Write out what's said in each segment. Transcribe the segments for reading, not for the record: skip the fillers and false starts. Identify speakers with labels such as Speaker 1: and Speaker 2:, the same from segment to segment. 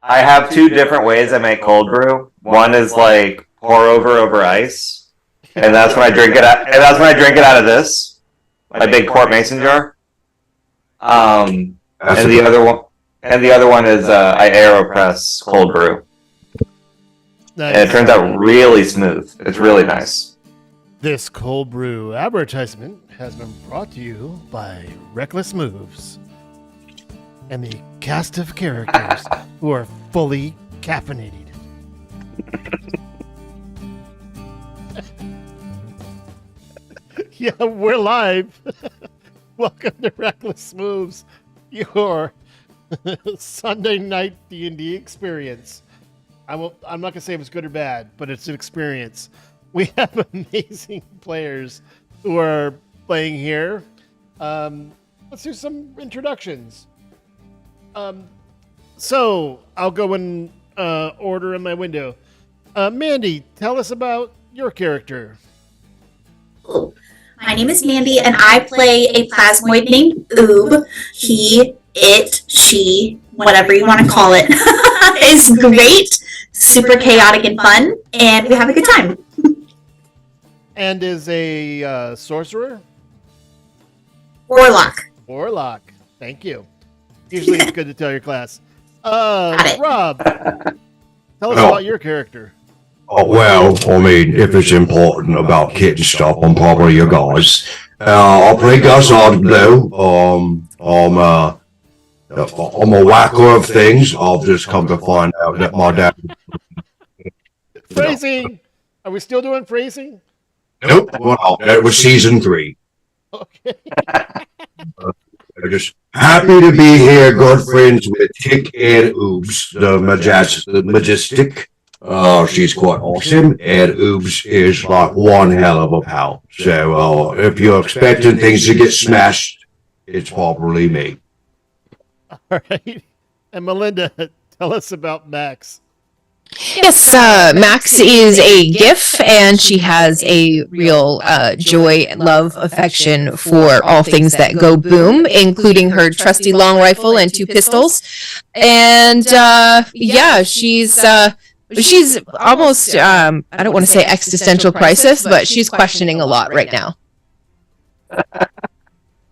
Speaker 1: I have two different ways I make cold brew. One is like pour over ice, and that's when I drink it. And that's when I drink it out of this, my big quart mason jar. And the other one is I aeropress cold brew,
Speaker 2: Nice.
Speaker 1: and it turns out really smooth. It's really nice.
Speaker 2: This cold brew advertisement has been brought to you by Reckless Moves and the cast of characters who are fully caffeinated. Yeah, we're live. Welcome to Reckless Moves, your Sunday night D&D experience. I'm not going to say if it's good or bad, but it's an experience. We have amazing players who are playing here. Let's do some introductions. So I'll go in order in my window. Mandy, tell us about your character.
Speaker 3: My name is Mandy, and I play a plasmoid named Oob. He, it, she, whatever you want to call it, is great, super chaotic and fun, and we have a good time.
Speaker 2: And is a sorcerer?
Speaker 3: Warlock.
Speaker 2: Thank you. Usually it's good to tell your class.
Speaker 3: Got it.
Speaker 2: Rob, tell us about your character.
Speaker 4: Oh, well, I mean, if it's important about kit and stuff, I'm probably your guys. I'll play Gus Oddblow. I'm a whacker of things. I've just come to find out that my dad...
Speaker 2: Phrasing! Are we still doing phrasing?
Speaker 4: Nope, well, it was season 3.
Speaker 2: Okay.
Speaker 4: I'm just happy to be here, good friends with Tick and Oobs, the majestic. She's quite awesome, and Oobs is like one hell of a pal. So if you're expecting things to get smashed, it's probably me.
Speaker 2: All right. And Melinda, tell us about Max.
Speaker 5: Yes, Max is a GIF, and she has a real joy, love, affection for all things that go boom, including her trusty long rifle and 2 pistols. And yeah, she's almost, I don't want to say existential crisis, but she's questioning a lot right now.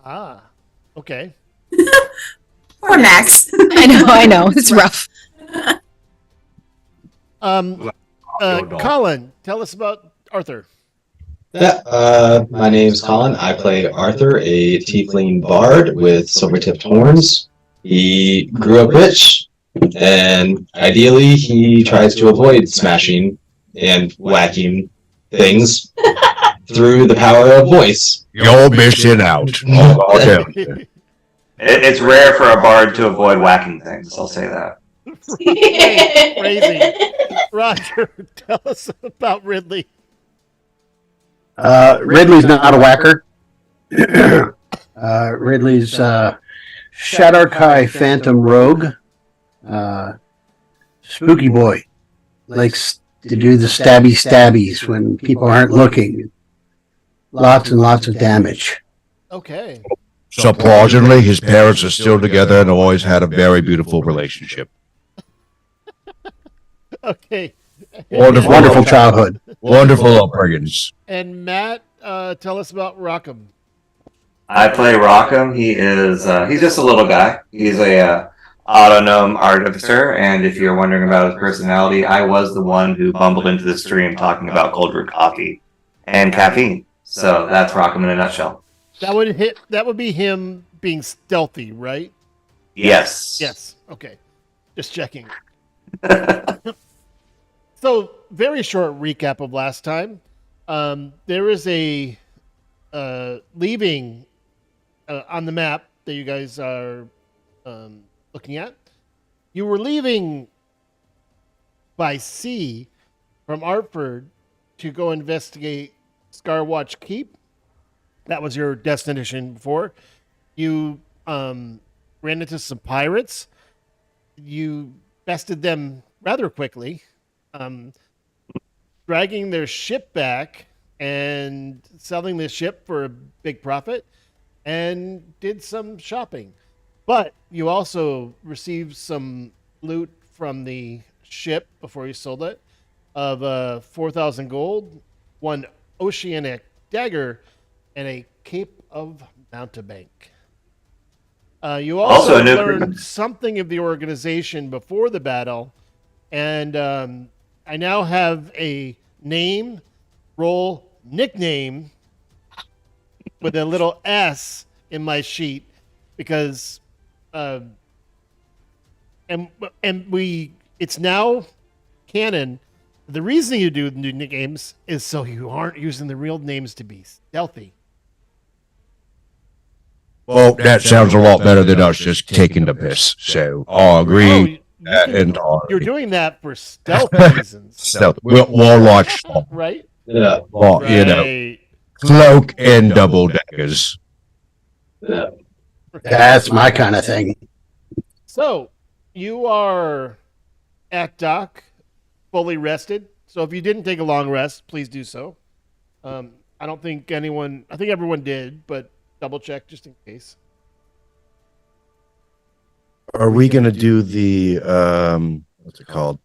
Speaker 2: Ah, okay.
Speaker 3: Poor Max.
Speaker 5: I know, it's rough.
Speaker 2: Colin, tell us about Arthur.
Speaker 6: Yeah, my name's Colin. I play Arthur, a tiefling bard with silver-tipped horns. He grew up rich, and ideally he tries to avoid smashing and whacking things through the power of voice.
Speaker 4: You're missing out.
Speaker 1: It's rare for a bard to avoid whacking things. I'll say that.
Speaker 2: Crazy. Roger, tell us about Ridley.
Speaker 7: Ridley's not a whacker. Ridley's Shadar-kai Phantom Rogue. Spooky boy. Likes to do the stabbies when people aren't looking. Lots and lots of damage.
Speaker 2: Okay.
Speaker 4: Surprisingly, his parents are still together and always had a very beautiful relationship.
Speaker 2: Okay.
Speaker 7: Wonderful childhood.
Speaker 4: Wonderful upbringings.
Speaker 2: And Matt, tell us about Rockham.
Speaker 1: I play Rockham. He's just a little guy. He's a autonom artificer, and if you're wondering about his personality, I was the one who bumbled into the stream talking about cold brew coffee and caffeine. So that's Rockham in a nutshell.
Speaker 2: That would be him being stealthy, right?
Speaker 1: Yes.
Speaker 2: Yes. Okay. Just checking. So, very short recap of last time. There is a leaving on the map that you guys are looking at. You were leaving by sea from Artford to go investigate Scarwatch Keep. That was your destination before. You ran into some pirates. You bested them rather quickly, dragging their ship back and selling the ship for a big profit, and did some shopping. But you also received some loot from the ship before you sold it of 4,000 gold, 1 oceanic dagger, and a cape of mountebank. You also
Speaker 1: Also,
Speaker 2: learned something of the organization before the battle, and I now have a name, role, nickname with a little S in my sheet because, and it's now canon. The reason you do new nicknames is so you aren't using the real names to be stealthy.
Speaker 4: Well, that sounds a lot better than us just taking the piss. So I agree.
Speaker 2: You're doing that for stealth reasons,
Speaker 4: Stealth, warlock,
Speaker 2: right?
Speaker 6: Yeah.
Speaker 4: well, you know,
Speaker 2: Right.
Speaker 4: cloak and double daggers.
Speaker 6: Yeah.
Speaker 7: That's my kind of thing.
Speaker 2: So you are at dock, fully rested. So if you didn't take a long rest, please do so. I don't think anyone. I think everyone did, but double check just in case.
Speaker 8: Are we going to do the what's it called?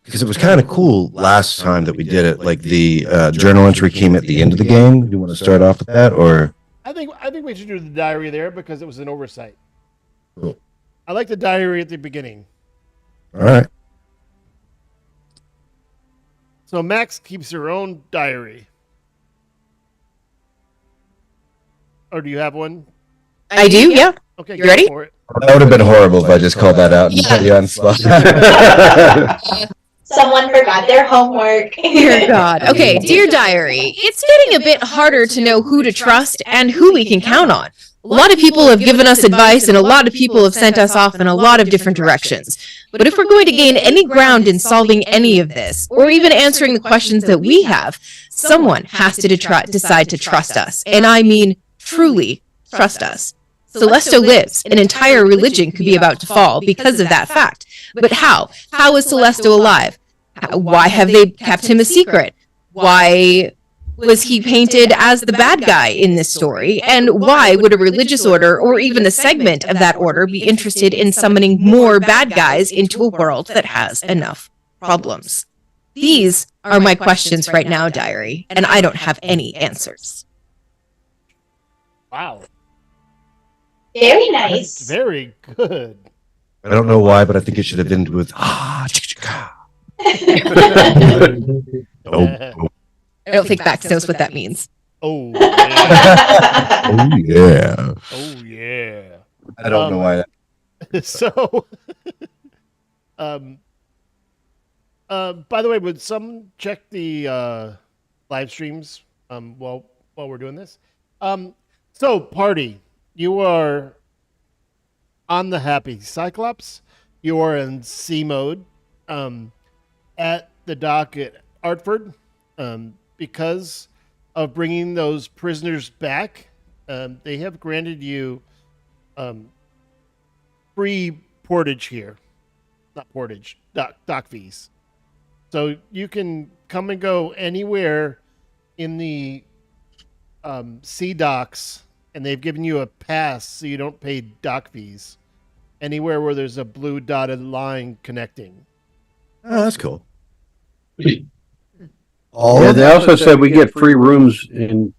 Speaker 8: Because it was kind of cool last time that we did it. Like the journal entry came at the end of the game. Do you want to start off with that, or
Speaker 2: I think we should do the diary there because it was an oversight.
Speaker 8: Cool.
Speaker 2: I like the diary at the beginning.
Speaker 8: all right?
Speaker 2: So Max keeps her own diary. Or do you have one?
Speaker 5: I do, yeah.
Speaker 2: Okay,
Speaker 5: You
Speaker 2: go
Speaker 5: ready?
Speaker 2: for it.
Speaker 8: That would have been horrible if I just called that out and put you on the spot.
Speaker 3: Someone forgot their homework.
Speaker 5: Dear God. Okay, dear diary, it's getting a bit harder to know who to trust and who we can count on. A lot of people have given us advice and a lot of people have sent us off in a lot of different directions. But if we're going to gain any ground in solving any of this, or even answering the questions that we have, someone has to decide to trust us. And I mean, truly trust us. Celesto lives. An entire religion could be about to fall because of that fact. But how? How is Celesto alive? Why have they kept him a secret? Why was he painted as the bad guy in this story? And why would a religious order or even a segment of that order be interested in summoning more bad guys into a world that has enough problems? These are my questions right now, diary, and I don't have any answers.
Speaker 2: Wow.
Speaker 3: Very
Speaker 2: That's
Speaker 3: nice.
Speaker 2: very good.
Speaker 8: I don't know why, but I think it should have ended with
Speaker 4: Oh,
Speaker 5: I don't think Max knows what that means.
Speaker 2: Oh yeah.
Speaker 4: oh yeah.
Speaker 2: Oh yeah.
Speaker 8: I don't know why.
Speaker 2: So, by the way, would some check the live streams while we're doing this? So, party, you are on the Happy Cyclops. You are in C mode at the dock at Artford because of bringing those prisoners back. They have granted you free portage here. Not portage, dock fees. So you can come and go anywhere in the sea docks, and they've given you a pass so you don't pay dock fees. Anywhere where there's a blue dotted line connecting.
Speaker 8: Oh, that's cool.
Speaker 7: Yeah, they also said we get free rooms in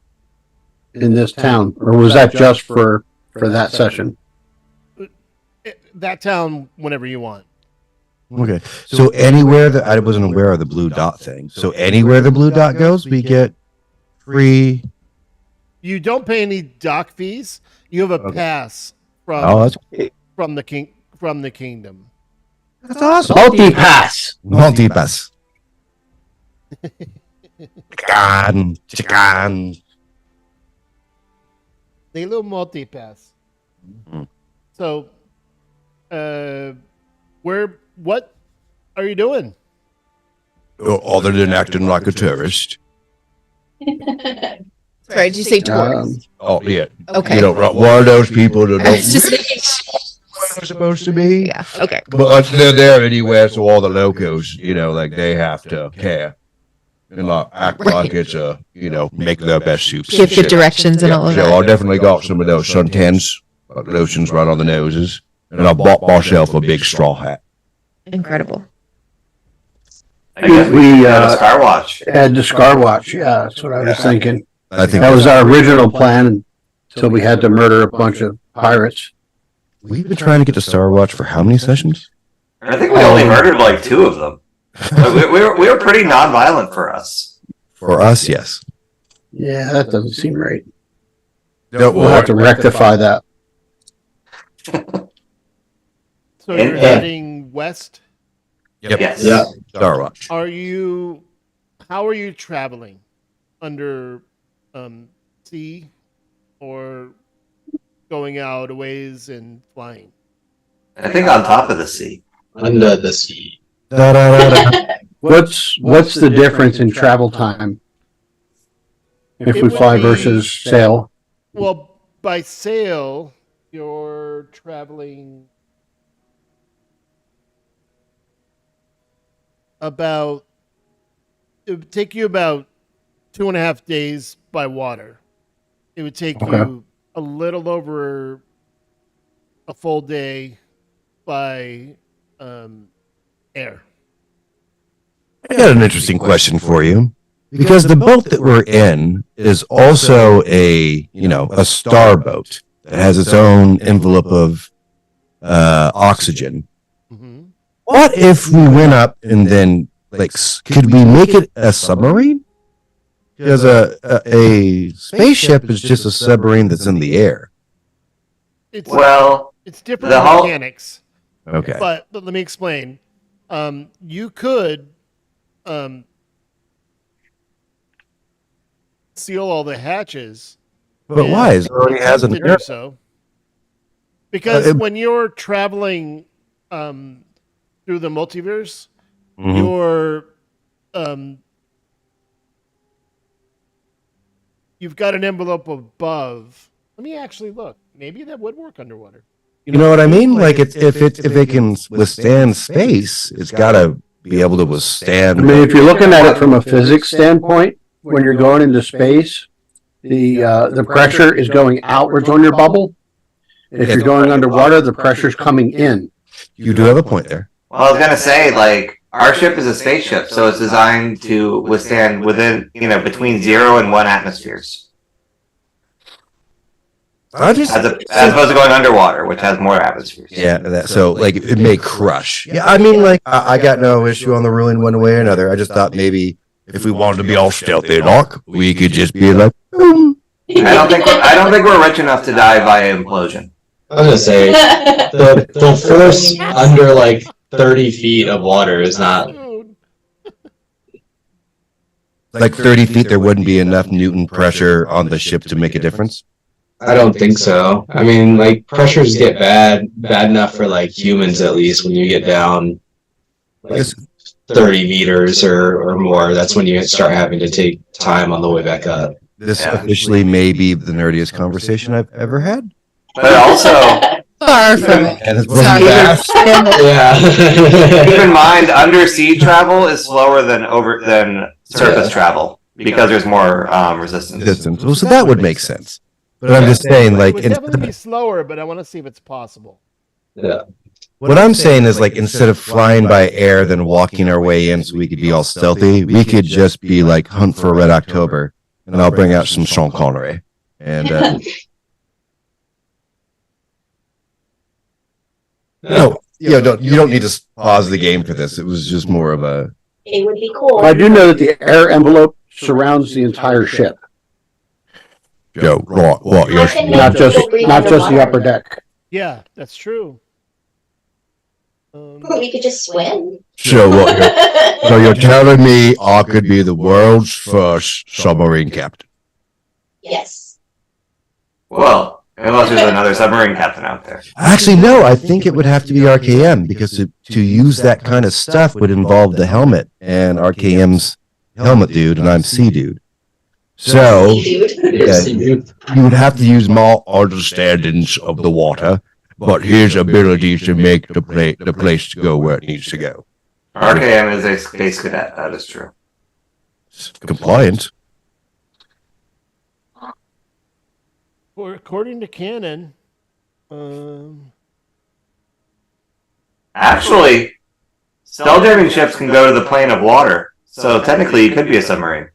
Speaker 7: this town, or was that just for that session?
Speaker 2: That town, whenever you want.
Speaker 8: Okay, so anywhere that I wasn't aware of the blue dot thing. So anywhere the blue dot goes, we get free.
Speaker 2: You don't pay any dock fees. You have a
Speaker 8: Okay.
Speaker 2: pass
Speaker 8: Oh, that's
Speaker 2: from the kingdom.
Speaker 8: that's awesome.
Speaker 7: Multi-pass.
Speaker 8: Multi-pass. Chicken.
Speaker 2: They little multi pass.
Speaker 8: Mhm.
Speaker 2: So, what are you doing?
Speaker 4: Other than acting like a tourist.
Speaker 5: Sorry, did you say tourists?
Speaker 4: Oh yeah.
Speaker 5: Okay.
Speaker 4: You know, one of those people that
Speaker 5: I was
Speaker 4: don't
Speaker 5: just making sure.
Speaker 4: where they're supposed to be.
Speaker 5: Yeah, okay.
Speaker 4: But they're there anyway, so all the locals, you know, like they have to care and like act like it's a, you know, make their best soups.
Speaker 5: Give the directions and all of
Speaker 4: So I
Speaker 5: that.
Speaker 4: definitely got some of those suntans, like lotions right on the noses, and I bought myself a big straw hat.
Speaker 5: Incredible.
Speaker 1: I guess we
Speaker 7: We,
Speaker 1: had a Star Watch.
Speaker 7: Had the Scar Watch. Yeah, that's what I was thinking.
Speaker 8: I think
Speaker 7: That was our original plan until we had to murder a bunch of pirates.
Speaker 8: we've been trying to get to Star Watch for how many sessions?
Speaker 1: I think we only murdered like 2 of them. We were pretty non-violent for us.
Speaker 8: For us, yes.
Speaker 7: Yeah, that doesn't seem right.
Speaker 8: No,
Speaker 7: We'll have to rectify that.
Speaker 2: So
Speaker 1: And-
Speaker 2: you're heading west.
Speaker 8: Yep.
Speaker 1: Yes.
Speaker 6: Yeah.
Speaker 8: Star Watch.
Speaker 2: How are you traveling? Under sea or going out a ways and flying?
Speaker 1: I think on top of the sea.
Speaker 6: Under the sea.
Speaker 8: Da, da, da, da.
Speaker 7: What's the difference in travel time if
Speaker 2: It
Speaker 7: we
Speaker 2: would
Speaker 7: fly
Speaker 2: be-
Speaker 7: versus sail?
Speaker 2: Well, by sail, you're traveling about. It would take you about 2.5 days by water. It would take
Speaker 7: Okay.
Speaker 2: you a little over a full day by air.
Speaker 8: I got an interesting question for you. Because the boat that we're in is also a star boat that has its own envelope of oxygen.
Speaker 2: Mm-hmm.
Speaker 8: What if we went up and then, could we make it a submarine? Because a spaceship is just a submarine that's in the air.
Speaker 2: It's
Speaker 1: Well,
Speaker 2: it's different
Speaker 1: the whole-
Speaker 2: mechanics.
Speaker 8: Okay.
Speaker 2: But let me explain. You could seal all the hatches.
Speaker 8: But why? It already has an
Speaker 2: To
Speaker 8: air.
Speaker 2: do so. Because
Speaker 8: it-
Speaker 2: when you're traveling through the multiverse,
Speaker 8: Mhm.
Speaker 2: you're you've got an envelope above. Let me actually look. Maybe that would work underwater.
Speaker 8: You know what I mean? Like if it can withstand space, it's got to be able to
Speaker 7: I
Speaker 8: withstand.
Speaker 7: mean, if you're looking at it from a physics standpoint, when you're going into space, the pressure is going outwards on your bubble. If you're going underwater, the pressure's coming in.
Speaker 8: You do have a point there.
Speaker 1: Well, I was gonna say, like, our ship is a spaceship, so it's designed to withstand between 0 and 1 atmospheres,
Speaker 8: I just
Speaker 1: as opposed to going underwater, which has more atmospheres.
Speaker 8: so like it may crush. Yeah, I mean, like I got no issue on the ruin one way or another. I just thought maybe if we wanted to be all stealthy like, we could just be like, boom.
Speaker 1: I don't think we're rich enough to die via implosion.
Speaker 6: I was gonna say the force under like 30 feet of water is not.
Speaker 2: Dude,
Speaker 8: Like 30 feet, there wouldn't be enough Newton pressure on the ship to make a difference.
Speaker 6: I don't think so. I mean, like pressures get bad enough for like humans at least when you get down like
Speaker 8: Yes.
Speaker 6: 30 meters or more. That's when you start having to take time on the way back up.
Speaker 8: This
Speaker 1: Yeah.
Speaker 8: officially may be the nerdiest conversation I've ever had.
Speaker 1: But also,
Speaker 5: Far from it.
Speaker 8: And it's
Speaker 5: Sorry.
Speaker 1: keep
Speaker 6: Yeah.
Speaker 1: in mind, undersea travel is slower than surface travel because there's more resistance.
Speaker 8: distance. Well, so that would make sense. But I'm just saying,
Speaker 2: it
Speaker 8: like,
Speaker 2: would definitely be slower, but I want to see if it's possible.
Speaker 6: Yeah.
Speaker 8: what I'm saying is, like, instead of flying by air, then walking our way in so we could be all stealthy, we could just be like Hunt for Red October, and I'll bring out some Sean Connery. And no, you don't need to pause the game for this. It was just more of a.
Speaker 3: It would be cool.
Speaker 7: I do know that the air envelope surrounds the entire ship,
Speaker 8: Joe, what?
Speaker 3: I can
Speaker 7: not
Speaker 3: make
Speaker 7: just
Speaker 3: people breathe
Speaker 7: not just the
Speaker 3: underwater.
Speaker 7: upper deck.
Speaker 2: Yeah, that's true.
Speaker 3: We could just swim.
Speaker 8: So what? So you're telling me I could be the world's first submarine captain?
Speaker 3: Yes.
Speaker 1: Well, unless there's another submarine captain out there.
Speaker 8: Actually, no. I think it would have to be RKM because to use that kind of stuff would involve the helmet, and RKM's helmet dude, and I'm Sea dude. So
Speaker 3: Dude.
Speaker 8: yeah, you would have to use more understandings of the water, but his ability to make the place to go where it needs to go.
Speaker 1: RKM is a space cadet. That is true.
Speaker 8: Compliant.
Speaker 2: According to canon,
Speaker 1: Actually, Spelljaming ships can go to the plane of water, so technically you could be a submarine.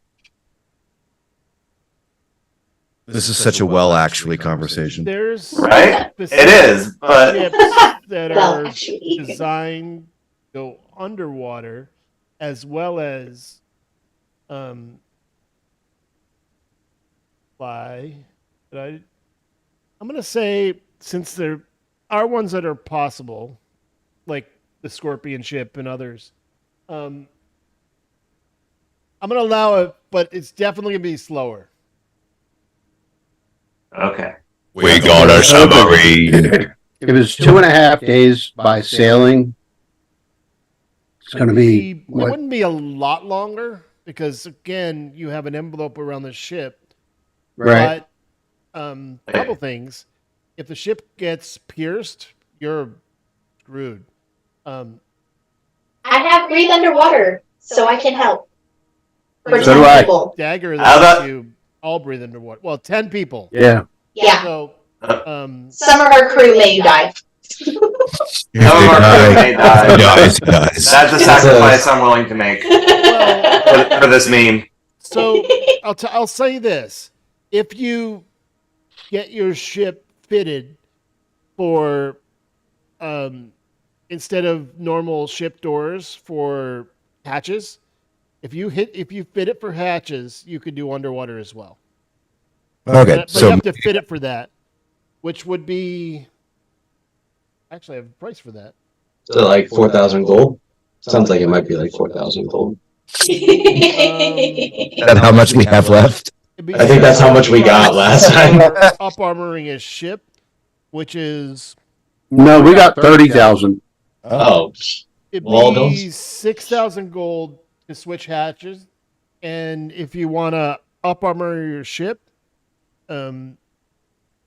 Speaker 8: This is such a well actually conversation.
Speaker 2: There's
Speaker 1: Right?
Speaker 2: specific
Speaker 1: It is, but
Speaker 2: ships that
Speaker 3: Well,
Speaker 2: are
Speaker 3: actually,
Speaker 2: designed to go underwater, as well as fly. But I'm gonna say, since there are ones that are possible, like the Scorpion ship and others, I'm gonna allow it, but it's definitely gonna be slower.
Speaker 1: okay.
Speaker 4: We got a submarine.
Speaker 7: If it's 2.5 days by sailing, it's going to be
Speaker 2: It
Speaker 7: what?
Speaker 2: wouldn't be a lot longer because again, you have an envelope around the ship.
Speaker 7: Right.
Speaker 2: But couple things. If the ship gets pierced, you're screwed.
Speaker 3: I have breathe underwater, so I can help. For
Speaker 7: So do
Speaker 3: 10
Speaker 7: I.
Speaker 3: people.
Speaker 2: Dagger
Speaker 1: How
Speaker 2: lets
Speaker 1: about-
Speaker 2: you all breathe underwater. Well, 10 people.
Speaker 7: Yeah.
Speaker 3: Yeah.
Speaker 2: So
Speaker 3: Some of our crew may die.
Speaker 1: Some of our crew may die.
Speaker 8: Guys.
Speaker 1: That's a sacrifice I'm willing to make for this meme.
Speaker 2: so I'll say this. If you get your ship fitted for instead of normal ship doors for hatches, if you fit it for hatches, you could do underwater as well.
Speaker 8: Okay,
Speaker 2: But you
Speaker 8: so
Speaker 2: have to fit it for that, which would be actually I have a price for that.
Speaker 6: So like 4,000 gold. Sounds like it might be like 4,000 gold.
Speaker 8: and how much we have left?
Speaker 2: It'd be
Speaker 6: I think that's how much we got last time.
Speaker 2: up armoring a ship, which is
Speaker 7: No, we got 30,000.
Speaker 6: Oh,
Speaker 2: it'd
Speaker 6: Well,
Speaker 2: be
Speaker 6: those-
Speaker 2: 6,000 gold to switch hatches, and if you want to up armor your ship,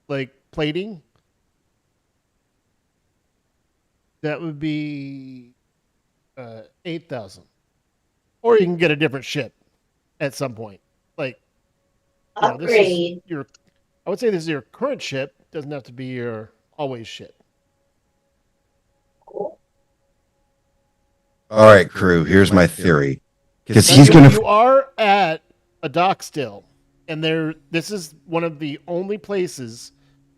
Speaker 2: like plating, that would be 8,000. Or you can get a different ship at some point. Like, you know, this is
Speaker 3: Upgrade.
Speaker 2: your, I would say this is your current ship. Doesn't have to be your always ship.
Speaker 3: Cool.
Speaker 8: All right, crew. Here's my theory. Because
Speaker 2: Now,
Speaker 8: he's gonna.
Speaker 2: You are at a dock still, and this is one of the only places.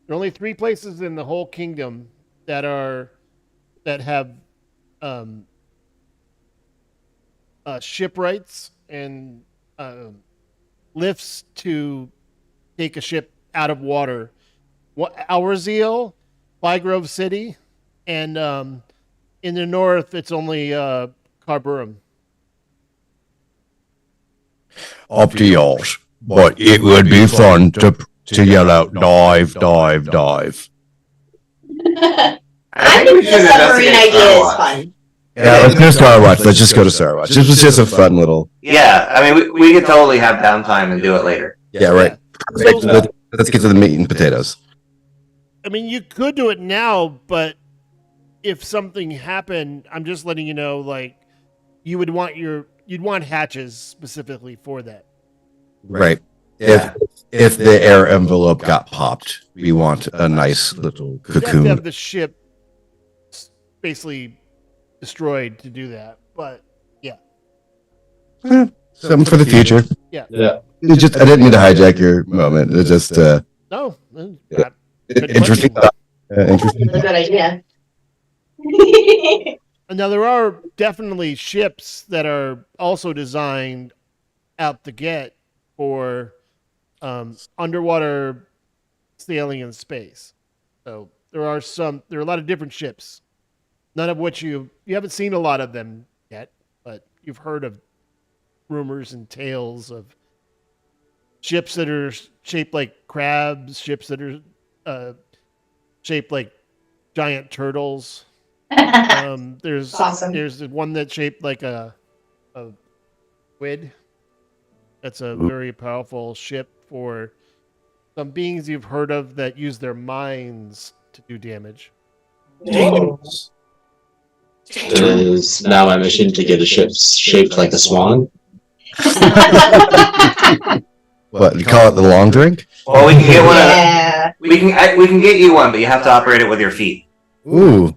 Speaker 2: There are only 3 places in the whole kingdom that have shipwrights and lifts to take a ship out of water. Ourzeal, Bygrove City, and in the north, it's only Carburum.
Speaker 4: Up to yours. But it would be fun to yell out, dive, dive, dive.
Speaker 3: I think the submarine idea is fun.
Speaker 8: Yeah, let's go to Starwatch. Let's just go to Starwatch. This was just a fun little.
Speaker 1: Yeah, I mean, we could totally have downtime and do it later.
Speaker 8: Yeah, right.
Speaker 2: So-
Speaker 8: Let's get to the meat and potatoes.
Speaker 2: I mean, you could do it now, but if something happened, I'm just letting you know, like, you'd want hatches specifically for that.
Speaker 8: Right.
Speaker 1: Yeah.
Speaker 8: If the air envelope got popped, we want a nice little
Speaker 2: You have to
Speaker 8: cocoon.
Speaker 2: have the ship basically destroyed to do that. But
Speaker 8: Something for the future.
Speaker 6: yeah.
Speaker 8: It just I didn't mean to hijack your moment. It's just
Speaker 2: no,
Speaker 8: Yeah.
Speaker 2: Good
Speaker 8: interesting. Interesting.
Speaker 3: That's a good idea.
Speaker 2: now there are definitely ships that are also designed out the get for underwater sailing in space. So there are a lot of different ships, none of which you haven't seen a lot of them yet, but you've heard of rumors and tales of ships that are shaped like crabs, ships that are shaped like giant turtles. There's
Speaker 3: Awesome.
Speaker 2: there's one that's shaped like a squid. That's a very powerful ship for some beings you've heard of that use their minds to do damage.
Speaker 6: It is now my mission to get a ship shaped like a swan.
Speaker 8: What you call it? The long drink?
Speaker 1: Well, we can get one.
Speaker 3: Yeah.
Speaker 1: We can get you one, but you have to operate it with your feet.
Speaker 8: Ooh,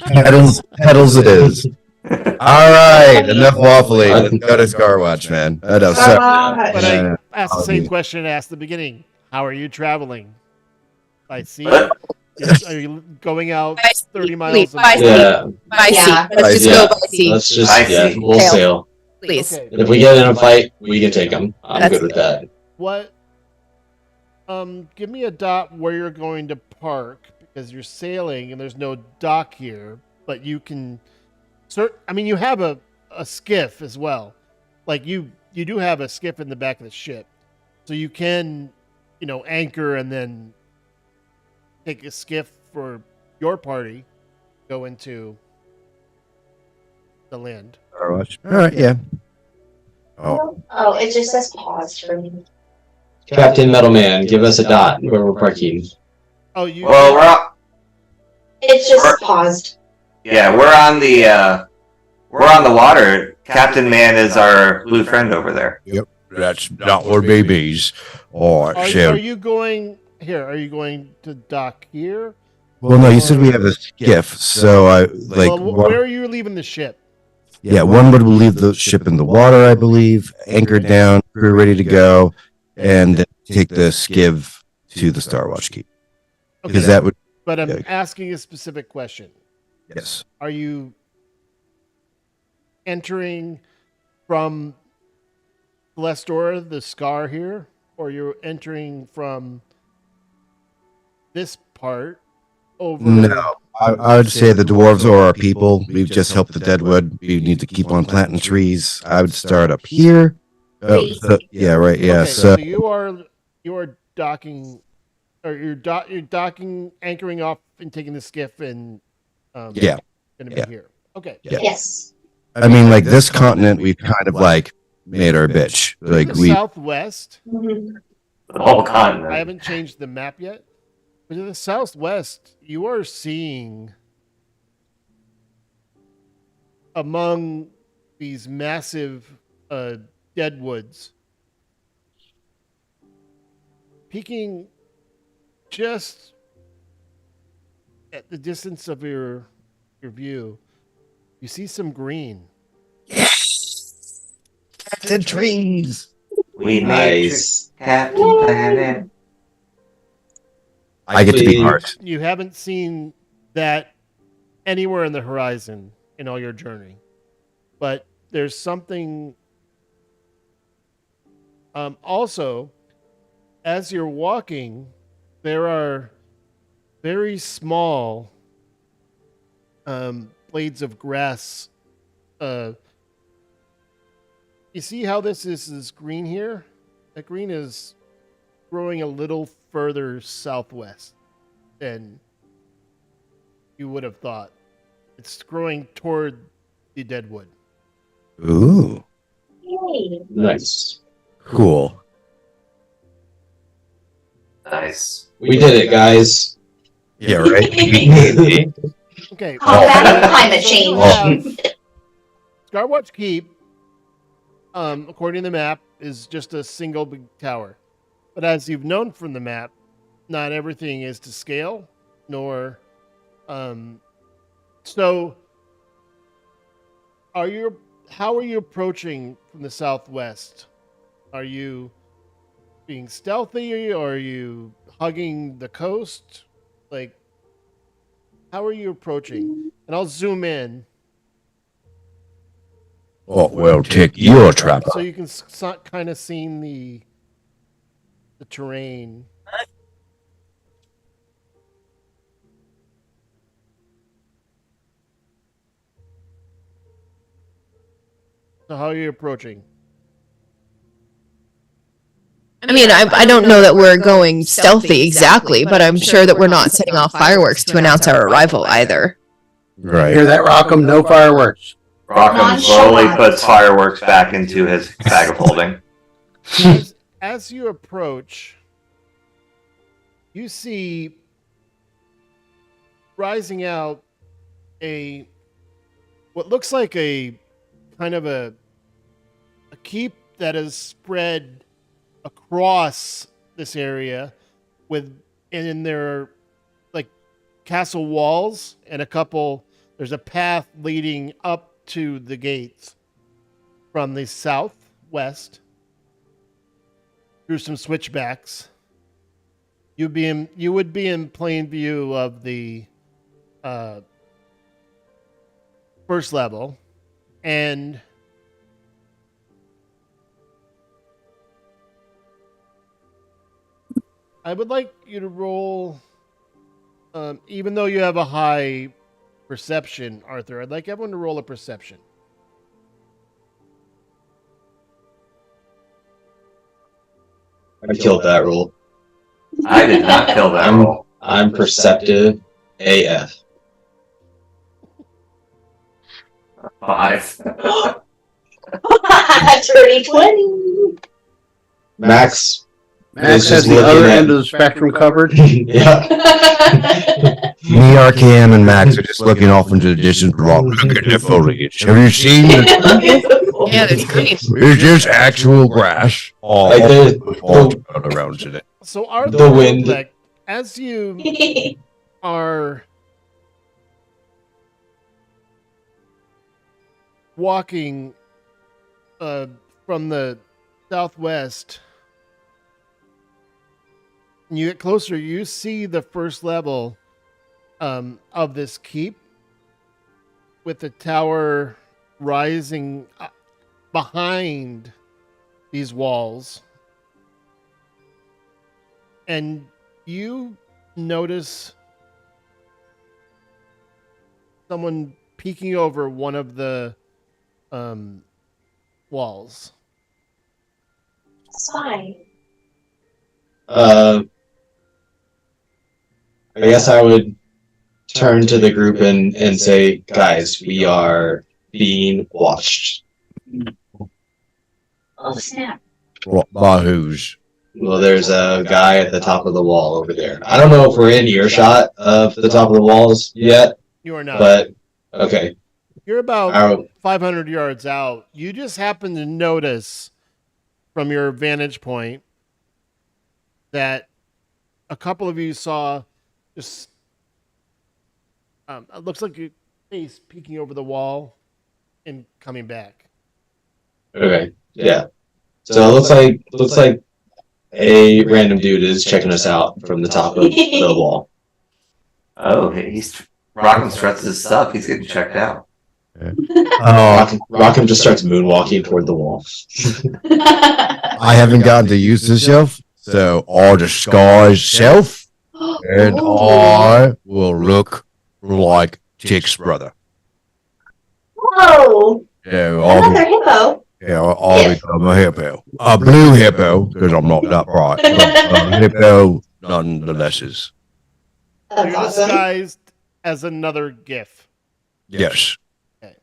Speaker 8: pedals it is. All right, enough waffling. Let's go to Scarwatch, man. I know. So,
Speaker 2: But I asked the same
Speaker 8: yeah.
Speaker 2: question I asked at the beginning. How are you traveling? By sea?
Speaker 1: What?
Speaker 2: Are you going out
Speaker 5: By
Speaker 2: 30 miles a
Speaker 5: by
Speaker 2: day?
Speaker 6: Yeah,
Speaker 5: By sea.
Speaker 3: Yeah.
Speaker 5: Let's just
Speaker 6: yeah.
Speaker 5: go by sea,
Speaker 6: Let's just
Speaker 1: I see.
Speaker 6: we'll
Speaker 5: Sail.
Speaker 6: sail.
Speaker 5: please.
Speaker 2: Okay.
Speaker 6: If we get in a fight, we can take them. I'm
Speaker 5: That's
Speaker 6: good with that.
Speaker 2: What? Give me a dot where you're going to park because you're sailing and there's no dock here, but you can. I mean, you have a skiff as well. Like you do have a skiff in the back of the ship, so you can, anchor and then take a skiff for your party, go into the land.
Speaker 8: Scarwatch. All right, yeah. Oh,
Speaker 3: Oh, it just says pause for me.
Speaker 6: Captain Metalman, give us a dot where we're parking.
Speaker 2: Oh, you.
Speaker 1: Well,
Speaker 3: It's just paused.
Speaker 1: we're on the water. Captain Man is our blue friend over there.
Speaker 8: that's not where babies. Oh,
Speaker 2: Are
Speaker 8: shit.
Speaker 2: you going here? Are you going to dock here?
Speaker 8: Well, no, you said we have a skiff, so I like.
Speaker 2: Well, where are you leaving the ship?
Speaker 8: Yeah, one would leave the ship in the water, I believe, anchored down, crew ready to go, and then take the skiff to the Starwatch Keep. Because
Speaker 2: Okay,
Speaker 8: that would,
Speaker 2: but I'm
Speaker 8: yeah.
Speaker 2: asking a specific question.
Speaker 8: yes.
Speaker 2: Are you entering from Celestora, the Scar here, or you're entering from this part over?
Speaker 8: No, I would say the dwarves are our people. We've just helped the Deadwood. We need to keep on planting trees. I would start up here. Oh, yeah, right. Yeah.
Speaker 2: Okay,
Speaker 8: So,
Speaker 2: so you are docking, or you're docking, anchoring off, and taking the skiff, and
Speaker 8: yeah.
Speaker 2: going to
Speaker 8: Yeah.
Speaker 2: be here. Okay.
Speaker 8: Yeah.
Speaker 3: Yes.
Speaker 8: I mean, like this continent, we've kind of like made our bitch. Like
Speaker 2: the
Speaker 8: we,
Speaker 2: southwest.
Speaker 3: Mhm.
Speaker 1: The whole continent.
Speaker 2: I haven't changed the map yet, but in the southwest, you are seeing among these massive deadwoods, peeking just at the distance of your view, you see some green.
Speaker 8: the trees.
Speaker 1: We made
Speaker 6: Nice.
Speaker 1: Captain Planet.
Speaker 8: I get to be
Speaker 6: Please.
Speaker 8: part.
Speaker 2: You haven't seen that anywhere in the horizon in all your journey, but there's something. Also, as you're walking, there are very small blades of grass. You see how this is green here? That green is growing a little further southwest than you would have thought. It's growing toward the deadwood.
Speaker 8: Ooh,
Speaker 3: Yay.
Speaker 6: Nice.
Speaker 8: cool.
Speaker 1: Nice.
Speaker 6: We did it, guys.
Speaker 8: Yeah, right.
Speaker 2: Okay.
Speaker 3: Combating
Speaker 2: so-
Speaker 3: climate
Speaker 2: so you
Speaker 3: change.
Speaker 2: have Scarwatch Keep, according to the map, is just a single big tower. But as you've known from the map, not everything is to scale, nor so how are you approaching from the southwest? Are you being stealthy, or are you hugging the coast? Like, how are you approaching? And I'll zoom in
Speaker 8: Oh, well, take your trap.
Speaker 2: so you can kind of see the terrain. So how are you approaching?
Speaker 5: I mean, I don't know that we're going stealthy exactly, but I'm sure that we're not setting off fireworks to announce our arrival either.
Speaker 8: Right.
Speaker 7: Hear that, Rockham? No fireworks.
Speaker 1: Rockham slowly
Speaker 3: Nonchalant.
Speaker 1: puts fireworks back into his bag of holding.
Speaker 2: As you approach, you see rising out what looks like a kind of a keep that is spread across this area and there are like castle walls and there's a path leading up to the gates from the southwest through some switchbacks. You would be in plain view of the first level, and I would like you to roll, even though you have a high perception, Arthur, I'd like everyone to roll a perception.
Speaker 6: I killed that roll.
Speaker 1: I did not kill that
Speaker 6: I'm-
Speaker 1: roll.
Speaker 6: I'm perceptive AF.
Speaker 1: 5.
Speaker 3: Dirty 20.
Speaker 6: Max.
Speaker 7: Max
Speaker 6: It's
Speaker 7: has
Speaker 6: just
Speaker 7: the
Speaker 6: looking
Speaker 7: other
Speaker 6: at-
Speaker 7: end of the spectrum covered.
Speaker 6: Yeah.
Speaker 8: Me, Arcan, and Max are just looking off into the distance. Look at the foliage. Have you seen it?
Speaker 5: Yeah, that's great.
Speaker 8: It's just actual grass. All
Speaker 6: Like the-
Speaker 8: around today.
Speaker 2: So Arthur,
Speaker 6: The wind.
Speaker 2: Like, as you are walking from the southwest, and you get closer, you see the first level of this keep with the tower rising behind these walls. And you notice someone peeking over one of the walls.
Speaker 3: Spy.
Speaker 6: I guess I would turn to the group and say, guys, we are being watched.
Speaker 3: Oh, snap.
Speaker 8: By who's?
Speaker 6: Well, there's a guy at the top of the wall over there. I don't know if we're in earshot of the top of the walls yet,
Speaker 2: You are not.
Speaker 6: but okay.
Speaker 2: You're about
Speaker 6: Our-
Speaker 2: 500 yards out. You just happen to notice from your vantage point that a couple of you saw just it looks like your face peeking over the wall and coming back.
Speaker 6: Okay, yeah. So it looks like a random dude is checking us out from the top of the wall.
Speaker 1: Oh, he's Rockham struts his stuff. He's getting checked out.
Speaker 6: Rockham just starts moonwalking toward the wall.
Speaker 8: I haven't gotten to use this shelf, so I'll disguise self, and I will look like Tick's brother.
Speaker 3: Whoa!
Speaker 8: Yeah,
Speaker 3: Another hippo.
Speaker 8: I'll become a hippo. A blue hippo, because I'm not that bright. But a hippo, nonetheless, is.
Speaker 3: That's
Speaker 2: You're
Speaker 3: awesome.
Speaker 2: disguised as another GIF.
Speaker 8: Yes.
Speaker 2: Okay.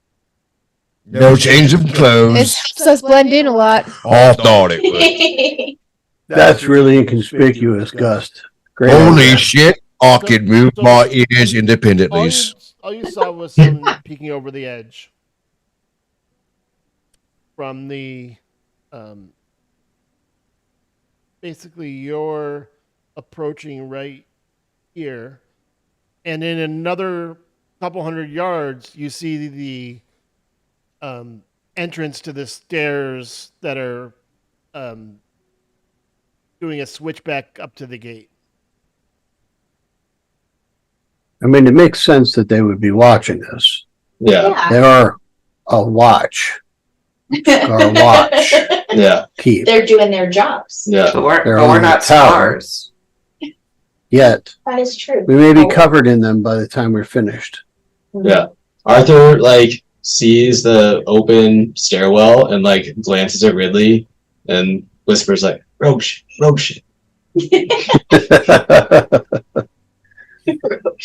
Speaker 8: No change of
Speaker 5: This
Speaker 8: clothes.
Speaker 5: helps us blend in a lot.
Speaker 8: I thought it would.
Speaker 7: That's really inconspicuous, Gust. Great.
Speaker 8: Holy
Speaker 7: idea.
Speaker 8: shit, I can move my ears independently.
Speaker 2: All you saw was someone peeking over the edge from the basically you're approaching right here, and in another couple hundred yards you see the entrance to the stairs that are doing a switchback up to the gate.
Speaker 7: I mean, it makes sense that they would be watching this.
Speaker 6: Yeah,
Speaker 3: Yeah.
Speaker 7: They are a watch. Or watch.
Speaker 6: yeah,
Speaker 7: Keep.
Speaker 3: They're doing their jobs.
Speaker 6: yeah.
Speaker 1: But we're,
Speaker 7: They're
Speaker 1: but
Speaker 7: on
Speaker 1: we're
Speaker 7: the
Speaker 1: not
Speaker 7: tower.
Speaker 1: stars.
Speaker 7: Yet.
Speaker 3: That is true.
Speaker 7: We may be
Speaker 3: Oh.
Speaker 7: covered in them by the time we're finished.
Speaker 6: Yeah. Arthur sees the open stairwell and glances at Ridley and whispers rogue shit.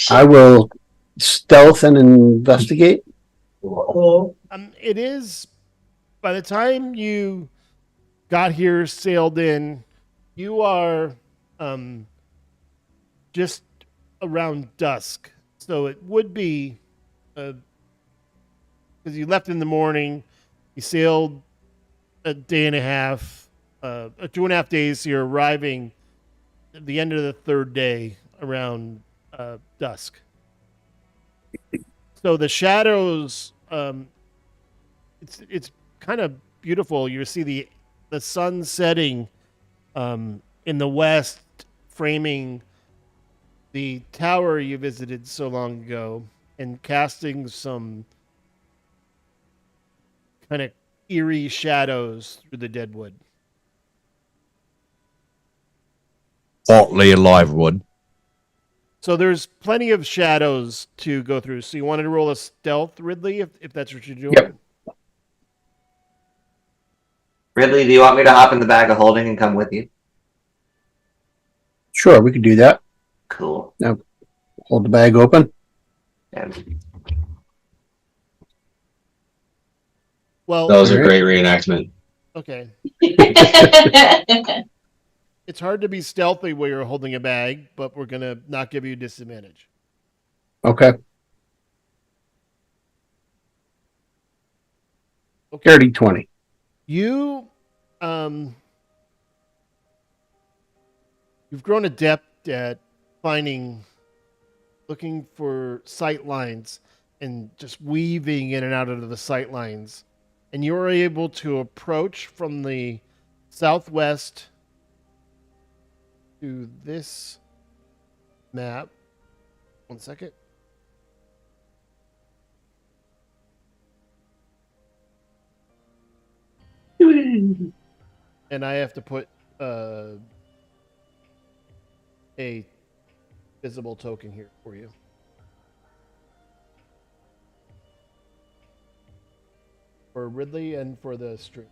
Speaker 7: I will stealth and investigate.
Speaker 2: It is, by the time you got here, sailed in, you are just around dusk. So it would be, because you left in the morning, you sailed a day and a half, 2.5 days, so you're arriving at the end of the third day around dusk. So the shadows it's kind of beautiful. You see the sun setting in the west, framing the tower you visited so long ago, and casting some kind of eerie shadows through the dead wood.
Speaker 8: Hotly alive wood.
Speaker 2: So there's plenty of shadows to go through. So you wanted to roll a stealth, Ridley, if that's what you're doing?
Speaker 7: Yep.
Speaker 1: Ridley, do you want me to hop in the bag of holding and come with you?
Speaker 7: Sure, we could do that.
Speaker 1: Cool.
Speaker 7: Hold the bag open.
Speaker 1: And
Speaker 2: Well,
Speaker 6: That was a great reenactment.
Speaker 2: okay. It's hard to be stealthy while you're holding a bag, but we're going to not give you a disadvantage.
Speaker 7: Okay.
Speaker 2: Okay.
Speaker 7: Dirty 20.
Speaker 2: You've grown adept at looking for sight lines and just weaving in and out of the sight lines. And you're able to approach from the southwest to this map. 1 second. And I have to put a visible token here for you. For Ridley and for the stream.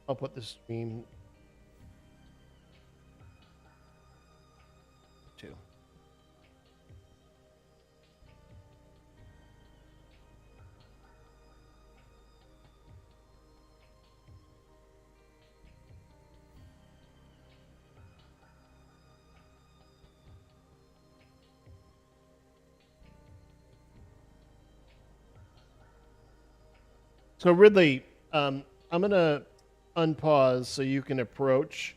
Speaker 2: I'll put the stream too. So Ridley, I'm gonna unpause so you can approach.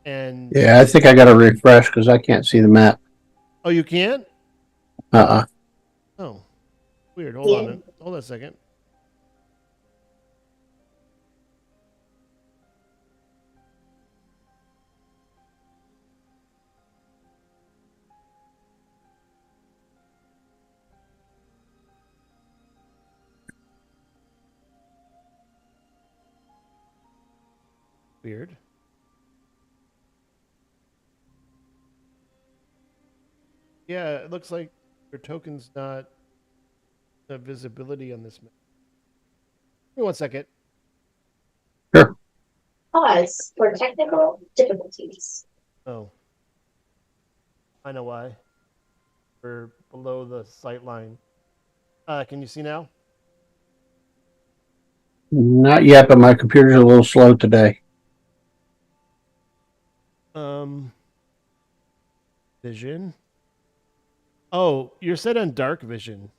Speaker 2: And
Speaker 7: Yeah, I think I got to refresh because I can't see the map.
Speaker 2: oh, you can't? Oh, weird. Hold on a second. Weird. Yeah, it looks like your token's not the visibility on this map. Give me 1 second.
Speaker 9: Pause for technical difficulties.
Speaker 2: Oh. I know why. We're below the sight line. Can you see now?
Speaker 7: Not yet, but my computer's a little slow today.
Speaker 2: Vision. Oh, you're set on dark vision.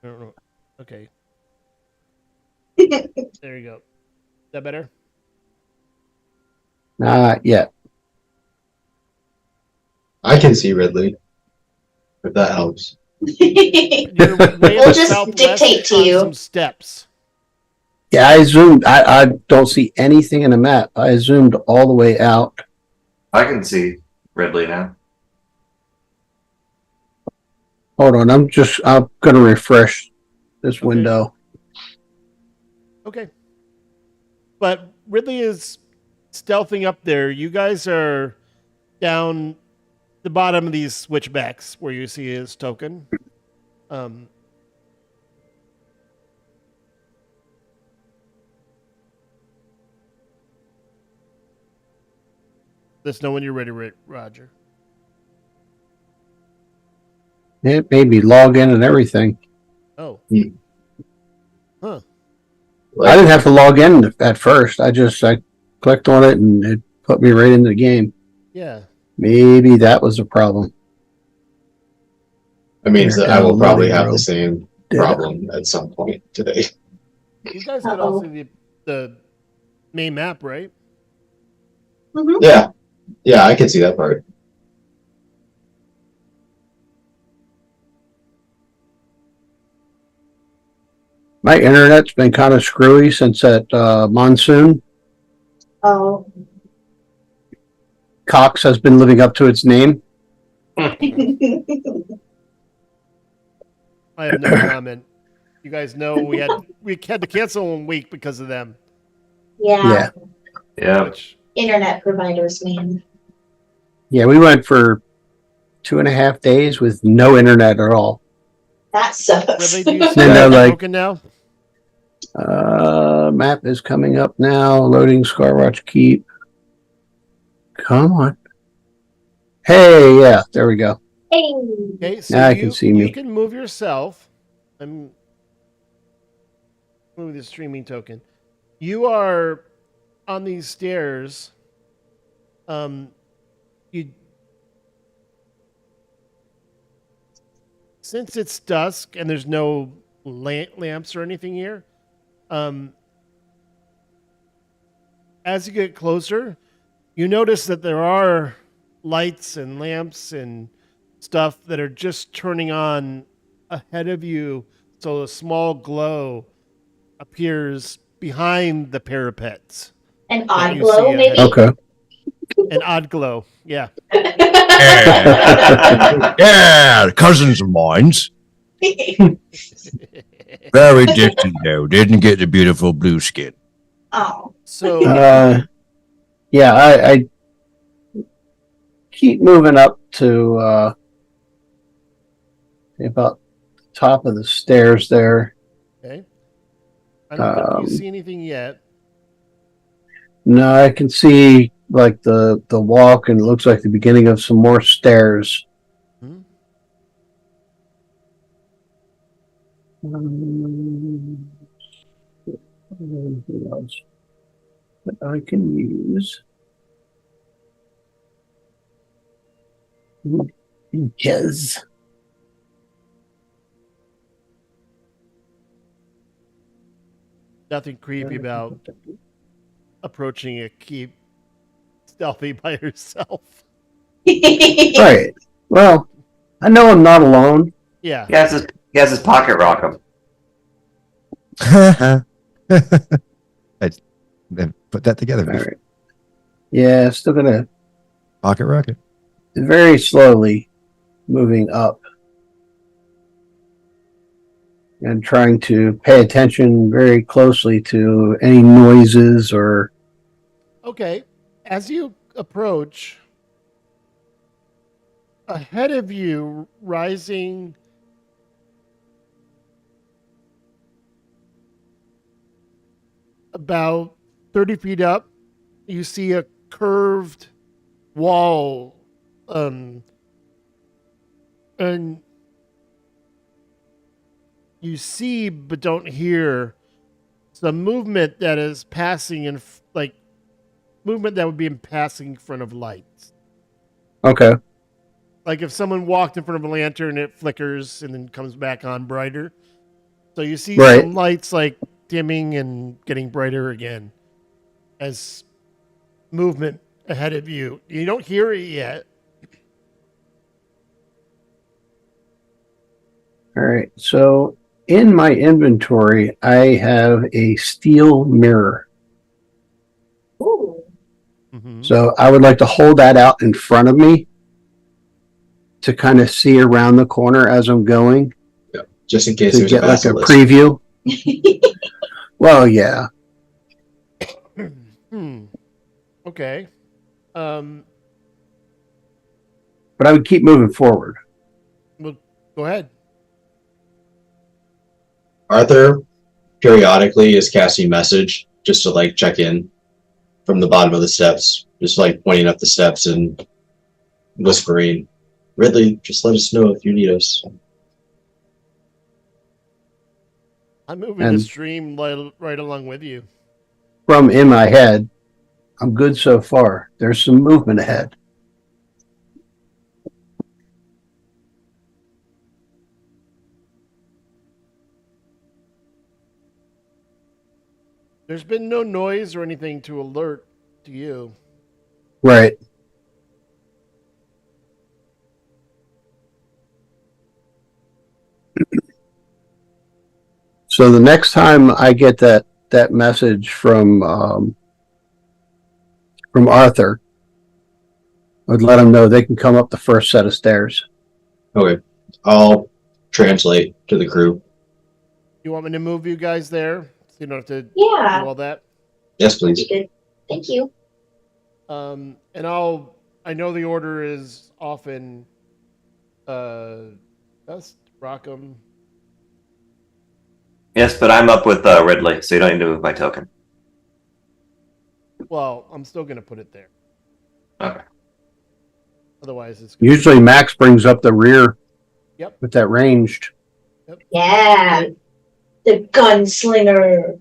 Speaker 2: I don't know. Okay. There you go. Is that better?
Speaker 7: Not yet.
Speaker 6: I can see Ridley, if that helps.
Speaker 2: You're way in
Speaker 9: We'll
Speaker 2: the
Speaker 9: just
Speaker 2: southwest
Speaker 9: dictate to
Speaker 2: on
Speaker 9: you.
Speaker 2: some steps.
Speaker 7: Yeah, I zoomed. I don't see anything in the map. I zoomed all the way out.
Speaker 1: I can see Ridley now.
Speaker 7: Hold on, I'm gonna refresh this
Speaker 2: Okay.
Speaker 7: window.
Speaker 2: Okay. But Ridley is stealthing up there. You guys are down the bottom of these switchbacks where you see his token. Let us know when you're ready, Roger.
Speaker 7: It made me log in and everything.
Speaker 2: Oh.
Speaker 6: Hmm.
Speaker 2: Huh.
Speaker 7: I didn't have to log in at first. I clicked on it and it put me right into the game.
Speaker 2: Yeah.
Speaker 7: Maybe that was the problem.
Speaker 6: That means that I will probably have
Speaker 7: Downloading
Speaker 6: the same problem at some point today.
Speaker 2: You guys could all see the main map, right?
Speaker 6: Yeah. Yeah, I can see that part.
Speaker 7: My internet's been kind of screwy since that monsoon.
Speaker 9: Oh.
Speaker 7: Cox has been living up to its name.
Speaker 2: I have no comment. You guys know we had to cancel 1 week because of them.
Speaker 9: Yeah.
Speaker 1: Yeah.
Speaker 2: Which
Speaker 9: Internet providers, man.
Speaker 7: Yeah, we went for 2.5 days with no internet at all.
Speaker 9: That sucks.
Speaker 2: really do you see
Speaker 7: Then they're
Speaker 2: that
Speaker 7: like-
Speaker 2: broken now?
Speaker 7: Map is coming up now. Loading Scarwatch Keep. Come on. Hey, yeah, there we go.
Speaker 9: Hey.
Speaker 2: Okay, so
Speaker 7: Now I
Speaker 2: you
Speaker 7: can see me.
Speaker 2: You can move yourself. I'm move the streaming token. You are on these stairs. You since it's dusk and there's no lamps or anything here. As you get closer, you notice that there are lights and lamps and stuff that are just turning on ahead of you, so a small glow appears behind the parapets.
Speaker 9: An
Speaker 2: that
Speaker 9: odd
Speaker 2: you
Speaker 9: glow,
Speaker 2: see
Speaker 9: maybe?
Speaker 7: Okay.
Speaker 2: An odd glow, yeah.
Speaker 8: Yeah, cousins of mine's. Very distant though. Didn't get the beautiful blue skin.
Speaker 9: Oh.
Speaker 2: So
Speaker 7: Yeah, I keep moving up to about the top of the stairs there.
Speaker 2: okay. I don't think you
Speaker 7: Um,
Speaker 2: see anything yet.
Speaker 7: No, I can see like the walk, and it looks like the beginning of some more stairs.
Speaker 2: Hmm?
Speaker 7: Anything else that I can use? Yes.
Speaker 2: Nothing creepy about approaching it. Keep stealthy by yourself.
Speaker 7: Right. Well, I know I'm not alone.
Speaker 2: Yeah.
Speaker 1: He has his pocket rock'em.
Speaker 8: I then put that together.
Speaker 7: All right. Yeah, still gonna
Speaker 8: Pocket rocket.
Speaker 7: very slowly moving up and trying to pay attention very closely to any noises or
Speaker 2: Okay. As you approach, ahead of you, rising about 30 feet up, you see a curved wall. And you see but don't hear some movement that is passing in like movement that would be in passing in front of lights.
Speaker 7: okay.
Speaker 2: Like if someone walked in front of a lantern, it flickers and then comes back on brighter. So you see
Speaker 7: Right.
Speaker 2: some lights like dimming and getting brighter again as movement ahead of you. You don't hear it yet.
Speaker 7: All right. So in my inventory, I have a steel mirror.
Speaker 9: Ooh.
Speaker 2: Mhm.
Speaker 7: So I would like to hold that out in front of me to kind of see around the corner as I'm going
Speaker 6: Just in case
Speaker 7: to
Speaker 6: there's
Speaker 7: get
Speaker 6: a
Speaker 7: like a
Speaker 6: basilisk.
Speaker 7: preview. Well, yeah.
Speaker 2: Okay.
Speaker 7: But I would keep moving forward.
Speaker 2: Well, go ahead.
Speaker 6: Arthur periodically is casting message just to like check in from the bottom of the steps, just like pointing up the steps and whispering, Ridley, just let us know if you need us.
Speaker 2: I'm moving the
Speaker 7: And-
Speaker 2: stream right along with you.
Speaker 7: From in my head, I'm good so far. There's some movement ahead.
Speaker 2: There's been no noise or anything to alert to you.
Speaker 7: Right. So the next time I get that message from Arthur, I'd let him know they can come up the first set of stairs.
Speaker 6: Okay. I'll translate to the crew.
Speaker 2: You want me to move you guys there so you don't have to do
Speaker 9: Yeah.
Speaker 2: all that?
Speaker 6: Yes, please.
Speaker 9: Good. Thank you.
Speaker 2: And I know the order is often Dust, Rockham.
Speaker 1: Yes, but I'm up with Ridley, so you don't need to move my token.
Speaker 2: Well, I'm still gonna put it there.
Speaker 1: Okay.
Speaker 2: Otherwise, it's
Speaker 7: Usually Max brings up the rear.
Speaker 2: Yep.
Speaker 7: With that ranged.
Speaker 9: Yeah. The gunslinger.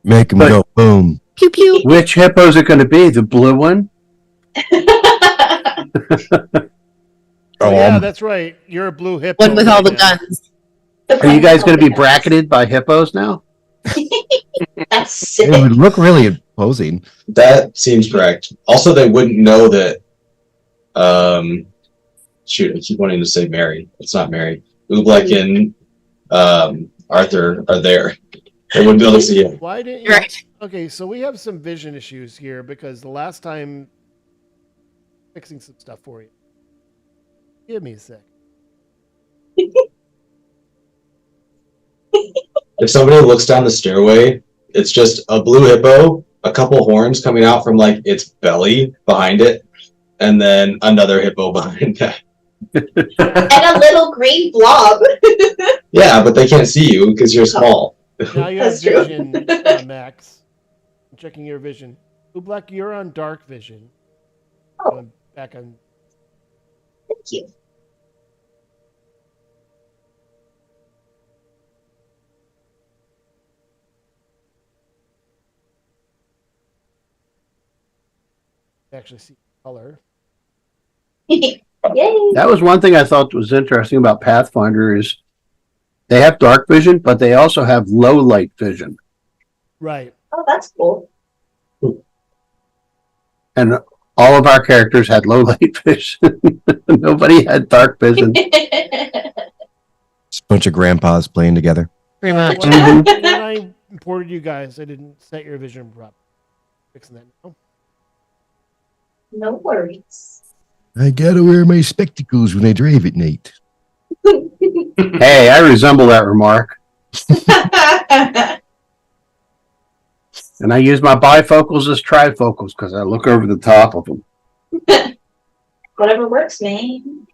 Speaker 8: Make him
Speaker 7: But-
Speaker 8: go boom.
Speaker 5: Pew pew.
Speaker 7: Which hippo is it going to be? The blue one?
Speaker 2: Oh, yeah, that's right. You're a blue hippo.
Speaker 5: One with all the
Speaker 2: right now.
Speaker 5: guns.
Speaker 7: Are you guys going to be bracketed by hippos now?
Speaker 9: That's sick.
Speaker 8: It would look really imposing.
Speaker 6: That seems correct. Also, they wouldn't know that. Shoot, I keep wanting to say Mary. It's not Mary. Oobleck and Arthur are there. They wouldn't be able to see it.
Speaker 2: Why didn't you?
Speaker 5: Right.
Speaker 2: Okay, so we have some vision issues here because the last time fixing some stuff for you. Give me a sec.
Speaker 6: If somebody looks down the stairway, it's just a blue hippo, a couple horns coming out from like its belly behind it, and then another hippo behind that.
Speaker 9: And a little green blob.
Speaker 6: Yeah, but they can't see you because you're small.
Speaker 2: Now you have
Speaker 9: That's true.
Speaker 2: vision, Max. I'm checking your vision. Oobleck, you're on dark vision.
Speaker 9: Oh.
Speaker 2: Going back on.
Speaker 9: Thank you.
Speaker 2: Actually see color.
Speaker 9: Yay.
Speaker 7: That was one thing I thought was interesting about Pathfinder is they have dark vision, but they also have low light vision.
Speaker 2: Right.
Speaker 9: Oh, that's cool.
Speaker 7: And all of our characters had low light vision. Nobody had dark vision.
Speaker 8: It's a bunch of grandpas playing together.
Speaker 5: Pretty much.
Speaker 2: When I imported you guys, I didn't set your vision prop. Fixing that now.
Speaker 9: No worries.
Speaker 8: I gotta wear my spectacles when I drive at night.
Speaker 7: Hey, I resemble that remark. And I use my bifocals as trifocals because I look over the top of them.
Speaker 9: Whatever works, man.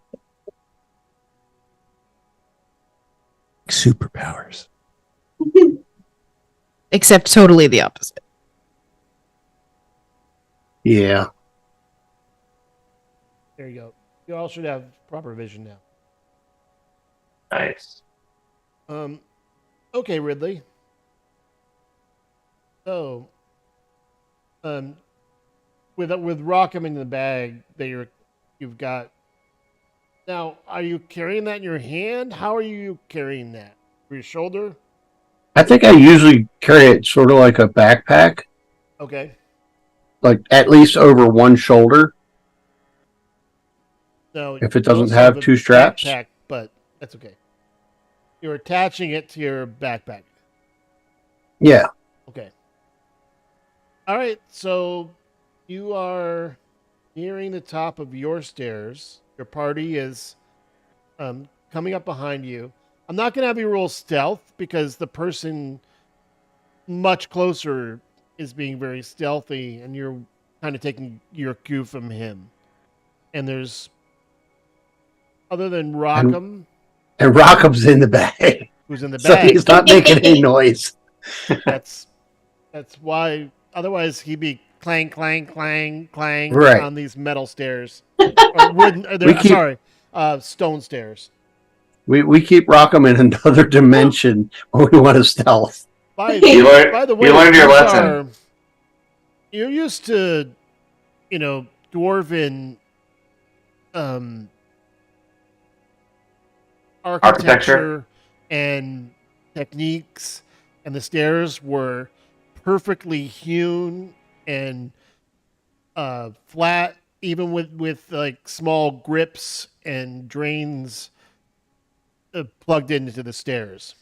Speaker 8: Superpowers.
Speaker 5: Except totally the opposite.
Speaker 7: Yeah.
Speaker 2: There you go. You all should have proper vision now.
Speaker 1: Nice.
Speaker 2: Okay, Ridley. So, with Rockham in the bag that you've got. Now, are you carrying that in your hand? How are you carrying that? Your shoulder?
Speaker 7: I think I usually carry it sort of like a backpack,
Speaker 2: Okay.
Speaker 7: like at least over one shoulder.
Speaker 2: No,
Speaker 7: If it
Speaker 2: you
Speaker 7: doesn't
Speaker 2: also
Speaker 7: have
Speaker 2: a
Speaker 7: two straps?
Speaker 2: backpack, but that's okay. You're attaching it to your backpack.
Speaker 7: Yeah.
Speaker 2: Okay. All right. So you are nearing the top of your stairs. Your party is coming up behind you. I'm not going to have you roll stealth because the person much closer is being very stealthy and you're kind of taking your cue from him. And there's, other than Rockham,
Speaker 7: And Rockham's in the bag.
Speaker 2: who's in the
Speaker 7: So
Speaker 2: bag,
Speaker 7: he's not making any noise.
Speaker 2: that's why, otherwise he'd be clang, clang, clang, clang
Speaker 7: Right.
Speaker 2: on these metal stairs. Or wooden,
Speaker 7: We keep-
Speaker 2: stone stairs.
Speaker 7: We keep Rockham in another dimension when we want to stealth.
Speaker 2: By
Speaker 1: You learned,
Speaker 2: the way,
Speaker 1: you learned your
Speaker 2: these
Speaker 1: lesson.
Speaker 2: are- you're used to, dwarven architecture and techniques, and the stairs were perfectly hewn and flat even with like small grips and drains plugged into the stairs.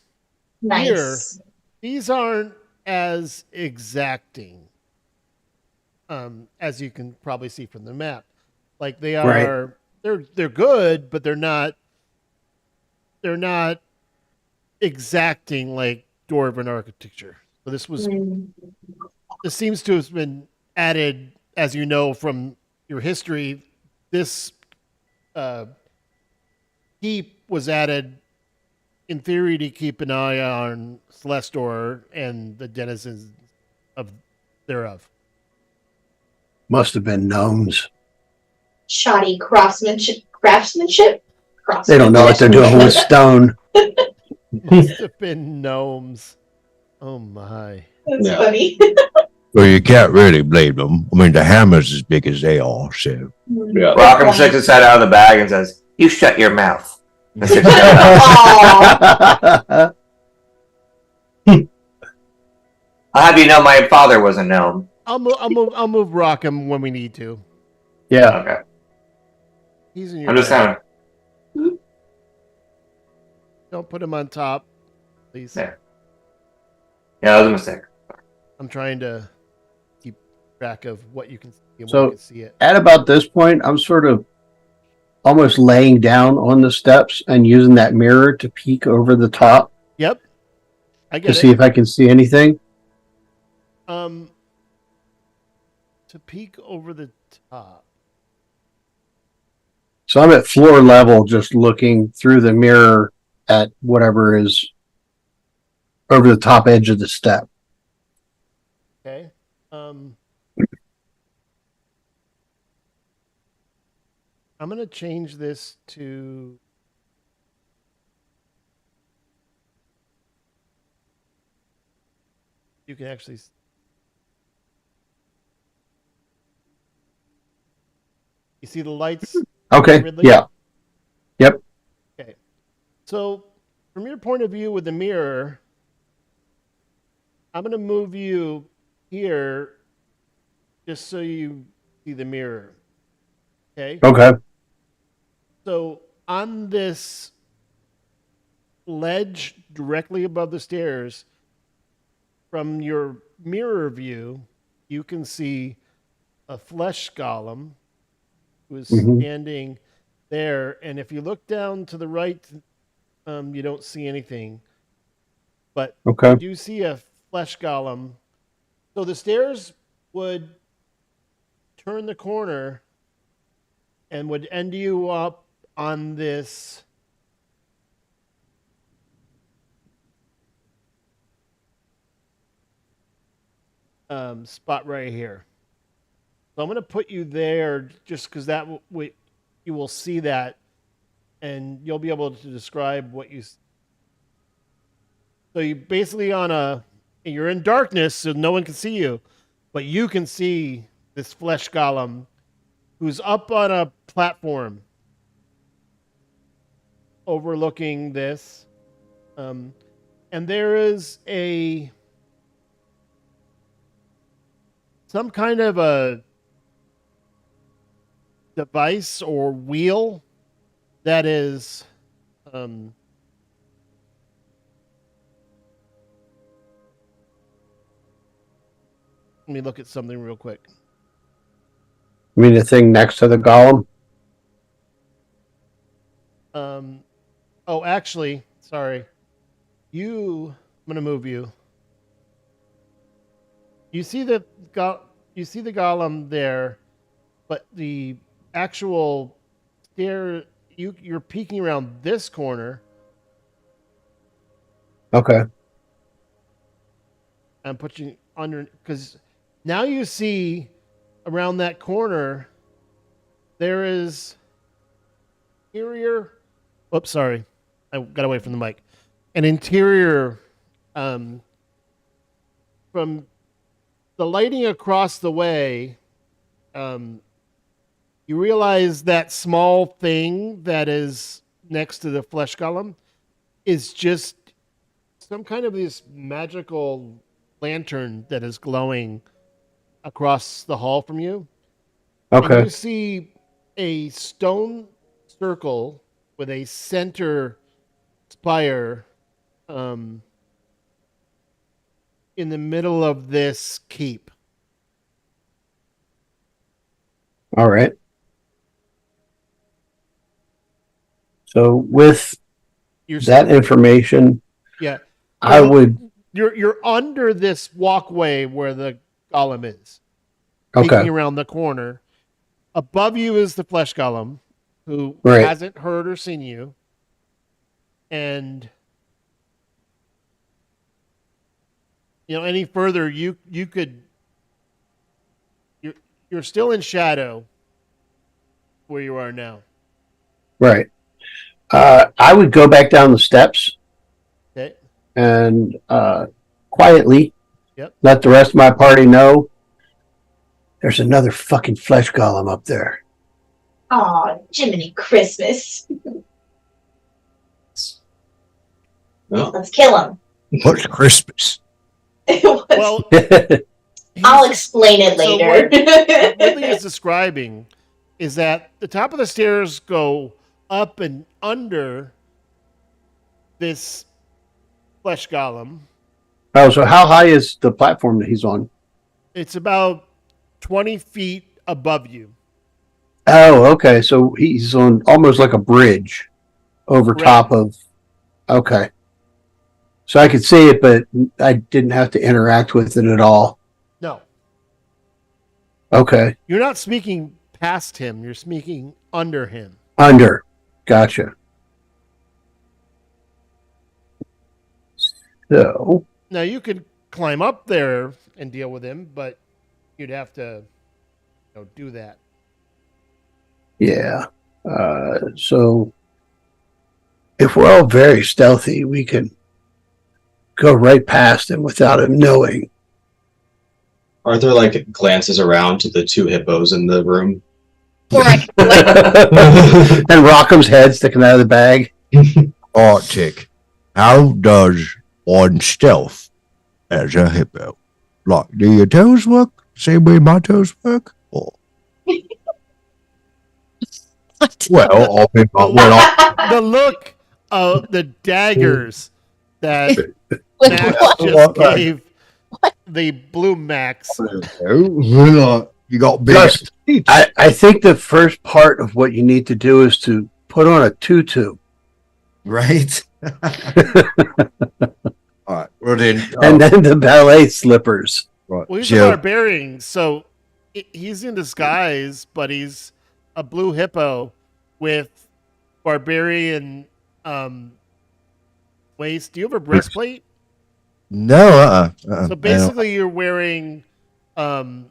Speaker 9: Nice.
Speaker 2: These aren't as exacting as you can probably see from the map. Like they are, they're good, but they're not exacting like Dwarven architecture. So this seems to have been added, as you know from your history. This keep was added in theory to keep an eye on Celestor and the denizens of thereof.
Speaker 7: Must have been gnomes.
Speaker 9: Shoddy craftsmanship.
Speaker 7: They don't know what they're doing with stone.
Speaker 2: Must have been gnomes. Oh my.
Speaker 9: That's
Speaker 6: Yeah.
Speaker 9: funny.
Speaker 8: Well, you can't really blame them. I mean, the hammer's as big as they are, so.
Speaker 6: Yeah.
Speaker 1: Rockham sticks his head out of the bag and says, "You shut your mouth." And sticks his head out.
Speaker 9: Aw.
Speaker 1: I'll have you know my father was a gnome.
Speaker 2: I'll move Rockham when we need to.
Speaker 7: Yeah.
Speaker 1: Okay.
Speaker 2: He's in your
Speaker 1: I'm just
Speaker 2: bag.
Speaker 1: kind of.
Speaker 2: Don't put him on top, please.
Speaker 1: Yeah. Yeah, that was a mistake.
Speaker 2: I'm trying to keep track of what you can see and
Speaker 7: So-
Speaker 2: when you can see it.
Speaker 7: At about this point, I'm sort of almost laying down on the steps and using that mirror to peek over the top
Speaker 2: Yep. I
Speaker 7: to
Speaker 2: get
Speaker 7: see
Speaker 2: it.
Speaker 7: if I can see anything.
Speaker 2: To peek over the top.
Speaker 7: So I'm at floor level, just looking through the mirror at whatever is over the top edge of the step.
Speaker 2: Okay. I'm gonna change this to you can actually you see the lights.
Speaker 7: Okay.
Speaker 2: Ridley?
Speaker 7: Yeah.
Speaker 2: Okay. So from your point of view with the mirror, I'm gonna move you here just so you see the mirror. Okay.
Speaker 7: Okay.
Speaker 2: So on this ledge directly above the stairs, from your mirror view, you can see a flesh golem who is
Speaker 7: Mhm.
Speaker 2: standing there. And if you look down to the right, you don't see anything. But
Speaker 7: Okay.
Speaker 2: you do see a flesh golem. So the stairs would turn the corner and would end you up on this spot right here. So I'm going to put you there just because that you will see that, and you'll be able to describe what you. So you basically you're in darkness, so no one can see you, but you can see this flesh golem who's up on a platform overlooking this. And there is some kind of a device or wheel that is let me look at something real quick.
Speaker 7: I mean, the thing next to the golem.
Speaker 2: Oh, actually, sorry. I'm gonna move you. You see the golem there, but the actual stair you're peeking around this corner.
Speaker 7: Okay.
Speaker 2: And put you under because now you see around that corner there is interior. Oops, sorry, I got away from the mic. An interior from the lighting across the way. You realize that small thing that is next to the flesh golem is just some kind of this magical lantern that is glowing across the hall from you. And
Speaker 7: Okay.
Speaker 2: you see a stone circle with a center spire in the middle of this keep.
Speaker 7: All right. So with
Speaker 2: You're
Speaker 7: that information,
Speaker 2: yeah.
Speaker 7: I
Speaker 2: Well,
Speaker 7: would.
Speaker 2: You're under this walkway where the golem is.
Speaker 7: Okay.
Speaker 2: Peeking around the corner. Above you is the flesh golem, who
Speaker 7: Right.
Speaker 2: hasn't heard or seen you. And any further, you could. You're still in shadow where you are now.
Speaker 7: Right. I would go back down the steps
Speaker 2: Okay.
Speaker 7: and quietly
Speaker 2: Yep.
Speaker 7: let the rest of my party know there's another fucking flesh golem up there.
Speaker 9: Aw, Jiminy Christmas.
Speaker 6: Well,
Speaker 9: Let's kill him.
Speaker 4: What's Christmas?
Speaker 2: Well,
Speaker 9: I'll explain it
Speaker 2: So
Speaker 9: later.
Speaker 2: what Ridley is describing is that the top of the stairs go up and under this flesh golem.
Speaker 7: Oh, so how high is the platform that he's on?
Speaker 2: It's about 20 feet above you.
Speaker 7: Oh, okay. So he's on almost like a bridge over
Speaker 2: Right.
Speaker 7: top of. Okay. So I could see it, but I didn't have to interact with it at all.
Speaker 2: No,
Speaker 7: Okay.
Speaker 2: you're not speaking past him. You're speaking under him.
Speaker 7: Under. Gotcha. So,
Speaker 2: Now you could climb up there and deal with him, but you'd have to do that.
Speaker 7: yeah. So if we're all very stealthy, we can go right past him without him knowing.
Speaker 6: Arthur like glances around to the two hippos in the room.
Speaker 5: Right.
Speaker 7: And Rockham's head sticking out of the bag.
Speaker 4: Arctic. How does one stealth as a hippo? Like, do your toes work same way my toes work? Or, well, I mean,
Speaker 2: The look of the daggers that
Speaker 5: Like,
Speaker 2: Max
Speaker 5: what?
Speaker 2: just gave the blue Max.
Speaker 4: you got big.
Speaker 7: Just, I think the first part of what you need to do is to put on a tutu.
Speaker 8: Right?
Speaker 4: All right. Well then,
Speaker 7: And then the ballet slippers.
Speaker 4: right.
Speaker 2: Well, he's
Speaker 8: Joe.
Speaker 2: a barbarian, so he's in disguise, but he's a blue hippo with barbarian waist. Do you have a breastplate?
Speaker 8: No,
Speaker 2: So basically, you're wearing
Speaker 8: my-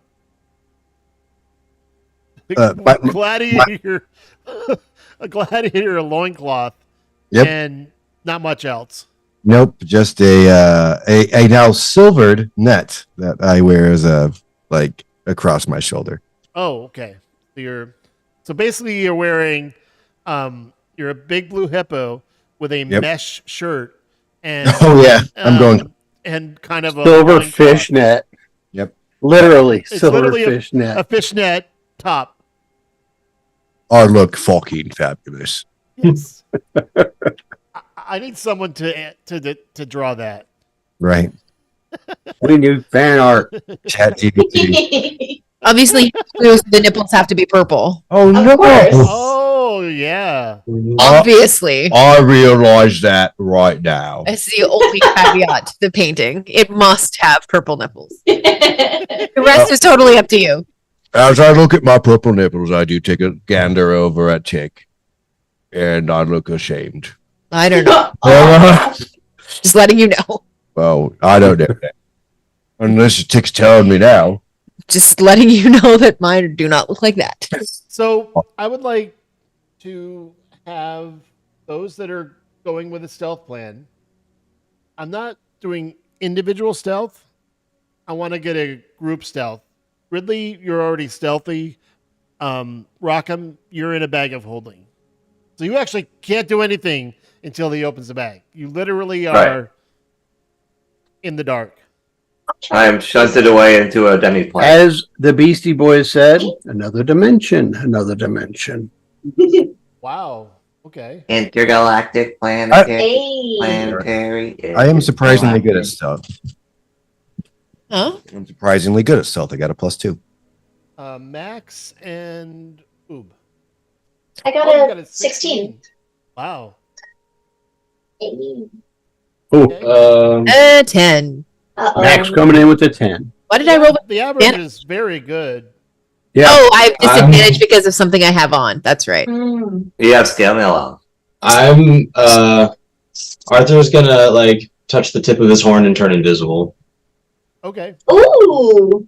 Speaker 2: gladiator a gladiator loincloth,
Speaker 8: Yep.
Speaker 2: and not much else.
Speaker 8: Nope, just a now silvered net that I wear as like across my shoulder.
Speaker 2: Oh, okay. So basically you're wearing you're a big blue hippo with a
Speaker 8: Yep.
Speaker 2: mesh shirt and
Speaker 8: Oh yeah, I'm going.
Speaker 2: and kind of a
Speaker 7: Silver
Speaker 2: loincloth.
Speaker 7: fishnet.
Speaker 8: Yep.
Speaker 7: Literally,
Speaker 2: It's
Speaker 7: silver
Speaker 2: literally
Speaker 7: fishnet.
Speaker 2: a fishnet top.
Speaker 4: I look fucking fabulous.
Speaker 2: Yes. I need someone to draw that.
Speaker 8: Right.
Speaker 7: We need fan art.
Speaker 8: Chat GPT.
Speaker 5: Obviously, the nipples have to be purple.
Speaker 8: Oh
Speaker 9: Of
Speaker 8: no!
Speaker 9: course.
Speaker 2: Oh yeah.
Speaker 5: Obviously.
Speaker 4: I realize that right now.
Speaker 5: It's the only caveat to the painting. It must have purple nipples. The rest is totally up to you.
Speaker 4: As I look at my purple nipples, I do take a gander over at Tick, and I look ashamed.
Speaker 5: I don't know.
Speaker 4: Well,
Speaker 5: Just letting you know.
Speaker 4: well, I don't know that. Unless Tick's telling me now.
Speaker 5: Just letting you know that mine do not look like that.
Speaker 2: So I would like to have those that are going with a stealth plan. I'm not doing individual stealth. I want to get a group stealth. Ridley, you're already stealthy. Rockham, you're in a bag of holding. So you actually can't do anything until he opens the bag. You literally are in the dark.
Speaker 1: I am shunted away into a demi plane.
Speaker 7: As the Beastie Boys said, another dimension, another dimension.
Speaker 2: Wow. Okay.
Speaker 1: Intergalactic planetary.
Speaker 9: Hey.
Speaker 1: Planetary.
Speaker 8: I am surprisingly good at stealth.
Speaker 5: Huh?
Speaker 8: I'm surprisingly good at stealth. I got a +2.
Speaker 2: Max and Oob.
Speaker 9: I got
Speaker 2: Oh, you
Speaker 9: a 16.
Speaker 2: Wow.
Speaker 9: Hey.
Speaker 2: Okay.
Speaker 5: 10.
Speaker 9: Uh-oh.
Speaker 7: Max coming in with a 10.
Speaker 5: Why did I roll?
Speaker 2: The average
Speaker 5: Yeah.
Speaker 2: is very good.
Speaker 7: Yeah.
Speaker 5: Oh, I have disadvantage because of something I have on. That's right.
Speaker 9: Hmm.
Speaker 1: You have scale mail on.
Speaker 6: I'm Arthur's gonna like touch the tip of his horn and turn invisible.
Speaker 2: Okay.
Speaker 9: Ooh.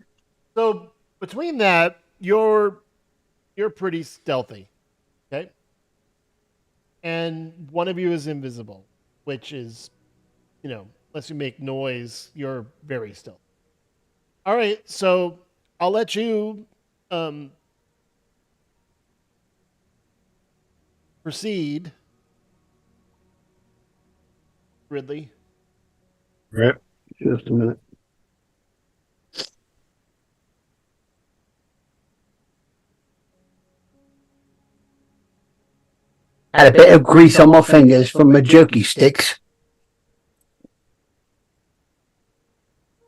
Speaker 2: So between that, you're pretty stealthy. Okay. And one of you is invisible, which is, unless you make noise, you're very stealthy. All right, so I'll let you proceed, Ridley.
Speaker 7: Right. Just a minute. Had a bit of grease on my fingers from my jokey sticks.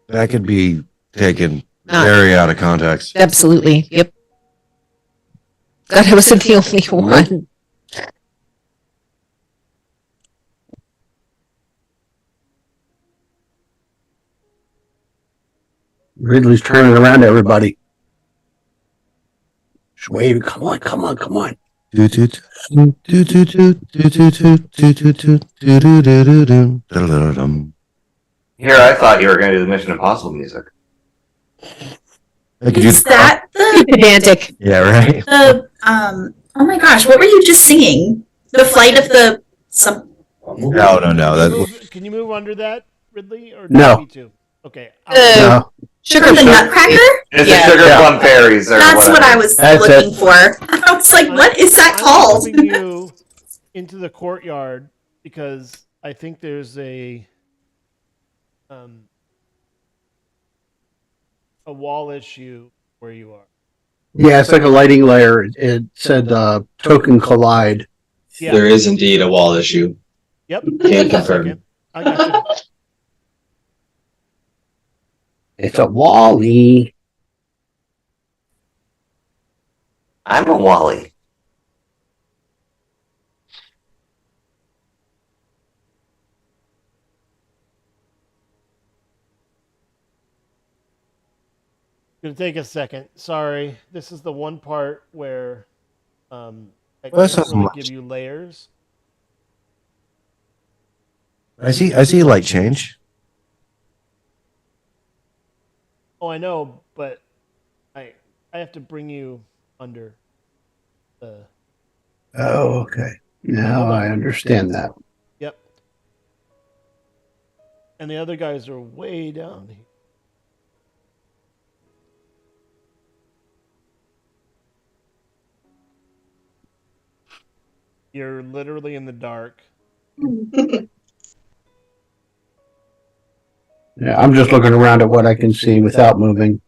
Speaker 8: That could be taken very out of context.
Speaker 5: Absolutely. Yep. God, I wasn't the only one.
Speaker 7: Ridley's turning around to everybody. Just waving. Come on, come on, come on.
Speaker 8: Here
Speaker 1: Here, I thought you were going to do the Mission Impossible music.
Speaker 3: Is that the
Speaker 5: Pedantic.
Speaker 8: Yeah, right.
Speaker 3: oh my gosh, what were you just singing? The flight of the some
Speaker 8: No.
Speaker 2: Can you move under that, Ridley? Or
Speaker 7: No.
Speaker 2: me too? Okay.
Speaker 7: No.
Speaker 5: Sugar
Speaker 3: the
Speaker 5: plum.
Speaker 3: Nutcracker?
Speaker 1: It's
Speaker 5: Yeah.
Speaker 1: the Sugar
Speaker 7: Yeah.
Speaker 1: Plum Fairies. Or
Speaker 3: That's what
Speaker 1: whatever.
Speaker 3: I was
Speaker 7: That's
Speaker 3: looking for. I was like, what is that
Speaker 2: I'm
Speaker 3: called?
Speaker 2: moving you into the courtyard because I think there's a wall issue where you are.
Speaker 7: Yeah, it's like a lighting layer. It said token collide.
Speaker 2: Yeah.
Speaker 6: There is indeed a wall issue.
Speaker 2: Yep.
Speaker 6: Can confirm.
Speaker 2: I got you.
Speaker 7: It's a Wally.
Speaker 1: I'm a Wally.
Speaker 2: Gonna take a second. Sorry, this is the one part where I
Speaker 8: Well, that's
Speaker 2: can't
Speaker 8: not
Speaker 2: really
Speaker 8: much.
Speaker 2: give you layers.
Speaker 8: I see light change.
Speaker 2: Oh, I know, but I have to bring you under the.
Speaker 7: Oh, okay. Now I understand that.
Speaker 2: Yep. And the other guys are way down here. You're literally in the dark.
Speaker 7: Yeah, I'm just looking around at what I can see without moving.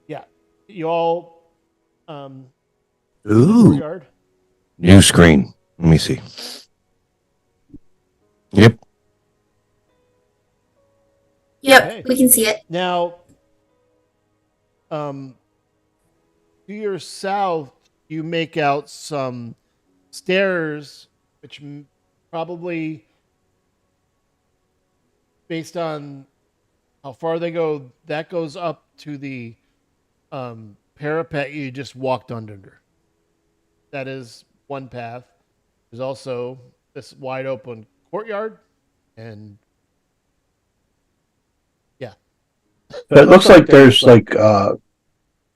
Speaker 2: Yeah. You all
Speaker 8: Ooh,
Speaker 2: courtyard.
Speaker 8: new screen. Let me see. Yep.
Speaker 3: Yep,
Speaker 2: Okay.
Speaker 3: we can see it.
Speaker 2: Now, to your south, you make out some stairs, which probably, based on how far they go, that goes up to the parapet you just walked under. That is one path. There's also this wide open courtyard, and
Speaker 7: But it looks like there's like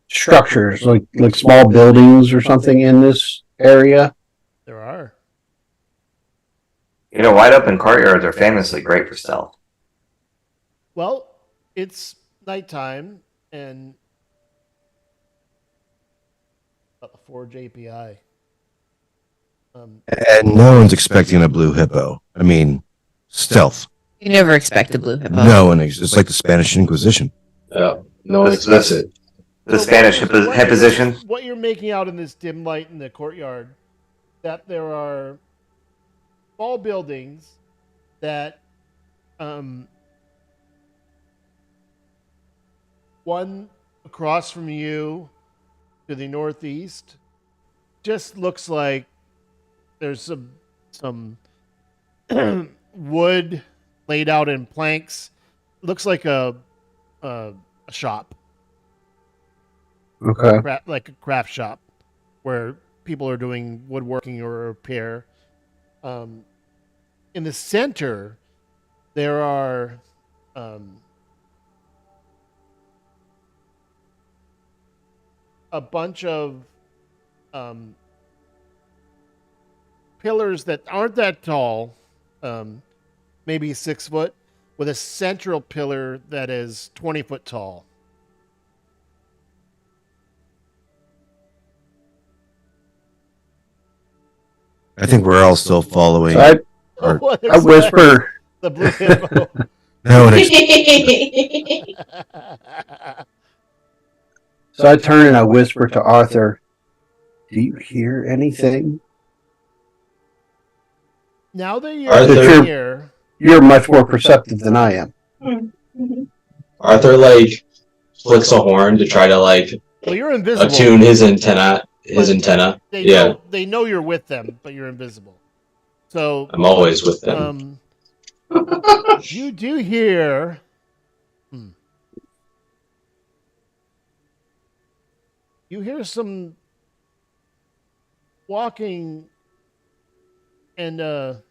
Speaker 7: structures, like small buildings or something in this area.
Speaker 2: there are.
Speaker 1: Wide open courtyards are famously great for stealth.
Speaker 2: Well, it's nighttime, and about the Forge API.
Speaker 8: And no one's expecting a blue hippo. I mean, stealth.
Speaker 5: You never expect a blue hippo.
Speaker 8: No one it's like the Spanish Inquisition.
Speaker 6: Yeah, no one expects it.
Speaker 1: The Spanish
Speaker 2: So what
Speaker 1: position.
Speaker 2: What you're making out in this dim light in the courtyard, that there are small buildings that, one across from you to the northeast, just looks like there's some wood laid out in planks. Looks like a shop.
Speaker 7: Okay.
Speaker 2: Like a craft shop where people are doing woodworking or repair. In the center, there are a bunch of pillars that aren't that tall, maybe 6 foot, with a central pillar that is 20 foot tall.
Speaker 8: I think we're all still following.
Speaker 7: So
Speaker 8: Or-
Speaker 7: I whisper.
Speaker 2: The blue hippo.
Speaker 8: No one
Speaker 7: So I turn and I whisper to Arthur, "Do you hear anything?"
Speaker 2: Now that you're
Speaker 6: Arthur.
Speaker 2: here,
Speaker 7: You're much more perceptive than I am.
Speaker 6: Arthur like flicks a horn to try to like
Speaker 2: well, you're invisible.
Speaker 6: attune his antenna. His antenna. Yeah,
Speaker 2: They know you're with them, but you're invisible. So
Speaker 6: I'm always with them.
Speaker 2: you do hear. You hear some walking and to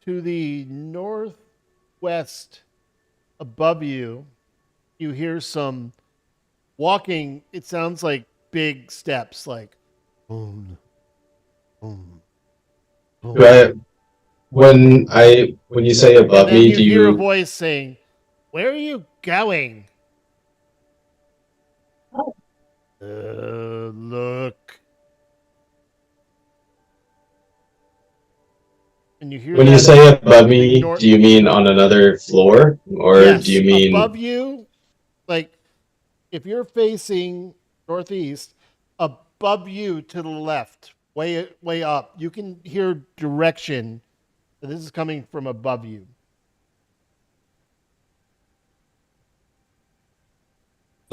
Speaker 2: the northwest above you, you hear some walking. It sounds like big steps, like boom, boom, boom.
Speaker 6: But when you say above
Speaker 2: And then
Speaker 6: me,
Speaker 2: you
Speaker 6: do
Speaker 2: hear a
Speaker 6: you?
Speaker 2: voice saying, "Where are you going?" Look. And you hear
Speaker 6: When you
Speaker 2: that
Speaker 6: say above me,
Speaker 2: ignore-
Speaker 6: do you mean on another floor, or
Speaker 2: Yes,
Speaker 6: do you mean?
Speaker 2: above you? Like, if you're facing northeast, above you to the left, way up, you can hear direction. This is coming from above you.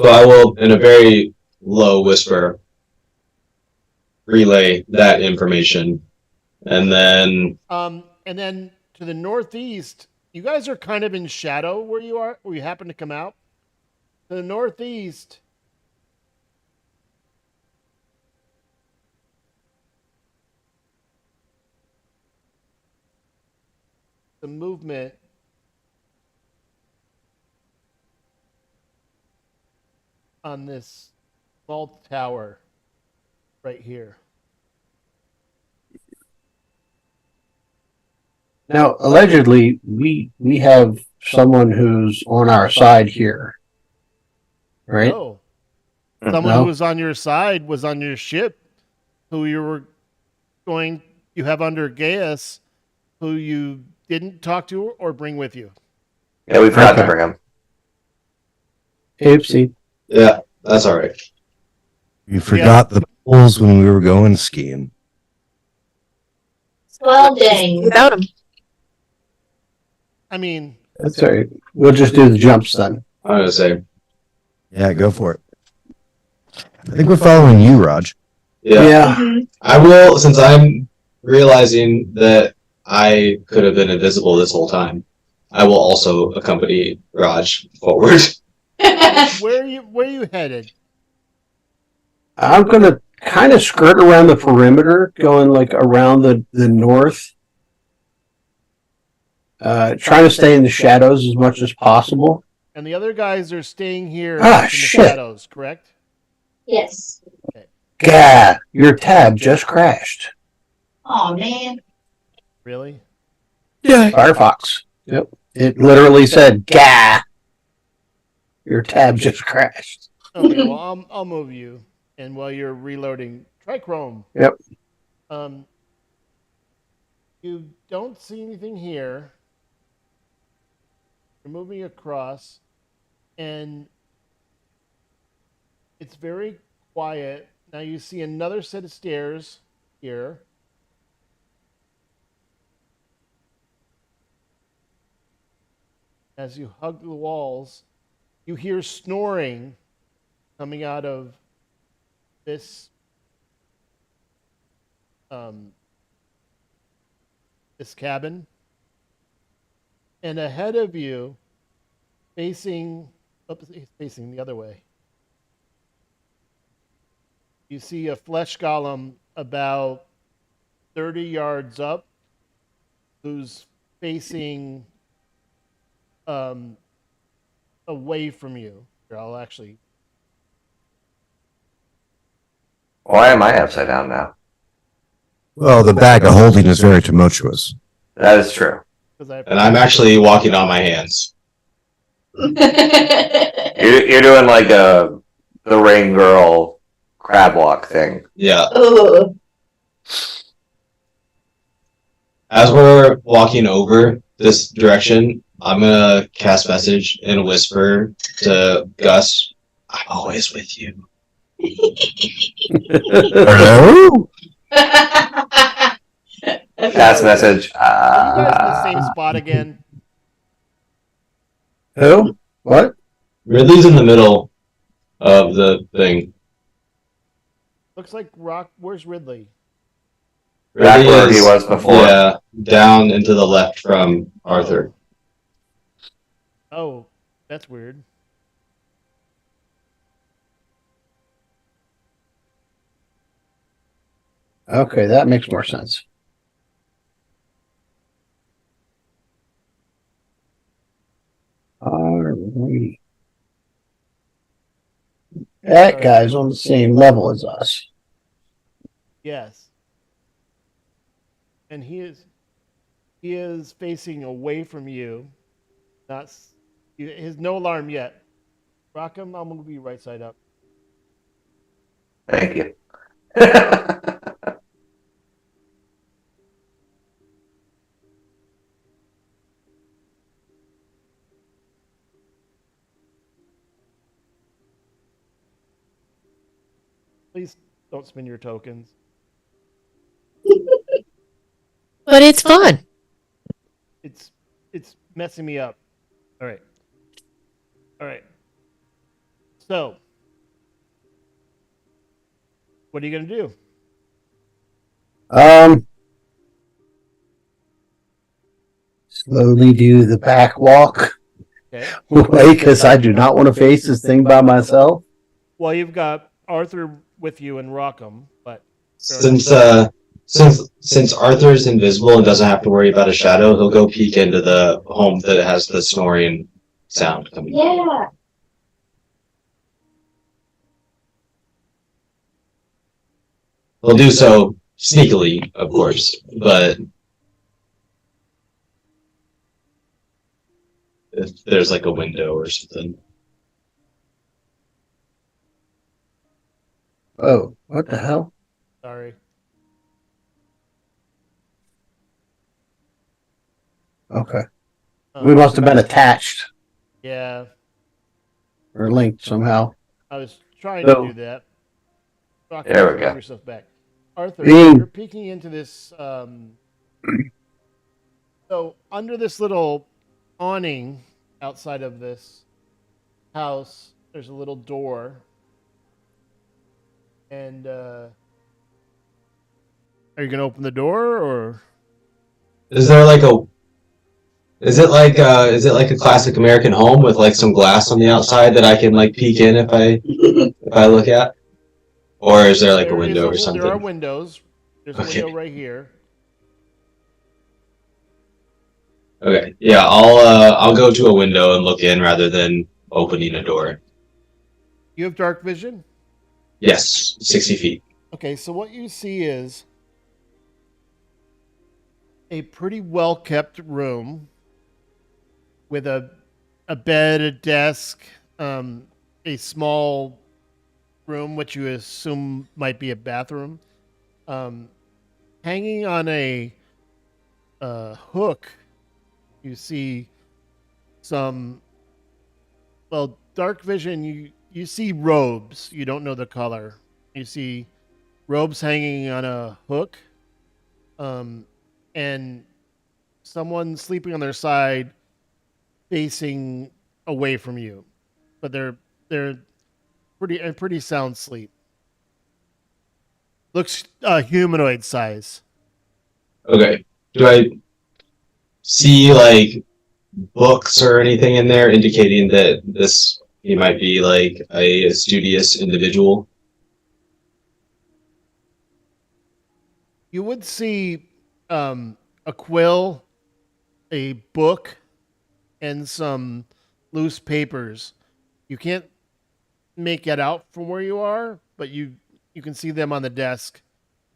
Speaker 6: So I will, in a very low whisper, relay that information, and then
Speaker 2: And then to the northeast, you guys are kind of in shadow where you are, where you happen to come out. To the northeast, the movement on this small tower right here.
Speaker 7: Now, allegedly, we have someone who's on our side here, right?
Speaker 2: No. Someone
Speaker 7: No?
Speaker 2: who was on your side was on your ship, who you have under Gaius, who you didn't talk to or bring with you.
Speaker 1: Yeah, we forgot to
Speaker 7: Okay.
Speaker 1: bring him.
Speaker 7: Oopsie.
Speaker 6: yeah, that's all right.
Speaker 8: You forgot the poles when we were going skiing.
Speaker 9: Well, dang.
Speaker 5: Without him.
Speaker 2: I mean,
Speaker 7: That's all right. We'll just do the jumps then.
Speaker 6: I'm gonna say,
Speaker 8: Yeah, go for it. I think we're following you, Raj.
Speaker 6: yeah.
Speaker 9: Mhm.
Speaker 6: I will, since I'm realizing that I could have been invisible this whole time. I will also accompany Raj forward.
Speaker 2: where are you headed?
Speaker 7: I'm going to kind of skirt around the perimeter, going like around the north. Trying to stay in the shadows as much as possible.
Speaker 2: And the other guys are staying here
Speaker 7: Ah,
Speaker 2: in the
Speaker 7: shit.
Speaker 2: shadows, correct?
Speaker 9: Yes.
Speaker 7: Gah, your tab just crashed.
Speaker 9: Oh man.
Speaker 2: Really?
Speaker 8: Yeah.
Speaker 7: Firefox. Yep. It literally said, gah, your tab just crashed.
Speaker 2: Okay, well, I'll move you. And while you're reloading, try Chrome.
Speaker 7: Yep.
Speaker 2: You don't see anything here. You're moving across, and it's very quiet. Now you see another set of stairs here. As you hug the walls, you hear snoring coming out of this this cabin. And ahead of you, facing the other way, you see a flesh golem about 30 yards up who's facing away from you. Here, I'll actually.
Speaker 1: Why am I upside down now?
Speaker 8: Well, the bag of holding is very tumultuous.
Speaker 1: That is true.
Speaker 6: And I'm actually walking on my hands.
Speaker 1: You're doing like the rain girl crab walk thing.
Speaker 6: Yeah.
Speaker 9: Ugh.
Speaker 6: As we're walking over this direction, I'm gonna cast message and whisper to Gus, I'm always with you.
Speaker 8: Hello?
Speaker 1: Cast message.
Speaker 2: Are you guys in the same spot again?
Speaker 7: Who? What?
Speaker 6: Ridley's in the middle of the thing.
Speaker 2: Looks like Rock. Where's Ridley?
Speaker 1: Back
Speaker 6: Ridley
Speaker 1: where he
Speaker 6: is-
Speaker 1: was before.
Speaker 6: Yeah, down and to the left from Arthur.
Speaker 2: Oh, that's weird.
Speaker 7: Okay, that makes more sense. Alrighty. That guy's on the same level as us.
Speaker 2: Yes. And he is facing away from you. Not his no alarm yet. Rockham, I'm gonna be right side up.
Speaker 1: Thank you.
Speaker 2: Please don't spin your tokens.
Speaker 5: But it's fun.
Speaker 2: It's messing me up. All right. All right. So, what are you gonna do?
Speaker 7: Slowly do the back walk
Speaker 2: Okay.
Speaker 7: away because I do not want to face this thing by myself.
Speaker 2: Well, you've got Arthur with you and Rockham, but
Speaker 6: Since Arthur's invisible and doesn't have to worry about a shadow, he'll go peek into the home that has the snoring sound coming.
Speaker 9: Yeah.
Speaker 6: He'll do so sneakily, of course, but if there's like a window or something.
Speaker 7: Oh, what the hell?
Speaker 2: sorry.
Speaker 7: Okay. We must have been attached
Speaker 2: Yeah,
Speaker 7: or linked somehow.
Speaker 2: I was trying
Speaker 7: So-
Speaker 2: to do that. Rockham,
Speaker 1: There we
Speaker 2: move
Speaker 1: go.
Speaker 2: yourself back. Arthur,
Speaker 7: Being-
Speaker 2: you're peeking into this. So under this little awning outside of this house, there's a little door, and are you gonna open the door or?
Speaker 6: Is there like a is it like a classic American home with like some glass on the outside that I can like peek in if I look at? Or is there like a
Speaker 2: There is
Speaker 6: window or
Speaker 2: There are
Speaker 6: something?
Speaker 2: windows. There's a
Speaker 6: Okay.
Speaker 2: window right here.
Speaker 6: Okay. Yeah, I'll go to a window and look in rather than opening a door.
Speaker 2: You have dark vision.
Speaker 6: Yes, 60 feet.
Speaker 2: Okay, so what you see is a pretty well kept room with a bed, a desk, a small room which you assume might be a bathroom, hanging on a hook, you see some, well, dark vision. You see robes. You don't know the color. You see robes hanging on a hook, and someone sleeping on their side, facing away from you, but they're pretty sound sleep. Looks humanoid size.
Speaker 6: Okay. Do I see like books or anything in there indicating that he might be like a studious individual?
Speaker 2: You would see a quill, a book, and some loose papers. You can't make it out from where you are, but you can see them on the desk,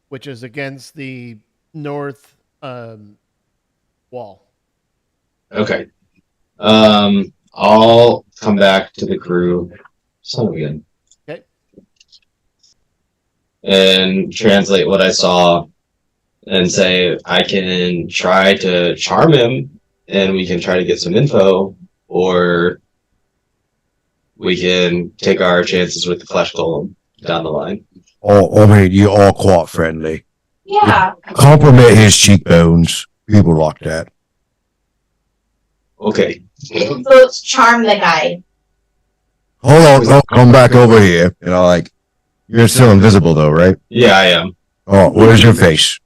Speaker 2: which is against the north wall.
Speaker 6: Okay. I'll come back to the crew. Son of a gun.
Speaker 2: Okay.
Speaker 6: And translate what I saw and say I can try to charm him and we can try to get some info, or we can take our chances with the flesh golem down the line.
Speaker 8: Oh, I mean, you are quite friendly.
Speaker 9: Yeah.
Speaker 8: Compliment his cheekbones. People like that.
Speaker 6: Okay.
Speaker 9: So let's charm the guy.
Speaker 8: Hold on, I'll come back over here. You know, like, you're still invisible though, right?
Speaker 6: Yeah, I am.
Speaker 8: Oh, where's your face?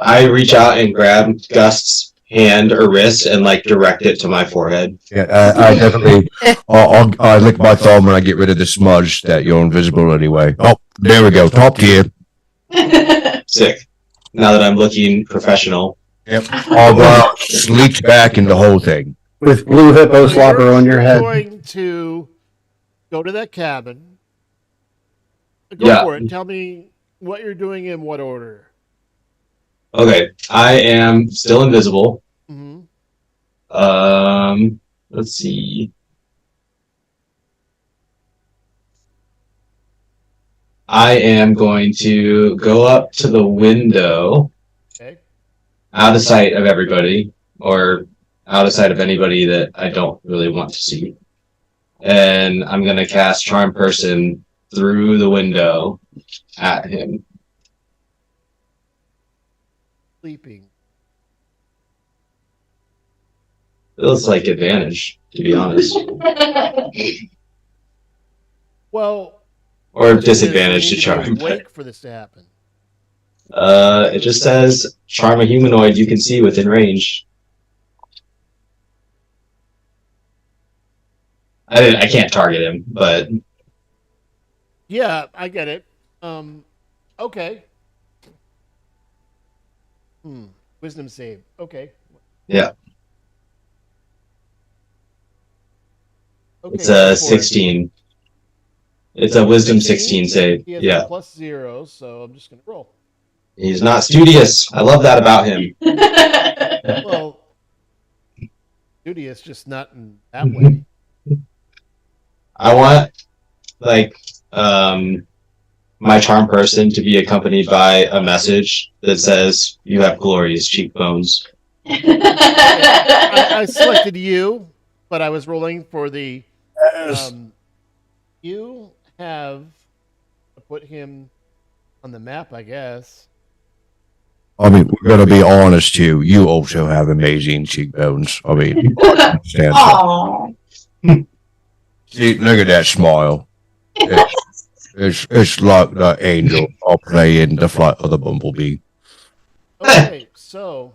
Speaker 6: I reach out and grab Gust's hand or wrist and like direct it to my forehead.
Speaker 8: Yeah, I definitely. I lick my thumb and I get rid of the smudge that you're invisible anyway. Oh, there we go. Top tier.
Speaker 6: Sick. Now that I'm looking professional.
Speaker 8: Yep. I'll sleek back in the whole thing.
Speaker 7: With blue hippo slobber on your head.
Speaker 2: You're going to go to that cabin. Go
Speaker 6: Yeah.
Speaker 2: for it. Tell me what you're doing in what order.
Speaker 6: Okay, I am still invisible.
Speaker 2: Mm-hmm.
Speaker 6: Let's see. I am going to go up to the window,
Speaker 2: Okay.
Speaker 6: out of sight of everybody, or out of sight of anybody that I don't really want to see. And I'm going to cast Charm Person through the window at him.
Speaker 2: Sleeping.
Speaker 6: Feels like advantage, to be honest.
Speaker 2: Well,
Speaker 6: Or
Speaker 2: you
Speaker 6: disadvantage to
Speaker 2: need
Speaker 6: charm.
Speaker 2: wait for this to happen.
Speaker 6: It just says charm a humanoid you can see within range. I can't target him, but
Speaker 2: Yeah, I get it. Okay. Wisdom save. Okay.
Speaker 6: yeah,
Speaker 2: Okay.
Speaker 6: it's
Speaker 2: go
Speaker 6: a
Speaker 2: for it.
Speaker 6: 16. It's a wisdom 16 save.
Speaker 2: He has a
Speaker 6: Yeah,
Speaker 2: +0, so I'm just gonna roll.
Speaker 6: he's not studious. I love that about him.
Speaker 2: Well, studious, just not in that way.
Speaker 6: I want like my charm person to be accompanied by a message that says you have glorious cheekbones.
Speaker 2: I selected you, but I was rolling for the. You have to put him on the map, I guess.
Speaker 8: I mean, we're gonna be honest too. You also have amazing cheekbones. I mean, stand up.
Speaker 9: Aw.
Speaker 8: See, look at that smile. It's like the angel are playing the flight of the bumblebee.
Speaker 2: Okay, so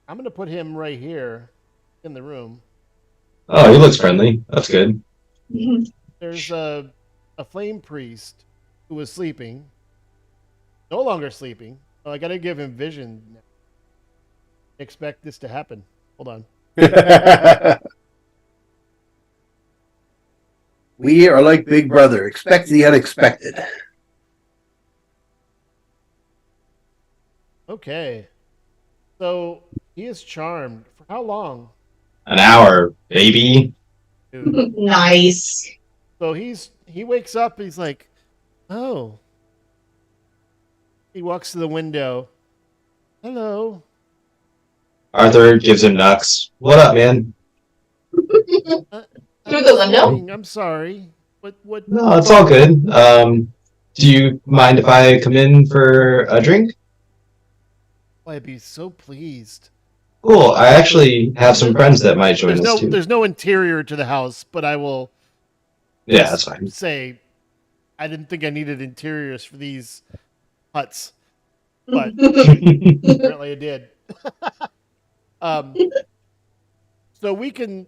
Speaker 2: I'm gonna put him right here in the room.
Speaker 6: Oh, he looks friendly. That's good.
Speaker 2: There's a flame priest who was sleeping, no longer sleeping. Oh, I gotta give him vision. Expect this to happen. Hold on.
Speaker 7: We are like Big Brother. Expect the unexpected.
Speaker 2: Okay. So he is charmed. For how long?
Speaker 6: An hour, baby.
Speaker 2: Dude.
Speaker 9: Nice.
Speaker 2: So he wakes up. He's like, oh, He walks to the window. Hello.
Speaker 6: Arthur gives him Nux. What up, man?
Speaker 9: Through the window?
Speaker 2: I'm sorry. What?
Speaker 6: No, it's all good. Do you mind if I come in for a drink?
Speaker 2: I'd be so pleased.
Speaker 6: Cool. I actually have some friends that might join us too.
Speaker 2: There's no interior to the house, but I will
Speaker 6: Yeah, that's fine.
Speaker 2: say I didn't think I needed interiors for these huts, but apparently I did. So we can.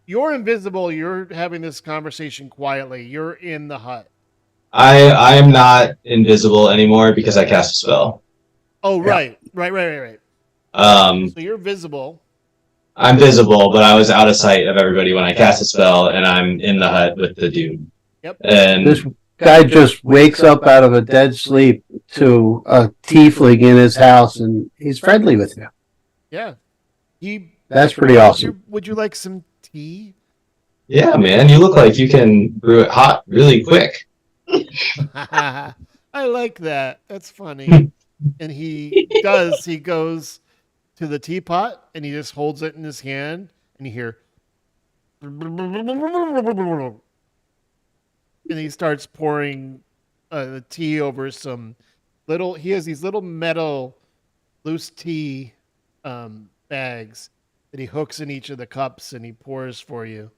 Speaker 2: You're invisible. You're having this conversation quietly. You're in the hut.
Speaker 6: I'm not invisible anymore because I cast a spell.
Speaker 2: Oh, right. Right.
Speaker 6: Um,
Speaker 2: So you're visible.
Speaker 6: I'm visible, but I was out of sight of everybody when I cast a spell, and I'm in the hut with the dude.
Speaker 2: Yep.
Speaker 6: And
Speaker 7: This guy just wakes up out of a dead sleep to a tiefling in his house, and he's friendly with you.
Speaker 2: Yeah.
Speaker 7: That's pretty awesome.
Speaker 2: Would you like some tea?
Speaker 6: yeah, man, you look like you can brew it hot really quick.
Speaker 2: I like that. That's funny. And he does. He goes to the teapot and he just holds it in his hand, and you hear. And he starts pouring the tea over some little. He has these little metal loose tea bags that he hooks in each of the cups, and he pours for you.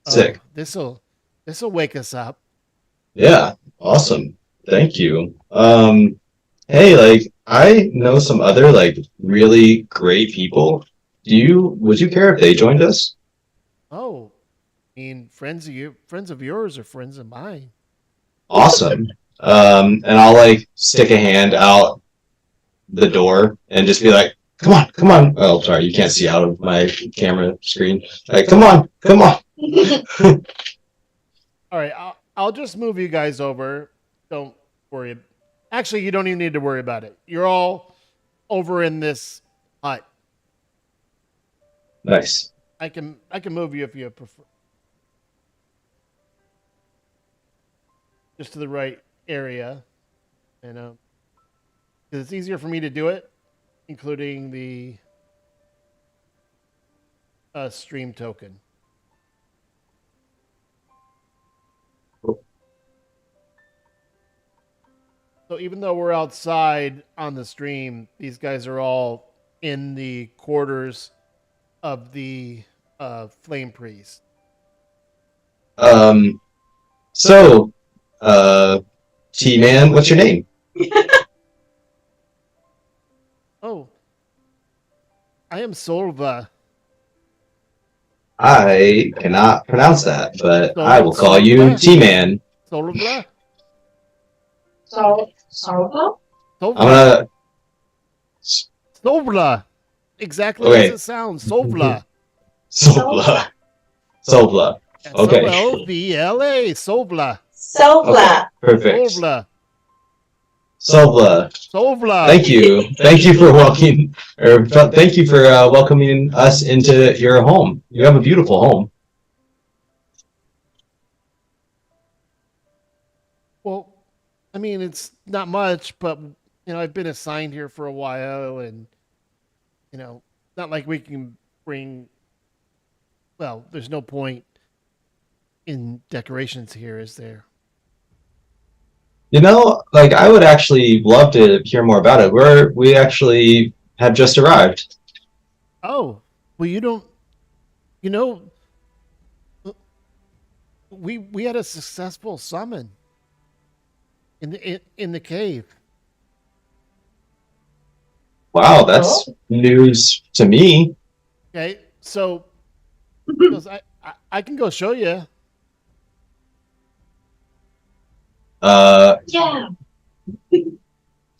Speaker 6: Sick.
Speaker 2: This'll wake us up.
Speaker 6: Yeah, awesome. Thank you. Hey, like I know some other like really great people. Would you care if they joined us?
Speaker 2: Oh, I mean, friends of yours, or friends of mine.
Speaker 6: Awesome. And I'll like stick a hand out the door and just be like, come on. Oh, sorry, you can't see out of my camera screen. Like, come on.
Speaker 2: All right, I'll just move you guys over. Don't worry. Actually, you don't even need to worry about it. You're all over in this hut.
Speaker 6: Nice.
Speaker 2: I can move you if you prefer. Just to the right area, and because it's easier for me to do it, including the stream token. So even though we're outside on the stream, these guys are all in the quarters of the Flame Priest.
Speaker 6: So, T-Man, what's your name?
Speaker 2: Oh, I am Solva.
Speaker 6: I cannot pronounce that, but I will call you T-Man.
Speaker 2: Solva?
Speaker 9: Sorrowful?
Speaker 6: I'm gonna.
Speaker 2: Solvla. Exactly
Speaker 6: Okay.
Speaker 2: as it sounds. Solvla.
Speaker 6: Solvla. Okay.
Speaker 2: Solvla. Solvla.
Speaker 9: Sovla.
Speaker 6: Perfect.
Speaker 2: Solvla.
Speaker 6: Solvla. Thank you. Thank you for welcoming us into your home. You have a beautiful home.
Speaker 2: Well, I mean, it's not much, but I've been assigned here for a while, and not like we can bring. Well, there's no point in decorations here, is there?
Speaker 6: Like I would actually love to hear more about it. We actually have just arrived.
Speaker 2: Oh, well, you don't. We had a successful summon in the cave.
Speaker 6: Wow, that's news to me.
Speaker 2: Okay, so I can go show you.
Speaker 9: Yeah.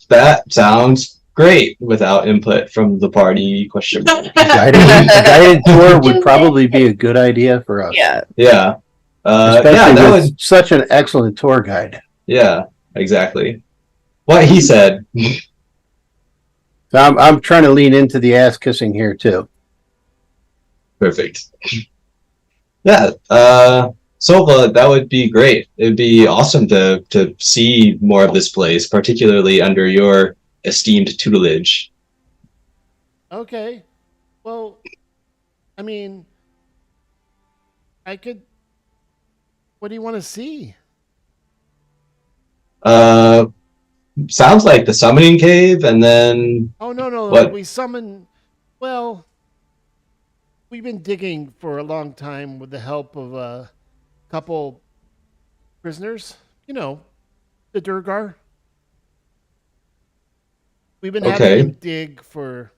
Speaker 6: That sounds great without input from the party question mark.
Speaker 7: Guided tour would probably be a good idea for us.
Speaker 5: Yeah.
Speaker 6: Yeah.
Speaker 7: Especially
Speaker 6: that
Speaker 7: with
Speaker 6: would.
Speaker 7: such an excellent tour guide.
Speaker 6: Yeah, exactly. What he said.
Speaker 7: So I'm trying to lean into the ass kissing here too.
Speaker 6: Perfect. Yeah. Sova, that would be great. It'd be awesome to see more of this place, particularly under your esteemed tutelage.
Speaker 2: Okay. Well, I mean, I could. What do you want to see?
Speaker 6: Sounds like the summoning cave, and then
Speaker 2: Oh no,
Speaker 6: what?
Speaker 2: we summon. Well, we've been digging for a long time with the help of a couple prisoners. You know, the Durgar. We've been having
Speaker 6: Okay.
Speaker 2: them dig for,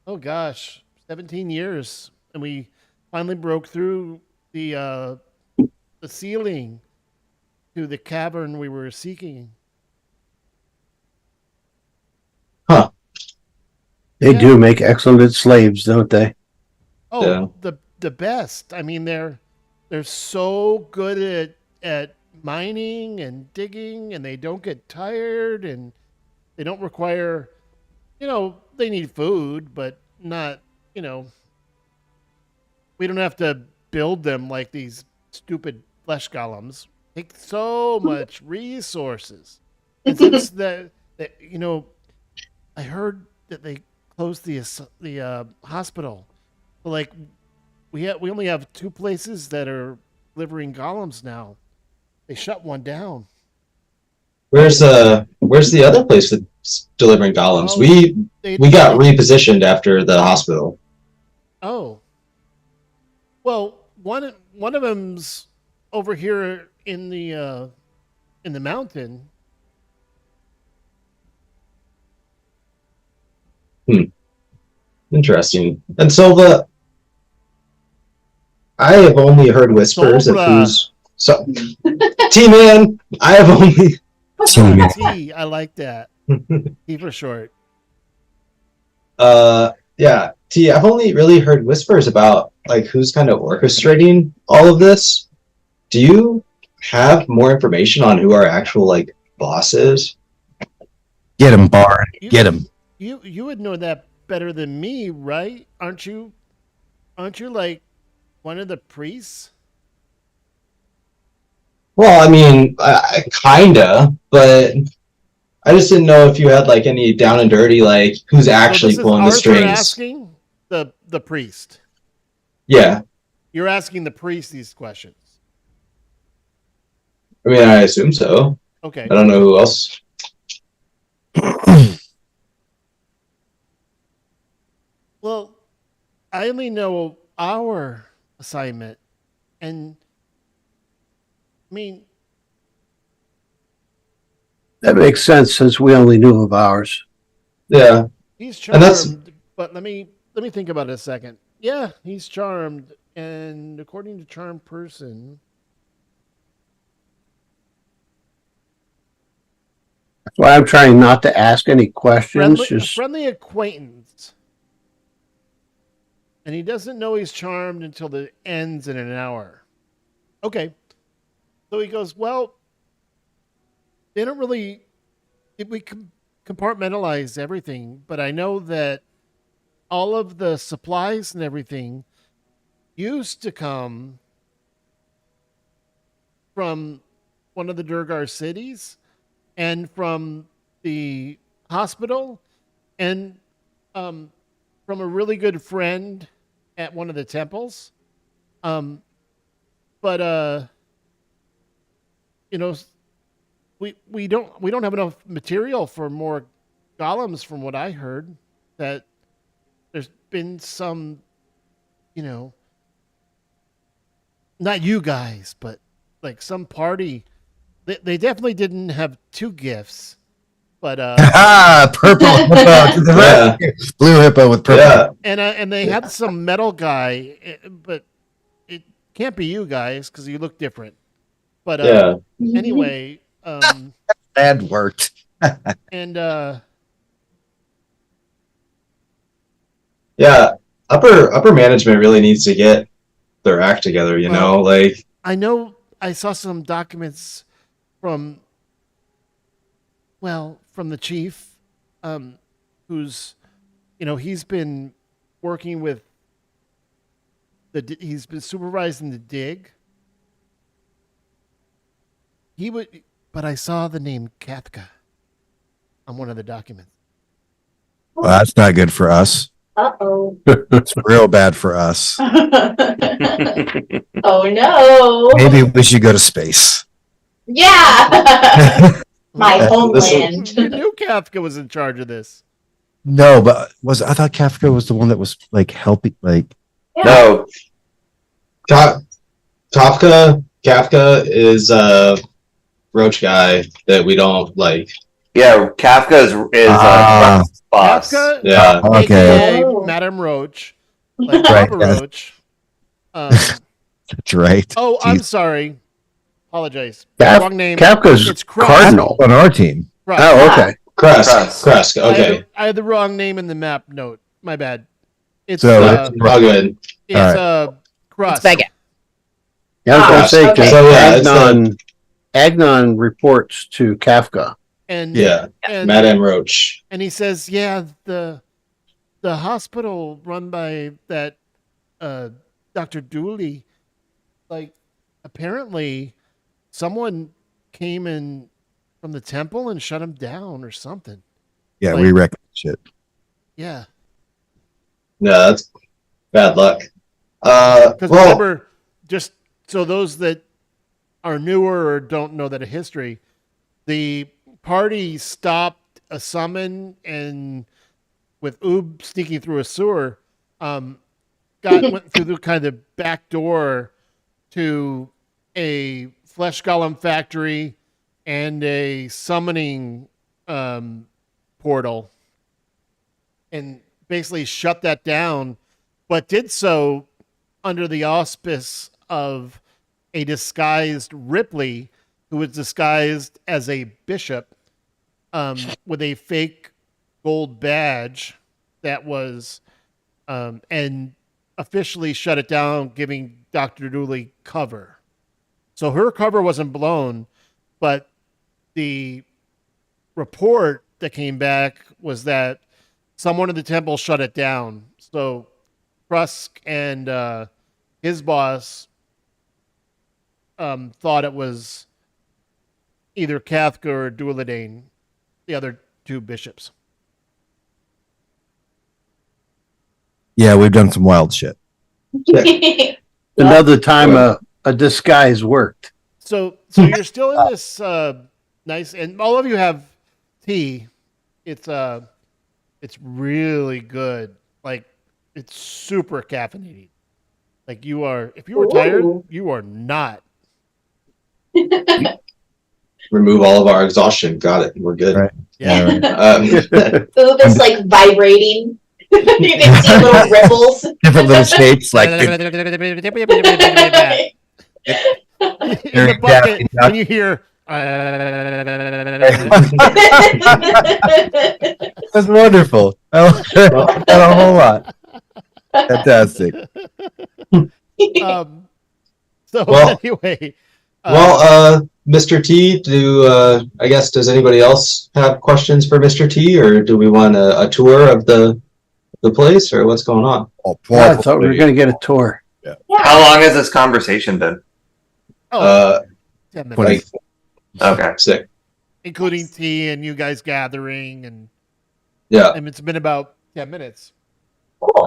Speaker 2: oh gosh, 17 years, and we finally broke through the ceiling to the cavern we were seeking.
Speaker 6: Huh?
Speaker 7: They
Speaker 2: Yeah.
Speaker 7: do make excellent slaves, don't they?
Speaker 2: Oh,
Speaker 6: Yeah.
Speaker 2: the best. I mean, they're so good at mining and digging, and they don't get tired, and they don't require. You know, they need food, but not. You know, we don't have to build them like these stupid flesh golems. Take so much resources, and since you know, I heard that they closed the hospital. So, like, we only have two places that are delivering golems now. They shut one down.
Speaker 6: Where's the other place that's delivering golems?
Speaker 2: Oh,
Speaker 6: We got repositioned after the hospital.
Speaker 2: Oh, well, one of them's over here in the mountain.
Speaker 6: Interesting. And Silva, I have only heard whispers of
Speaker 2: Silva.
Speaker 6: who's so T-Man. I have only
Speaker 2: T. I like that. T for short.
Speaker 6: yeah, T. I've only really heard whispers about like who's kind of orchestrating all of this. Do you have more information on who our actual like boss is?
Speaker 8: Get him, Bard. Get him.
Speaker 2: You would know that better than me, right? Aren't you like one of the priests?
Speaker 6: Well, I mean, I kinda, but I just didn't know if you had like any down and dirty, like who's actually
Speaker 2: So this is
Speaker 6: pulling the
Speaker 2: Arthur
Speaker 6: strings.
Speaker 2: asking the priest.
Speaker 6: Yeah,
Speaker 2: You're asking the priest these questions.
Speaker 6: I mean, I assume so.
Speaker 2: Okay.
Speaker 6: I don't know who else.
Speaker 2: Well, I only know our assignment, and I mean,
Speaker 7: That makes sense since we only knew of ours.
Speaker 6: Yeah,
Speaker 2: he's
Speaker 6: And that's-
Speaker 2: charmed. But let me think about it a second. Yeah, he's charmed, and according to charmed person,
Speaker 7: That's why I'm trying not to ask any questions.
Speaker 2: a
Speaker 7: Just
Speaker 2: friendly acquaintance, and he doesn't know he's charmed until it ends in an hour. Okay, so he goes, well, they don't really. We compartmentalize everything, but I know that all of the supplies and everything used to come from one of the Durgar cities and from the hospital and from a really good friend at one of the temples. But you know, we don't have enough material for more golems from what I heard. That there's been some, you know, not you guys, but like some party. They definitely didn't have two gifts, but
Speaker 8: Ah, purple hippo to the
Speaker 6: Yeah.
Speaker 8: rescue. Blue hippo with purple.
Speaker 6: yeah.
Speaker 2: and they had some metal guy, but it can't be you guys because you look different. But
Speaker 6: Yeah.
Speaker 2: anyway,
Speaker 8: That worked.
Speaker 2: and
Speaker 6: Yeah, upper management really needs to get their act together, you know? Like,
Speaker 2: I know I saw some documents from, well, from the chief, who's, you know, he's been working with he's been supervising the dig, He would, but I saw the name Kafka on one of the documents.
Speaker 8: Well, that's not good for us.
Speaker 9: Uh-oh.
Speaker 8: It's real bad for us.
Speaker 9: Oh no.
Speaker 8: Maybe we should go to space.
Speaker 9: Yeah. My
Speaker 2: You
Speaker 9: homeland.
Speaker 2: knew Kafka was in charge of this.
Speaker 8: No, but I thought Kafka was the one that was like helping, like
Speaker 1: No,
Speaker 6: Kafka is a roach guy that we don't like.
Speaker 1: yeah, Kafka is boss.
Speaker 2: Kafka,
Speaker 6: Yeah.
Speaker 8: okay,
Speaker 2: aka
Speaker 9: Oh.
Speaker 2: Madame Roach, like
Speaker 8: Right,
Speaker 2: Papa
Speaker 8: yes.
Speaker 2: Roach.
Speaker 8: that's right.
Speaker 2: Oh, I'm
Speaker 8: Jeez.
Speaker 2: sorry. Apologize.
Speaker 7: Kaf-
Speaker 2: Wrong name.
Speaker 7: Kafka's
Speaker 2: It's Krusk.
Speaker 7: Cardinal.
Speaker 8: On our team.
Speaker 2: Krusk.
Speaker 7: Oh, okay.
Speaker 6: Kresk.
Speaker 2: I had
Speaker 6: Okay.
Speaker 2: the- I had the wrong name in the map note. My bad. It's
Speaker 8: So,
Speaker 6: All good.
Speaker 2: it's
Speaker 8: Alright.
Speaker 2: Krusk.
Speaker 5: It's baguette.
Speaker 7: Yeah, I was gonna say, 'cause
Speaker 9: Okay.
Speaker 6: So, yeah, it's
Speaker 7: Agnon reports to Kafka.
Speaker 2: And
Speaker 6: Yeah.
Speaker 2: and,
Speaker 6: Madame Roach.
Speaker 2: and he says, yeah, the hospital run by that Dr. Dooley, like apparently someone came in from the temple and shut him down or something.
Speaker 8: Yeah,
Speaker 2: Like-
Speaker 8: we wrecked shit.
Speaker 2: Yeah.
Speaker 6: No, that's bad luck.
Speaker 2: Because
Speaker 6: Well,
Speaker 2: remember, just so those that are newer or don't know that a history, the party stopped a summon and with Oob sneaking through a sewer, went through the kind of back door to a flesh golem factory and a summoning portal, and basically shut that down, but did so under the auspice of a disguised Ripley, who was disguised as a bishop with a fake gold badge that was, and officially shut it down, giving Dr. Dooley cover. So her cover wasn't blown, but the report that came back was that someone in the temple shut it down. So Krusk and his boss thought it was either Kafka or Duladane, the other two bishops.
Speaker 8: Yeah, we've done some wild shit.
Speaker 7: Another time a disguise worked.
Speaker 2: So you're still in this nice, and all of you have tea. It's really good. Like it's super caffeinated. Like you are, if you were tired,
Speaker 9: Ooh.
Speaker 2: you are not.
Speaker 6: remove all of our exhaustion. Got it. We're good.
Speaker 8: Right.
Speaker 2: Yeah.
Speaker 8: right.
Speaker 9: Oob is like vibrating. You can see little ripples.
Speaker 8: Different little shapes, like
Speaker 2: In the bucket, when you hear.
Speaker 8: that's wonderful. I like that a whole lot. Fantastic.
Speaker 2: So
Speaker 6: Well-
Speaker 2: anyway,
Speaker 6: Mr. T, does anybody else have questions for Mr. T, or do we want a tour of the place, or what's going on?
Speaker 8: Oh,
Speaker 7: I thought we were going to get a tour.
Speaker 1: How long has this conversation been?
Speaker 2: 10 minutes,
Speaker 6: Like
Speaker 1: Okay.
Speaker 6: sick.
Speaker 2: including tea and you guys gathering, and
Speaker 6: Yeah.
Speaker 2: it's been about 10 minutes.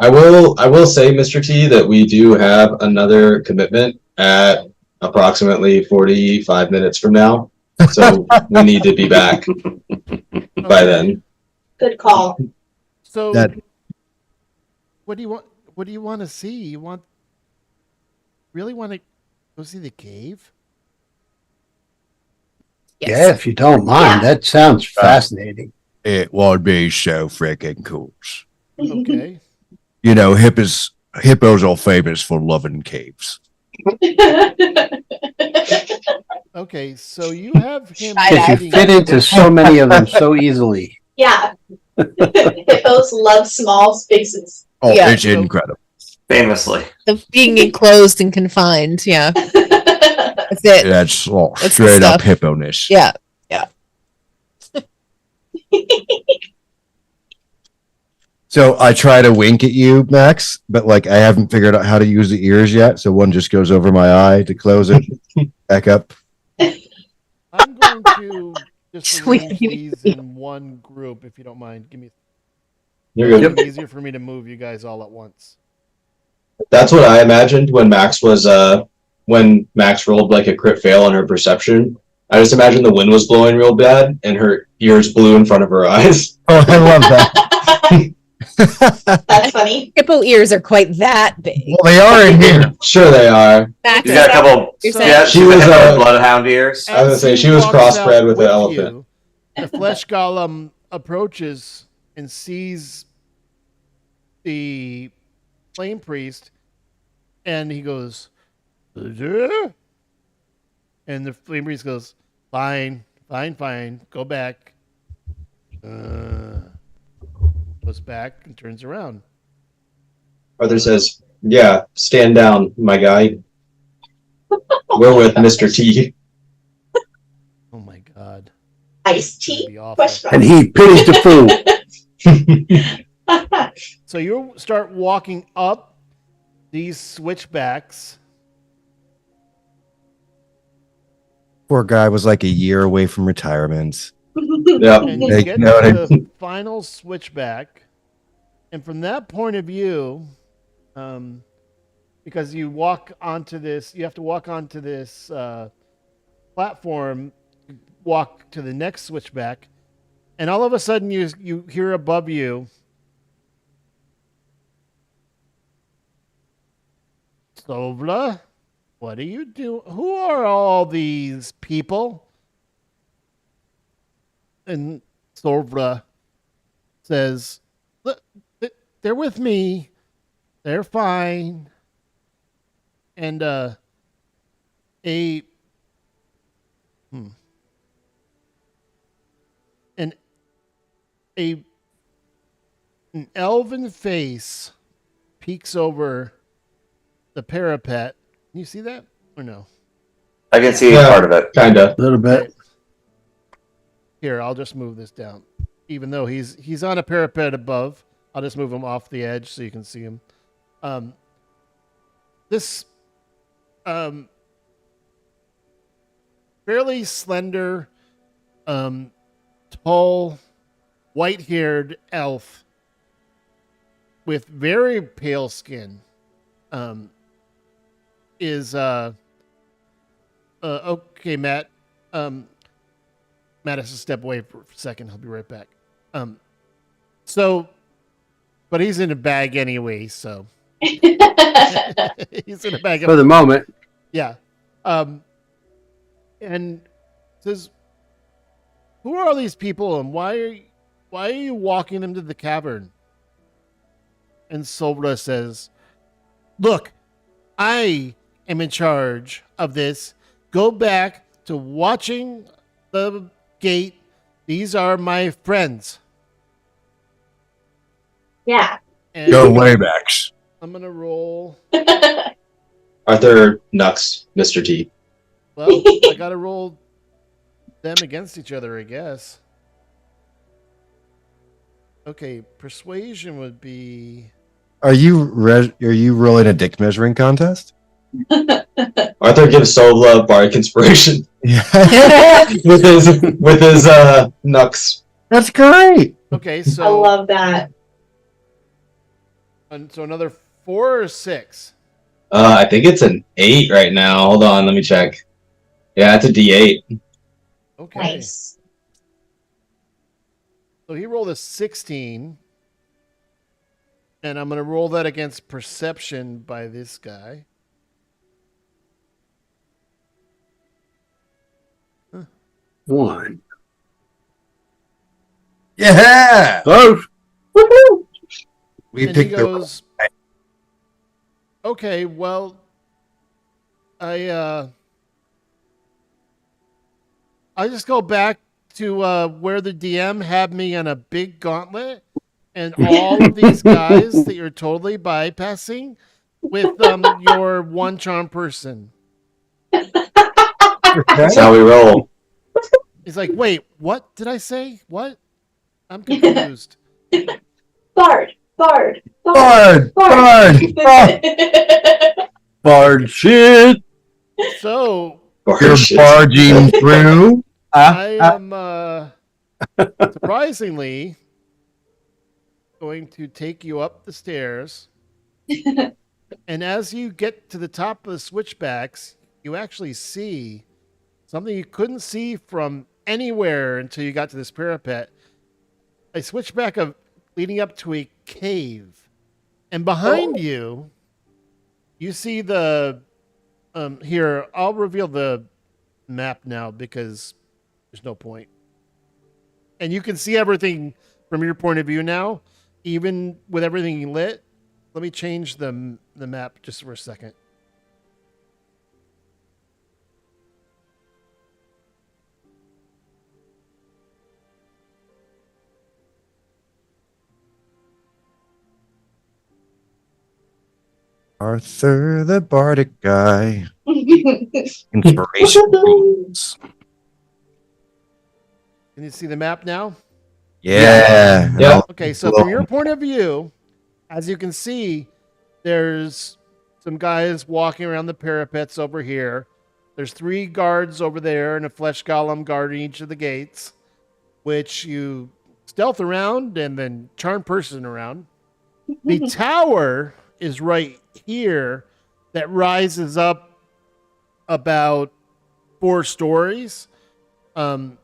Speaker 6: I will say, Mr. T, that we do have another commitment at approximately 45 minutes from now. So we need to be back by then.
Speaker 9: Good call.
Speaker 2: So
Speaker 8: That-
Speaker 2: what do you want? What do you want to see? You really want to go see the cave?
Speaker 7: Yeah, if you don't mind. That sounds fascinating.
Speaker 8: It would be so freaking cool.
Speaker 2: Okay.
Speaker 8: You know, hippos are famous for loving caves.
Speaker 2: Okay, so you have him.
Speaker 7: Because you
Speaker 2: leading-
Speaker 7: fit into so many of them so easily.
Speaker 9: Yeah. Hippos love small spaces.
Speaker 8: Oh,
Speaker 5: Yeah.
Speaker 8: it's incredible.
Speaker 1: Famously.
Speaker 5: Of being enclosed and confined. Yeah, that's it.
Speaker 8: That's all
Speaker 5: That's
Speaker 8: straight
Speaker 5: the
Speaker 8: up
Speaker 5: stuff.
Speaker 8: hippo-ness.
Speaker 5: Yeah.
Speaker 8: So I try to wink at you, Max, but like I haven't figured out how to use the ears yet. So one just goes over my eye to close it back up.
Speaker 2: I'm going to just
Speaker 5: Sweet.
Speaker 2: arrange these in one group, if you don't mind. Give me.
Speaker 6: You're
Speaker 2: It'll
Speaker 6: good.
Speaker 2: be easier for me to move you guys all at once.
Speaker 6: That's what I imagined when Max rolled like a crit fail on her perception. I just imagined the wind was blowing real bad and her ears blew in front of her eyes.
Speaker 8: Oh, I love that.
Speaker 9: That's funny.
Speaker 5: Hippo ears are quite that big.
Speaker 8: Well, they are in here.
Speaker 6: Sure they are.
Speaker 5: Max,
Speaker 1: She's got a couple.
Speaker 5: You're saying-
Speaker 1: Yeah,
Speaker 6: She
Speaker 1: she's
Speaker 6: was,
Speaker 1: got a couple
Speaker 6: uh,
Speaker 1: bloodhound ears.
Speaker 6: I was gonna say,
Speaker 2: As
Speaker 6: she
Speaker 2: he
Speaker 6: was
Speaker 2: walks
Speaker 6: crossbred
Speaker 2: out
Speaker 6: with the elephant.
Speaker 2: The flesh golem approaches and sees the flame priest, and he goes, "Duh?" And the flame priest goes, "Fine, go back." Goes back and turns around.
Speaker 6: Arthur says, "Yeah, stand down, my guy. We're with Mr. T."
Speaker 2: Oh my god.
Speaker 9: Iced
Speaker 2: It's gonna
Speaker 9: tea?
Speaker 2: be awful.
Speaker 9: Question
Speaker 7: And he pities the fool.
Speaker 9: mark.
Speaker 2: So you start walking up these switchbacks.
Speaker 8: Poor guy was like a year away from retirement.
Speaker 6: Yep.
Speaker 2: And you
Speaker 8: Like,
Speaker 2: get
Speaker 8: you know
Speaker 2: to
Speaker 8: what I
Speaker 2: the final switchback, and from that point of view, because you have to walk onto this platform, walk to the next switchback, and all of a sudden you hear above you, "Sovla, what are you doing? Who are all these people?" And Sovla says, "Look, they're with me. They're fine." And an elven face peeks over the parapet. Can you see that or no?
Speaker 1: I can see
Speaker 6: Yeah.
Speaker 1: part of it.
Speaker 6: Kinda.
Speaker 7: A little bit.
Speaker 2: Here, I'll just move this down. Even though he's on a parapet above, I'll just move him off the edge so you can see him. This fairly slender, tall, white-haired elf with very pale skin is okay, Matt. Matt has to step away for a second. He'll be right back. But he's in a bag anyway, so he's in a bag.
Speaker 7: For the moment.
Speaker 2: Yeah. And says, "Who are all these people, and why are you walking them to the cavern?" And Sobra says, "Look, I am in charge of this. Go back to watching the gate. These are my friends."
Speaker 9: Yeah.
Speaker 2: And
Speaker 8: Go way, Max.
Speaker 2: I'm gonna roll.
Speaker 6: Arthur Nux, Mr. T.
Speaker 2: Well, I gotta roll them against each other, I guess. Okay, persuasion would be.
Speaker 8: Are you rolling a dick measuring contest?
Speaker 6: Arthur gives Sovla bardic inspiration
Speaker 8: Yeah.
Speaker 6: with his Nux.
Speaker 8: That's great.
Speaker 2: Okay,
Speaker 9: I
Speaker 2: so
Speaker 9: love that.
Speaker 2: so another 4 or 6.
Speaker 6: I think it's an 8 right now. Hold on, let me check. Yeah, it's a D8.
Speaker 2: Okay.
Speaker 9: Nice.
Speaker 2: So he rolled a 16. And I'm going to roll that against perception by this guy.
Speaker 7: One.
Speaker 8: Yeah.
Speaker 7: Close.
Speaker 9: Woohoo!
Speaker 8: We
Speaker 2: And he
Speaker 8: picked the.
Speaker 2: goes, "Okay, well, I just go back to where the DM had me on a big gauntlet, and all of these guys that you're totally bypassing with your one charm person."
Speaker 6: That's how we roll.
Speaker 2: He's like, "Wait, what did I say? What? I'm confused."
Speaker 9: Bard.
Speaker 8: Bard. Bard.
Speaker 7: Bard shit.
Speaker 2: So
Speaker 8: You're
Speaker 6: Shit.
Speaker 8: barging through.
Speaker 2: I am surprisingly going to take you up the stairs. And as you get to the top of the switchbacks, you actually see something you couldn't see from anywhere until you got to this parapet. A switchback of leading up to a cave. And behind you, you see the here, I'll reveal the map now because there's no point. And you can see everything from your point of view now, even with everything lit. Let me change the map just for a second.
Speaker 8: Arthur the Bardic guy. Inspiration. rules.
Speaker 2: Can you see the map now?
Speaker 8: Yeah.
Speaker 6: Yeah.
Speaker 2: Okay, so from your point of view, as you can see, there's some guys walking around the parapets over here. There's 3 guards over there and a flesh golem guarding each of the gates, which you stealth around and then charm person around. The tower is right here that rises up about 4 stories. The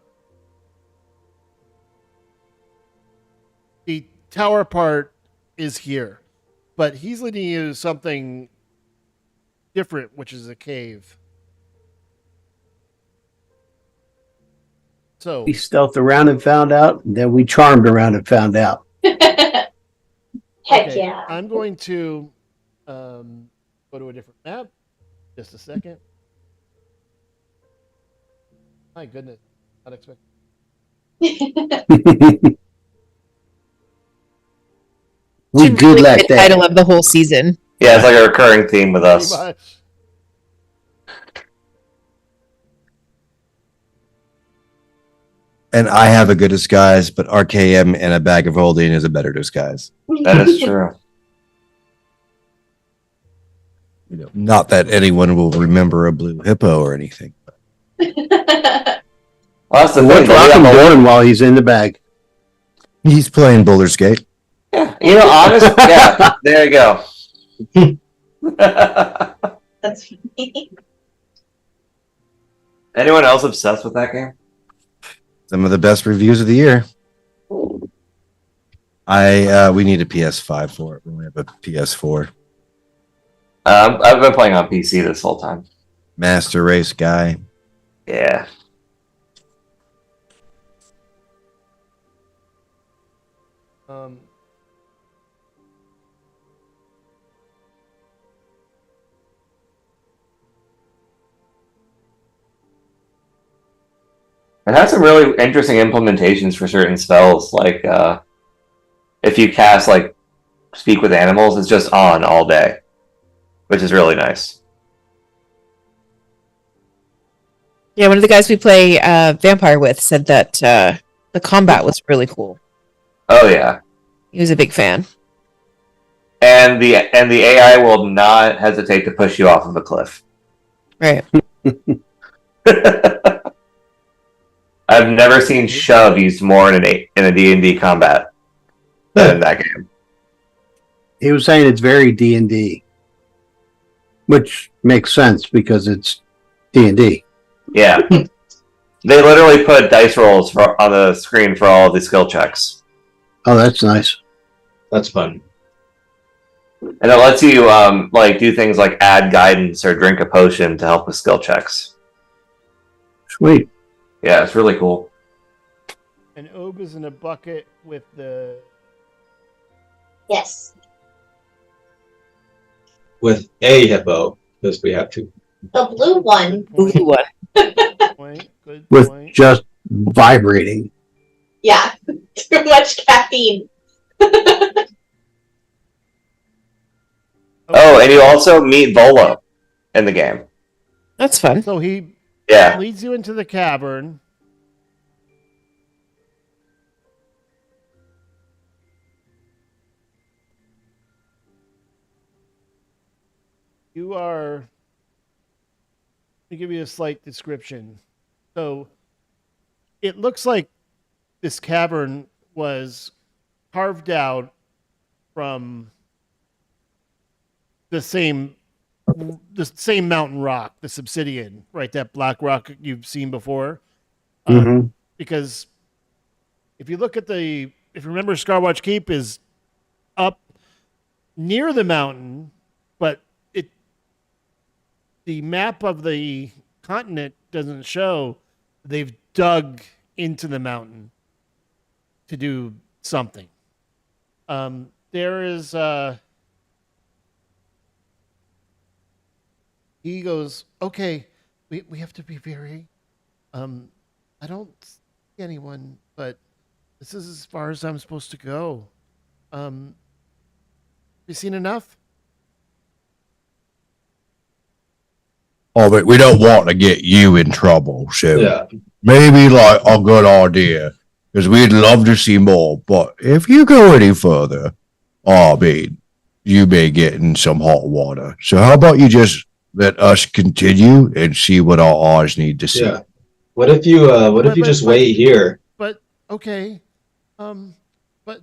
Speaker 2: tower part is here, but he's leading you to something different, which is a cave. So
Speaker 7: We stealthed around and found out, and then we charmed around and found out.
Speaker 9: Heck
Speaker 2: okay,
Speaker 9: yeah.
Speaker 2: I'm going to go to a different map. Just a second. My goodness, unexpected.
Speaker 7: We
Speaker 5: Should
Speaker 7: good
Speaker 5: really
Speaker 7: like
Speaker 5: be the
Speaker 7: that.
Speaker 5: title of the whole season.
Speaker 1: Yeah, it's like a recurring theme with
Speaker 2: Pretty
Speaker 1: us.
Speaker 2: much.
Speaker 8: And I have a good disguise, but RKM and a bag of holding is a better disguise.
Speaker 1: That is true.
Speaker 8: Not that anyone will remember a blue hippo or anything.
Speaker 1: Well, that's the
Speaker 7: What's
Speaker 1: thing.
Speaker 7: Rockham doing while he's in the bag?
Speaker 8: He's playing Boulder's Gate.
Speaker 1: Yeah, honest. Yeah, there you go.
Speaker 9: That's funny.
Speaker 1: Anyone else obsessed with that game?
Speaker 8: Some of the best reviews of the year. We need a PS5 for it. We only have a PS4.
Speaker 1: I've been playing on PC this whole time.
Speaker 8: Master Race guy.
Speaker 1: Yeah.
Speaker 2: Um,
Speaker 1: It has some really interesting implementations for certain spells. Like if you cast like Speak with Animals, it's just on all day, which is really nice.
Speaker 5: Yeah, one of the guys we play Vampire with said that the combat was really cool.
Speaker 1: Oh yeah.
Speaker 5: He was a big fan.
Speaker 1: And the AI will not hesitate to push you off of a cliff.
Speaker 5: Right.
Speaker 1: I've never seen shove used more in a D&D combat than in that game.
Speaker 7: He was saying it's very D&D, which makes sense because it's D&D.
Speaker 1: Yeah. They literally put dice rolls on the screen for all of the skill checks.
Speaker 7: Oh, that's nice.
Speaker 6: That's fun.
Speaker 1: And it lets you do things like add guidance or drink a potion to help with skill checks.
Speaker 7: Sweet.
Speaker 1: Yeah, it's really cool.
Speaker 2: and Obe is in a bucket with the
Speaker 9: Yes.
Speaker 6: With a hippo, because we have to.
Speaker 9: The blue one.
Speaker 5: Blue one.
Speaker 2: point. Good
Speaker 7: With
Speaker 2: point.
Speaker 7: just vibrating.
Speaker 9: Yeah. Too much caffeine.
Speaker 1: Oh, and you also meet Volo in the game.
Speaker 5: That's fun.
Speaker 2: So he
Speaker 1: Yeah.
Speaker 2: leads you into the cavern. You are me give you a slight description. So it looks like this cavern was carved out from the same mountain rock, this obsidian, right? That black rock you've seen before. Because if you look at if you remember, Scarwatch Keep is up near the mountain, but the map of the continent doesn't show they've dug into the mountain to do something. There is he goes, okay, we have to be very I don't see anyone, but this is as far as I'm supposed to go. You seen enough?
Speaker 4: Oh, but we don't want to get you in trouble, so
Speaker 6: Yeah.
Speaker 4: maybe like a good idea, because we'd love to see more. But if you go any further, I mean, you may get in some hot water. So how about you just let us continue and see what our eyes need to see?
Speaker 6: Yeah. What if you just wait here?
Speaker 2: But okay, but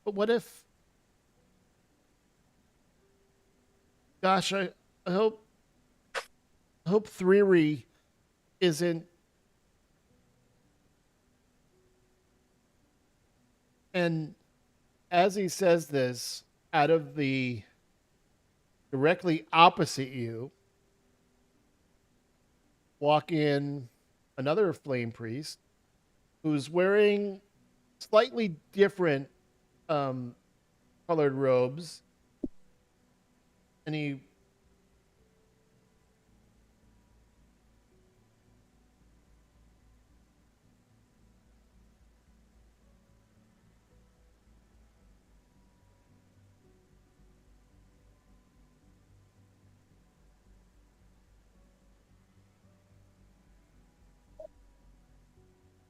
Speaker 2: what if? Gosh, I hope 3 isn't. And as he says this, out of the directly opposite you, walk in another flame priest who's wearing slightly different colored robes, and he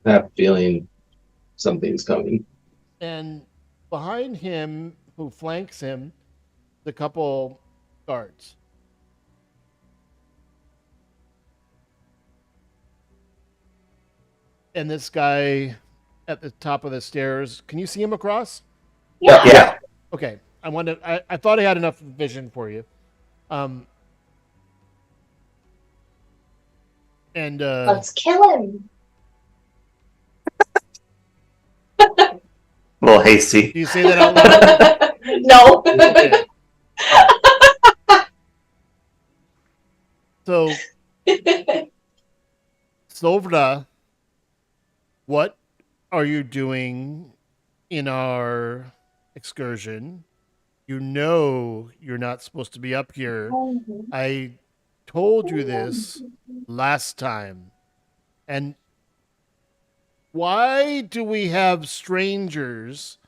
Speaker 6: I have a feeling something's coming.
Speaker 2: and behind him, who flanks him, the couple guards. And this guy at the top of the stairs, can you see him across?
Speaker 1: Yeah.
Speaker 2: Okay. I thought I had enough vision for you. And
Speaker 9: Let's kill him.
Speaker 1: A little hasty.
Speaker 2: do you say that out loud?
Speaker 9: No.
Speaker 2: Okay. So, Slovra, what are you doing in our excursion? You know you're not supposed to be up here. I told you this last time. And why do we have strangers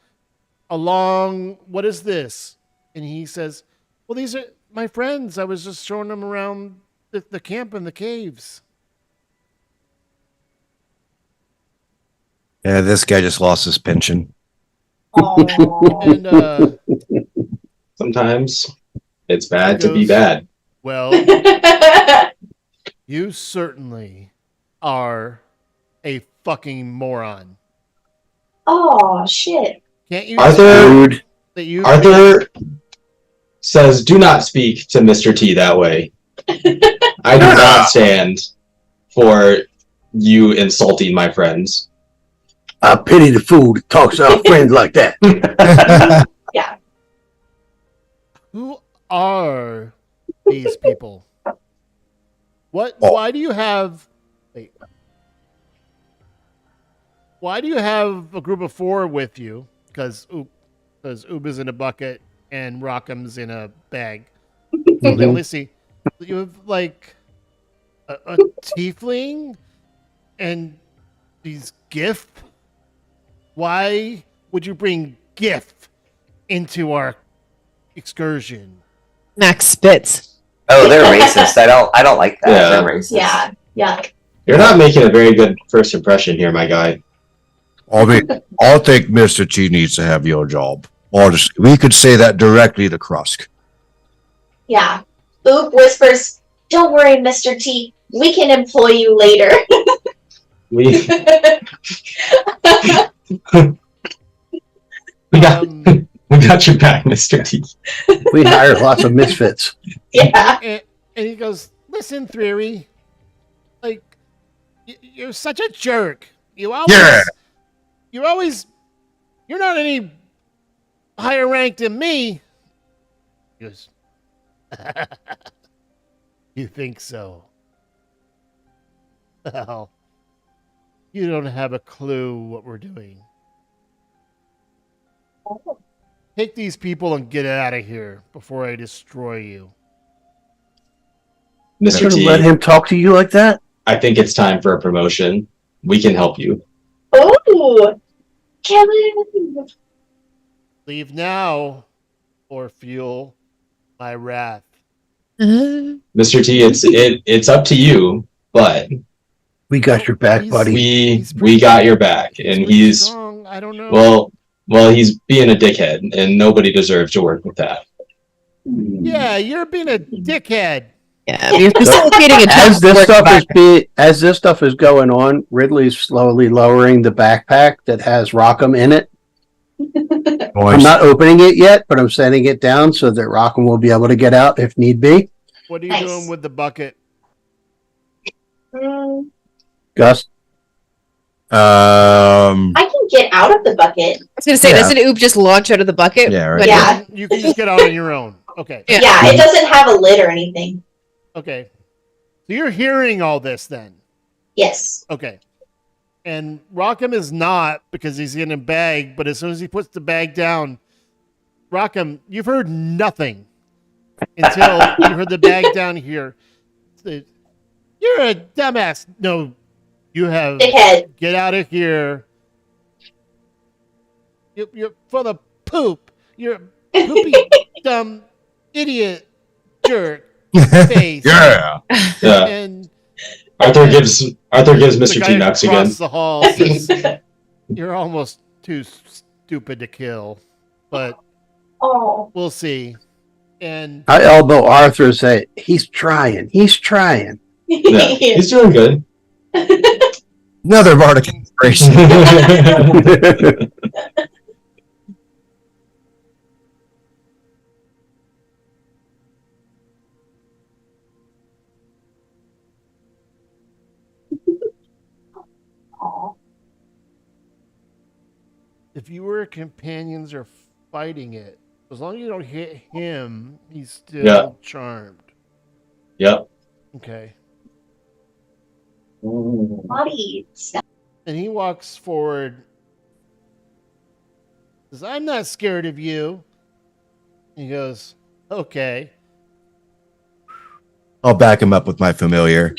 Speaker 2: along? What is this? And he says, well, these are my friends. I was just showing them around the camp and the caves.
Speaker 8: Yeah, this guy just lost his pension.
Speaker 2: And
Speaker 6: Sometimes it's bad to be
Speaker 2: Goes-
Speaker 6: bad.
Speaker 2: well, you certainly are a fucking moron.
Speaker 9: Oh shit.
Speaker 2: Can't you
Speaker 6: Arthur
Speaker 2: see that you
Speaker 6: Arthur says, "Do not speak to Mr. T that way. I do not stand for you insulting my friends."
Speaker 7: I pity the fool that talks to our friends like that.
Speaker 2: Who are these people? What?
Speaker 4: Oh.
Speaker 2: Why do you have? Wait. Why do you have a group of 4 with you? Because Oob is in a bucket and Rockham's in a bag. So they only see you have like a tiefling and these GIF. Why would you bring GIF into our excursion?
Speaker 5: Max spits.
Speaker 1: Oh, they're racist. I don't like that.
Speaker 6: Yeah.
Speaker 1: They're racist.
Speaker 9: Yeah. Yuck.
Speaker 6: You're not making a very good first impression here, my guy.
Speaker 4: I mean, I think Mr. T needs to have your job. Honestly, we could say that directly to Krusk.
Speaker 9: Yeah. Oop whispers, "Don't worry, Mr. T. We can employ you later.
Speaker 6: We we got we got your back, Mr. T.
Speaker 7: We hire lots of misfits.
Speaker 9: Yeah.
Speaker 2: And he goes, "Listen, Threary, like you're such a jerk. You're not any higher ranked than me." He goes, "You think so? Well, you don't have a clue what we're doing. Take these people and get out of here before I destroy you."
Speaker 6: Mr.
Speaker 7: Should
Speaker 6: T,
Speaker 7: let him talk to you like that?
Speaker 6: I think it's time for a promotion. We can help you.
Speaker 9: Ooh, Kevin.
Speaker 2: Leave now or fuel my wrath.
Speaker 6: Mr. T, it's up to you, but
Speaker 7: We got your back, buddy.
Speaker 6: we got your back, and
Speaker 2: pretty
Speaker 6: he's
Speaker 2: strong. I don't know.
Speaker 6: well, he's being a dickhead, and nobody deserves to work with that.
Speaker 2: Yeah, you're being a dickhead.
Speaker 5: Yeah, you're facilitating a
Speaker 7: As
Speaker 5: task
Speaker 7: this
Speaker 5: force
Speaker 7: stuff
Speaker 5: environment.
Speaker 7: as this stuff is going on, Ridley's slowly lowering the backpack that has Rockham in it. I'm not opening it yet, but I'm setting it down so that Rockham will be able to get out if need be.
Speaker 2: What are you
Speaker 9: Nice.
Speaker 2: doing with the bucket?
Speaker 7: Gus,
Speaker 8: Um,
Speaker 9: I can get out of the bucket.
Speaker 5: I was gonna say,
Speaker 8: Yeah.
Speaker 5: doesn't Oop just launch out of the bucket?
Speaker 8: Yeah, right.
Speaker 5: But
Speaker 9: Yeah.
Speaker 2: You can just get out on your own. Okay.
Speaker 5: Yeah.
Speaker 9: Yeah, it doesn't have a lid or anything.
Speaker 2: Okay. So you're hearing all this then.
Speaker 9: Yes.
Speaker 2: Okay. And Rockham is not because he's in a bag, but as soon as he puts the bag down, Rockham, you've heard nothing until you heard the bag down here. You're a dumbass. No, you have.
Speaker 9: Dickhead.
Speaker 2: Get out of here. You're full of poop. You're a poopy, dumb, idiot, jerk, face.
Speaker 8: yeah.
Speaker 6: Yeah.
Speaker 2: And
Speaker 6: Arthur gives
Speaker 2: the
Speaker 6: Mr.
Speaker 2: guy
Speaker 6: T knocks
Speaker 2: across
Speaker 6: again.
Speaker 2: the hall says, "You're almost too stupid to kill, but
Speaker 9: Oh.
Speaker 2: we'll see." And
Speaker 7: I elbow Arthur and say, he's trying.
Speaker 6: Yeah, he's doing good.
Speaker 8: Another Bardic inspiration.
Speaker 9: Aw.
Speaker 2: if you were companions or fighting it, as long as you don't hit him, he's still
Speaker 6: Yeah.
Speaker 2: charmed.
Speaker 6: Yep.
Speaker 2: Okay.
Speaker 9: Body.
Speaker 2: And he walks forward. Says, "I'm not scared of you." He goes, "Okay."
Speaker 8: I'll back him up with my familiar.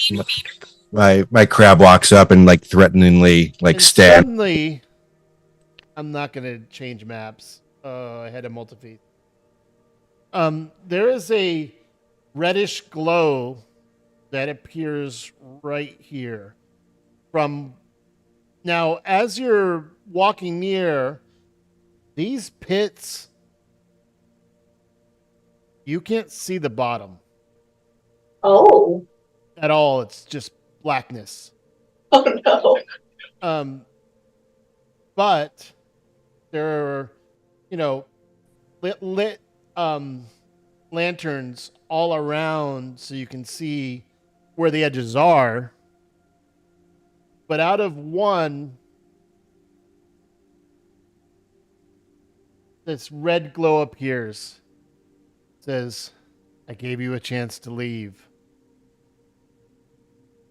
Speaker 8: My crab walks up and like threateningly like
Speaker 2: And
Speaker 8: stand.
Speaker 2: suddenly, I'm not going to change maps. I had a multi-feed. There is a reddish glow that appears right here. From now, as you're walking near these pits, you can't see the bottom
Speaker 9: Oh.
Speaker 2: at all. It's just blackness.
Speaker 9: Oh no.
Speaker 2: But there are, lit lanterns all around so you can see where the edges are. But out of one, this red glow appears. It says, "I gave you a chance to leave."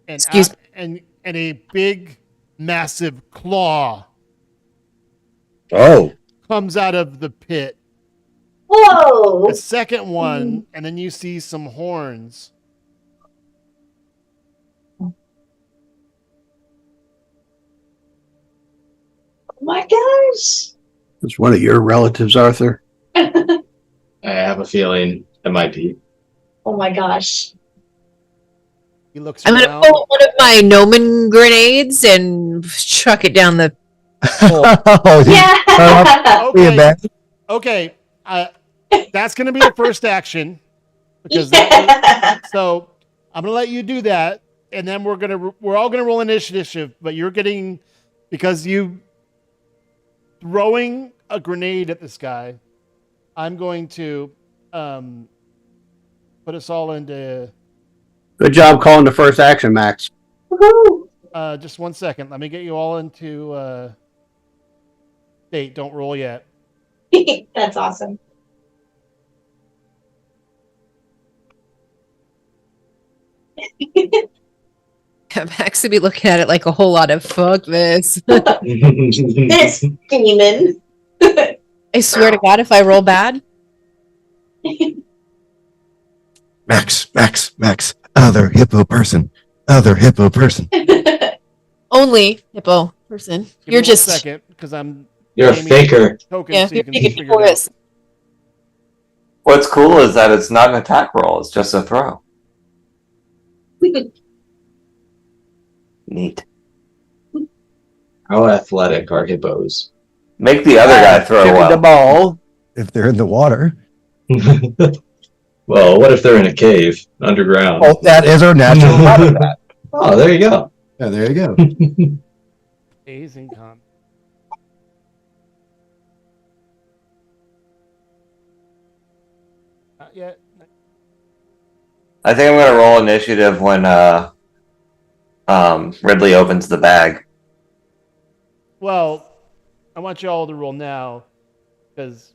Speaker 2: And
Speaker 5: Excuse-
Speaker 2: and a big, massive claw
Speaker 8: Oh,
Speaker 2: comes out of the pit.
Speaker 9: Whoa.
Speaker 2: The second one, and then you see some horns.
Speaker 9: Oh my gosh.
Speaker 7: It's one of your relatives, Arthur.
Speaker 6: I have a feeling it might be.
Speaker 9: Oh my gosh.
Speaker 2: He looks
Speaker 5: I'm gonna
Speaker 2: around.
Speaker 5: pull one of my Gnomon grenades and chuck it down the.
Speaker 8: oh
Speaker 9: Yeah.
Speaker 2: Okay, okay. That's gonna be the first action because
Speaker 9: Yeah.
Speaker 2: so I'm gonna let you do that. and then we're all gonna roll initiative, but you're getting, because you throwing a grenade at this guy, I'm going to put us all into.
Speaker 7: Good job calling the first action, Max.
Speaker 9: Woohoo!
Speaker 2: Just 1 second. Let me get you all into state. Don't roll yet.
Speaker 9: That's awesome.
Speaker 5: Max would be looking at it like a whole lot of fuck this.
Speaker 9: This demon.
Speaker 5: I swear to God, if I roll bad,
Speaker 8: Max. Other hippo person.
Speaker 5: only hippo person.
Speaker 2: Give
Speaker 5: You're
Speaker 2: me
Speaker 5: just
Speaker 2: 1 second because I'm.
Speaker 6: You're a
Speaker 2: naming
Speaker 6: faker.
Speaker 2: Tokens
Speaker 5: yeah.
Speaker 2: so
Speaker 5: You're
Speaker 2: you can
Speaker 5: making
Speaker 2: figure
Speaker 5: people
Speaker 2: it out.
Speaker 5: risk.
Speaker 1: What's cool is that it's not an attack roll; it's just a throw. Neat.
Speaker 6: How athletic are hippos?
Speaker 1: Make the other guy throw
Speaker 7: Kicking the
Speaker 1: well.
Speaker 7: ball.
Speaker 8: If they're in the water.
Speaker 6: Well, what if they're in a cave underground?
Speaker 8: Oh, that is our natural habitat.
Speaker 6: Oh, there you go.
Speaker 8: Yeah, there you go.
Speaker 2: Days in com. Not yet.
Speaker 1: I think I'm gonna roll initiative when Ridley opens the bag.
Speaker 2: Well, I want you all to roll now because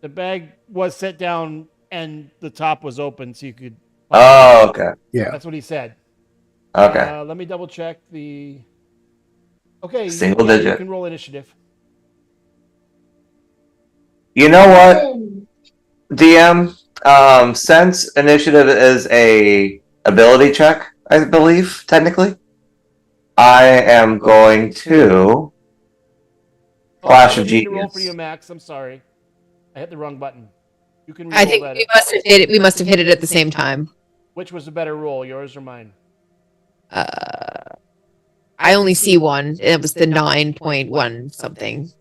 Speaker 2: the bag was set down and the top was open, so you could.
Speaker 1: Oh, okay.
Speaker 2: That's what he said.
Speaker 1: Okay.
Speaker 2: Let me double check the. Okay.
Speaker 1: Single
Speaker 2: You
Speaker 1: digit.
Speaker 2: can roll initiative.
Speaker 1: You know what, DM? Since initiative is a ability check, I believe, technically, I am going to Flash
Speaker 2: I
Speaker 1: of
Speaker 2: need to roll for
Speaker 1: Genius.
Speaker 2: you, Max. I'm sorry. I hit the wrong button. You can roll
Speaker 5: I think
Speaker 2: that.
Speaker 5: we must have hit it. We must have hit it at the same time.
Speaker 2: Which was the better roll, yours or mine?
Speaker 5: I only see one. And it was the 9.1 something,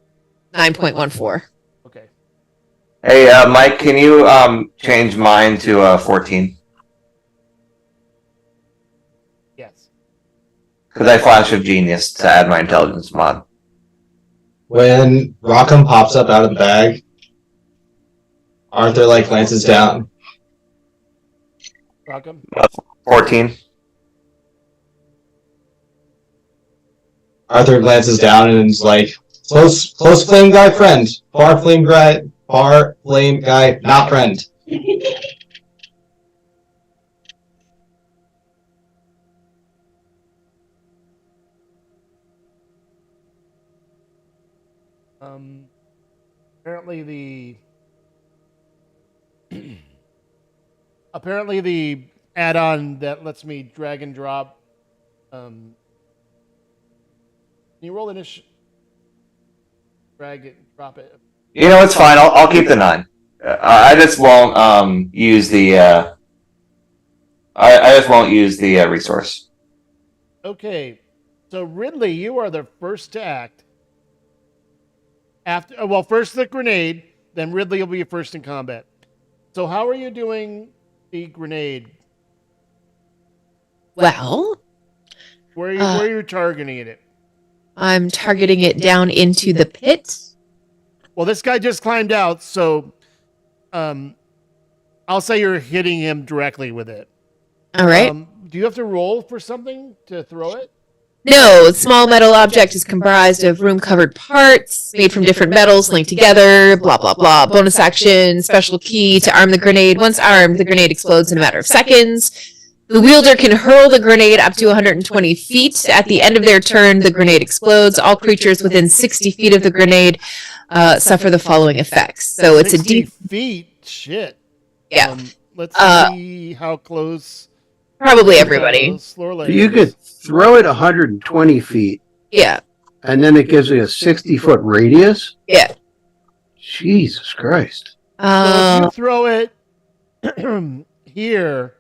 Speaker 5: 9.14.
Speaker 2: Okay.
Speaker 1: Hey, Mike, can you change mine to 14?
Speaker 2: Yes.
Speaker 1: Because I Flash of Genius to add my intelligence mod.
Speaker 6: When Rockham pops up out of the bag, Arthur glances down.
Speaker 2: Welcome.
Speaker 1: 14.
Speaker 6: Arthur glances down and is like, close flame guy friend. Far flame guy not friend.
Speaker 2: Apparently the add-on that lets me drag and drop. Can you roll initiative? Drag it and drop it.
Speaker 1: You know, it's fine. I'll keep the 9. I just won't use the. I just won't use the resource.
Speaker 2: Okay, so Ridley, you are the first to act. After, first the grenade, then Ridley will be first in combat. So how are you doing the grenade?
Speaker 5: Well,
Speaker 2: Where are you targeting it?
Speaker 5: I'm targeting it down into the pit.
Speaker 2: Well, this guy just climbed out, so I'll say you're hitting him directly with it.
Speaker 5: All right.
Speaker 2: Do you have to roll for something to throw it?
Speaker 5: No, small metal object is comprised of room-covered parts made from different metals linked together, blah, blah, blah. Bonus action, special key to arm the grenade. Once armed, the grenade explodes in a matter of seconds. The wielder can hurl the grenade up to 120 feet. At the end of their turn, the grenade explodes. All creatures within 60 feet of the grenade suffer the following effects. So it's a
Speaker 2: 60
Speaker 5: D.
Speaker 2: feet. Shit.
Speaker 5: Yeah.
Speaker 2: Let's see how close.
Speaker 5: Probably everybody.
Speaker 7: You could throw it 120 feet,
Speaker 5: Yeah.
Speaker 7: and then it gives you a 60-foot radius.
Speaker 5: Yeah.
Speaker 7: Jesus Christ!
Speaker 2: So if you throw it here,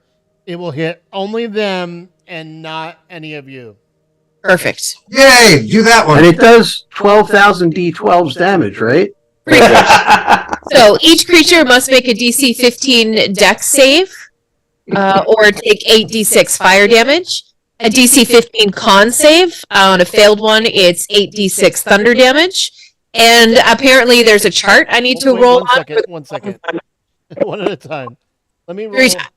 Speaker 2: it will hit only them and not any of you.
Speaker 5: Perfect.
Speaker 8: Yay! Do that
Speaker 7: And
Speaker 8: one.
Speaker 7: it does 12,000 D12s damage, right?
Speaker 5: So each creature must make a DC 15 Dex save. or take 8d6 fire damage. A DC 15 con save. On a failed one, it's 8d6 thunder damage. And apparently, there's a chart I need to
Speaker 2: Wait,
Speaker 5: roll
Speaker 2: 1 second. 1 second. One at a time. Let me roll.
Speaker 5: Three times.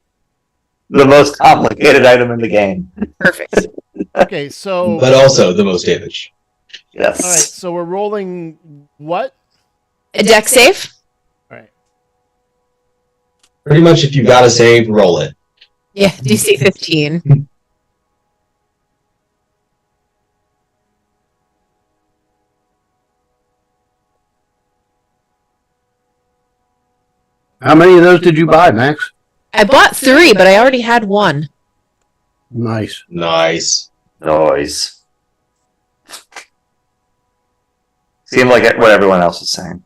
Speaker 1: The most complicated item in the game.
Speaker 5: Perfect.
Speaker 2: Okay, so
Speaker 6: But also the most damage.
Speaker 1: Yes.
Speaker 2: all right, so we're rolling what?
Speaker 5: A deck save.
Speaker 2: All right.
Speaker 6: Pretty much, if you got to save, roll it.
Speaker 5: Yeah, DC 15.
Speaker 7: How many of those did you buy, Max?
Speaker 5: I bought 3, but I already had 1.
Speaker 7: Nice.
Speaker 6: Nice.
Speaker 1: Noise. Seemed like what everyone else is saying.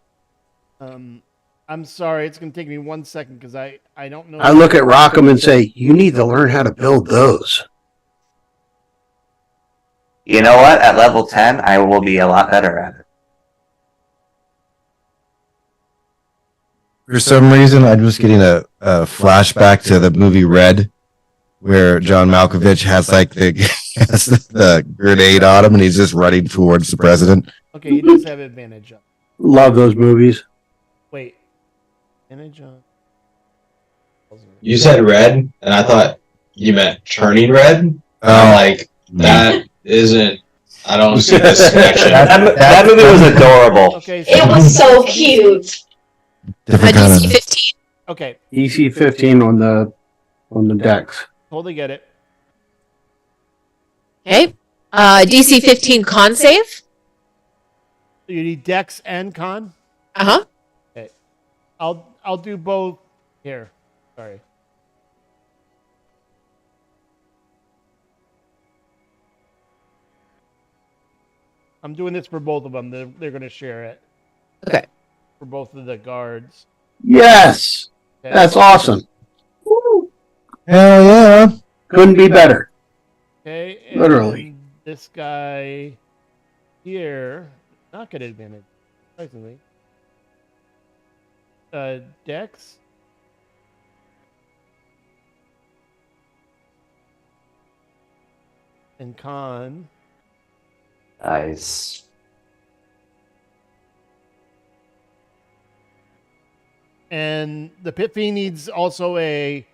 Speaker 2: I'm sorry, it's gonna take me 1 second because I don't know.
Speaker 7: I look at Rockham and say, you need to learn how to build those.
Speaker 1: You know what? At level 10, I will be a lot better at it.
Speaker 8: For some reason, I'm just getting a flashback to the movie Red, where John Malkovich has like has the grenade on him, and he's just running towards the president.
Speaker 2: Okay, he does have advantage up.
Speaker 7: Love those movies.
Speaker 2: Wait. Advantage on.
Speaker 6: You said red, and I thought you meant turning red. And I'm like, that isn't. I don't see this connection.
Speaker 1: That movie was adorable.
Speaker 2: Okay, so
Speaker 9: It was so cute.
Speaker 8: Different kind
Speaker 5: DC
Speaker 8: of.
Speaker 5: 15.
Speaker 2: okay,
Speaker 7: EC 15 on the decks.
Speaker 2: totally get it.
Speaker 5: Okay. DC 15 con save.
Speaker 2: So you need Dex and Con.
Speaker 5: Uh huh.
Speaker 2: I'll do both here. Sorry. I'm doing this for both of them. They're going to share it
Speaker 5: Okay.
Speaker 2: for both of the guards.
Speaker 7: Yes.
Speaker 2: Okay?
Speaker 7: That's awesome.
Speaker 8: Hell yeah!
Speaker 7: Couldn't be better.
Speaker 2: Okay. And
Speaker 7: Literally.
Speaker 2: this guy here not get advantage. Surprisingly. Dex. And Con.
Speaker 1: Nice.
Speaker 2: And the Pit Fiend needs also a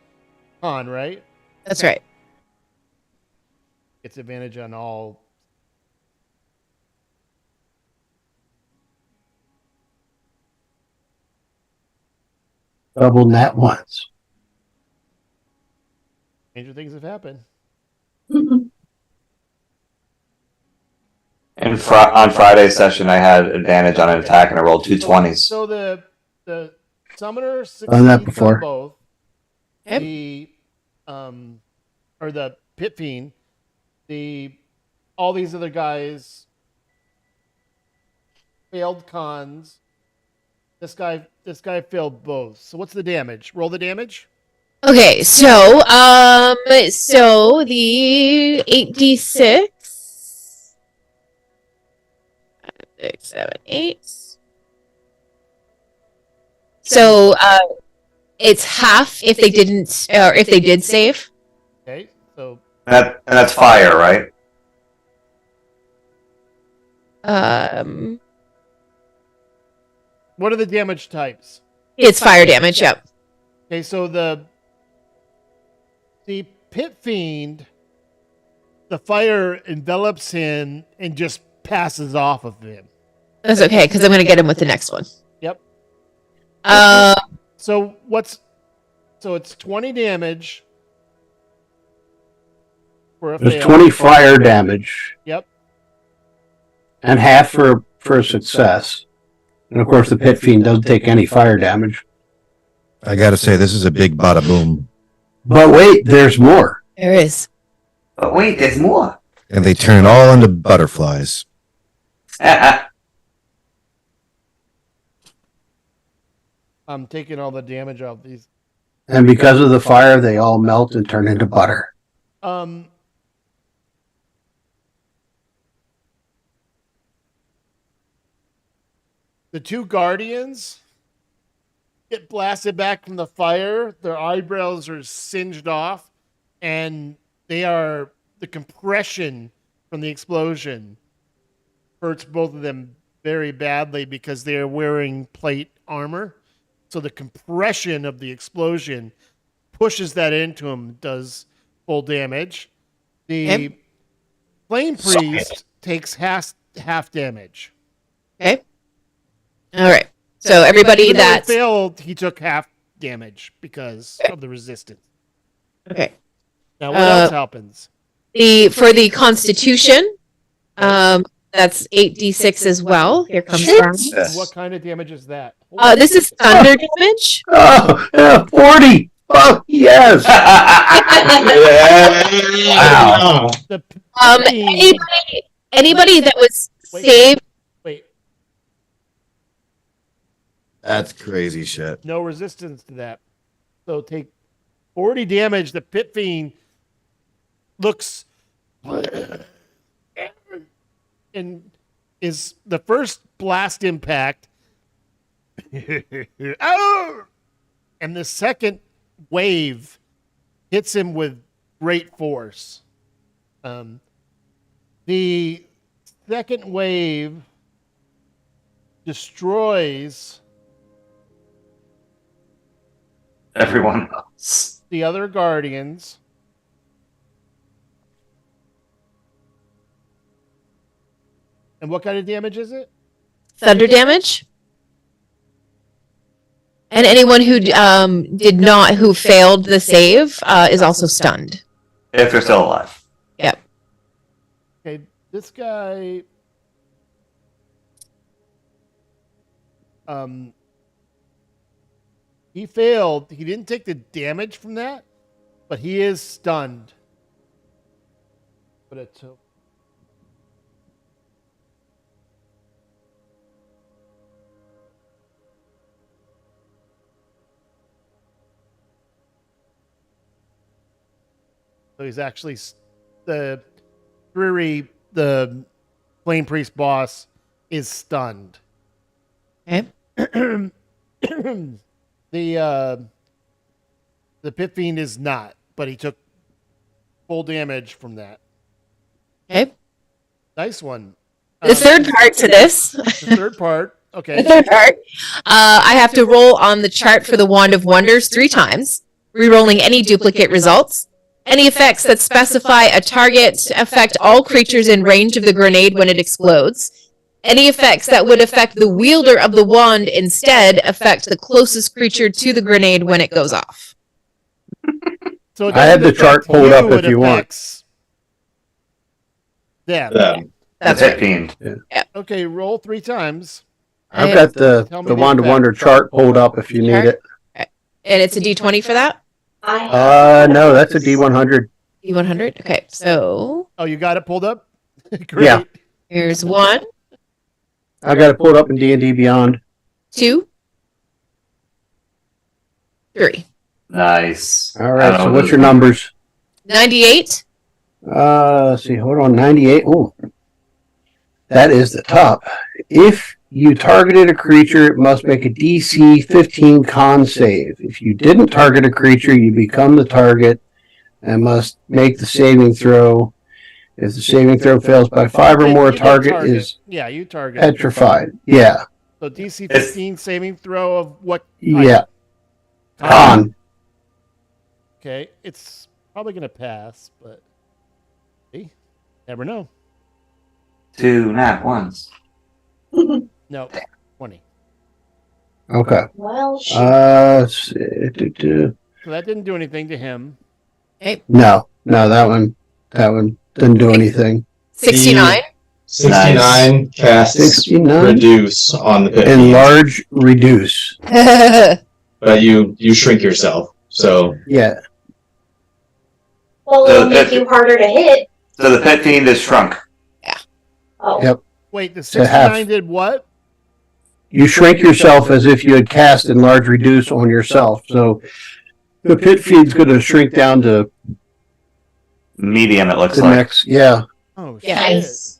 Speaker 2: Con, right?
Speaker 5: That's right.
Speaker 2: It's advantage on all.
Speaker 7: Double net once.
Speaker 2: Stranger things have happened.
Speaker 1: And on Friday's session, I had advantage on an attack, and I rolled 2 20s.
Speaker 2: So the summoner
Speaker 7: Done
Speaker 2: succeeds
Speaker 7: that before.
Speaker 2: on both.
Speaker 5: Yep.
Speaker 2: The or the Pit Fiend, all these other guys failed cons. This guy failed both. So what's the damage? Roll the damage.
Speaker 5: Okay, so the 8d6 6, 7, 8. So it's half if they didn't or if they did save.
Speaker 2: Okay, so
Speaker 1: And that's fire, right?
Speaker 2: what are the damage types?
Speaker 5: It's fire damage, yep.
Speaker 2: Okay, so the Pit Fiend, the fire envelops him and just passes off of him.
Speaker 5: That's okay, because I'm gonna get him with the next one.
Speaker 2: Yep. So it's 20 damage for a
Speaker 7: There's
Speaker 2: fail.
Speaker 7: 20 fire damage
Speaker 2: Yep.
Speaker 7: and half for success. And of course, the Pit Fiend doesn't take any fire damage.
Speaker 8: I gotta say, this is a big bada boom.
Speaker 7: But wait, there's more.
Speaker 5: There is.
Speaker 1: But wait, there's more.
Speaker 8: And they turn all into butterflies.
Speaker 2: I'm taking all the damage off these.
Speaker 7: And because of the fire, they all melt and turn into butter.
Speaker 2: The two guardians get blasted back from the fire. Their eyebrows are singed off, and the compression from the explosion hurts both of them very badly because they are wearing plate armor. So the compression of the explosion pushes that into him, does full damage. The flame priest takes half damage.
Speaker 5: Okay. All right. So everybody
Speaker 2: Even though he
Speaker 5: that's
Speaker 2: failed, he took half damage because of the resistance.
Speaker 5: okay.
Speaker 2: Now what else happens?
Speaker 5: For the Constitution, that's 8d6 as well. Here comes Brian.
Speaker 2: What kind of damage is that?
Speaker 5: This is thunder damage.
Speaker 7: Oh, yeah, 40. Oh, yes.
Speaker 4: Wow.
Speaker 2: The
Speaker 5: Anybody that was
Speaker 2: Wait.
Speaker 5: saved.
Speaker 2: Wait,
Speaker 8: That's crazy shit.
Speaker 2: no resistance to that. So take 40 damage. The Pit Fiend looks and is the first blast impact. Oh! And the second wave hits him with great force. The second wave destroys
Speaker 1: Everyone else.
Speaker 2: the other guardians. And what kind of damage is it?
Speaker 5: Thunder damage. And anyone who who failed the save is also stunned.
Speaker 1: If they're still alive.
Speaker 2: Okay, this guy. He failed. He didn't take the damage from that, but he is stunned. But it's so he's actually the Flame Priest boss is stunned.
Speaker 5: Okay.
Speaker 2: The Pit Fiend is not, but he took full damage from that.
Speaker 5: Okay.
Speaker 2: Nice one.
Speaker 5: The third part to this.
Speaker 2: The third part. Okay.
Speaker 5: The third part. I have to roll on the chart for the Wand of Wonders 3 times, rerolling any duplicate results. Any effects that specify a target affect all creatures in range of the grenade when it explodes. Any effects that would affect the wielder of the wand instead affect the closest creature to the grenade when it goes off.
Speaker 2: So it
Speaker 7: I had
Speaker 2: doesn't
Speaker 7: the chart
Speaker 2: affect
Speaker 7: pulled
Speaker 2: you,
Speaker 7: up if
Speaker 2: it
Speaker 7: you want.
Speaker 2: affects them.
Speaker 5: That's
Speaker 1: the
Speaker 5: right.
Speaker 1: Pit Fiend.
Speaker 2: Okay, roll 3 times.
Speaker 7: I've got
Speaker 2: Tell me
Speaker 7: the
Speaker 2: the
Speaker 7: Wand of
Speaker 2: effect.
Speaker 7: Wonder chart pulled up if you need
Speaker 5: Chart?
Speaker 7: it.
Speaker 5: And it's a D20 for that?
Speaker 7: No, that's a D100.
Speaker 5: D100? Okay, so
Speaker 2: Oh, you got it pulled up? Great.
Speaker 7: Yeah.
Speaker 5: here's 1,
Speaker 7: I got it pulled up in D&D Beyond.
Speaker 5: 2, 3.
Speaker 1: Nice.
Speaker 7: All right,
Speaker 1: I
Speaker 7: so
Speaker 1: don't
Speaker 7: what's
Speaker 1: know.
Speaker 7: your numbers?
Speaker 5: 98.
Speaker 7: Let's see, hold on, 98. Oh, that is the top. If you targeted a creature, it must make a DC 15 con save. If you didn't target a creature, you become the target and must make the saving throw. If the saving throw fails by 5 or more,
Speaker 2: You did
Speaker 7: target is
Speaker 2: Yeah, you target.
Speaker 7: petrified. Yeah,
Speaker 2: So DC 15 saving throw of what? type?
Speaker 7: yeah.
Speaker 2: Con.
Speaker 7: Con.
Speaker 2: Okay, it's probably gonna pass, but hey, never know.
Speaker 1: 2 nat ones.
Speaker 2: No, 20.
Speaker 7: Okay.
Speaker 9: Well, shit.
Speaker 7: Let's see.
Speaker 2: So that didn't do anything to him.
Speaker 7: No, that one didn't do anything.
Speaker 5: 69.
Speaker 6: 69 casts
Speaker 7: 69?
Speaker 6: reduce on the Pit Fiend,
Speaker 7: Enlarge, reduce.
Speaker 6: but you shrink yourself. So
Speaker 7: Yeah.
Speaker 9: Well, it'll make you harder to hit.
Speaker 1: So the Pit Fiend is shrunk.
Speaker 9: Oh.
Speaker 7: Yep.
Speaker 2: Wait, the
Speaker 7: To half.
Speaker 2: 69 did what?
Speaker 7: You shrink yourself as if you had cast enlarge, reduce on yourself. So the Pit Fiend's going to shrink down to
Speaker 1: Medium, it looks
Speaker 7: the
Speaker 1: like.
Speaker 7: next. Yeah.
Speaker 2: Oh,
Speaker 5: Yeah.
Speaker 2: shit.
Speaker 9: Nice.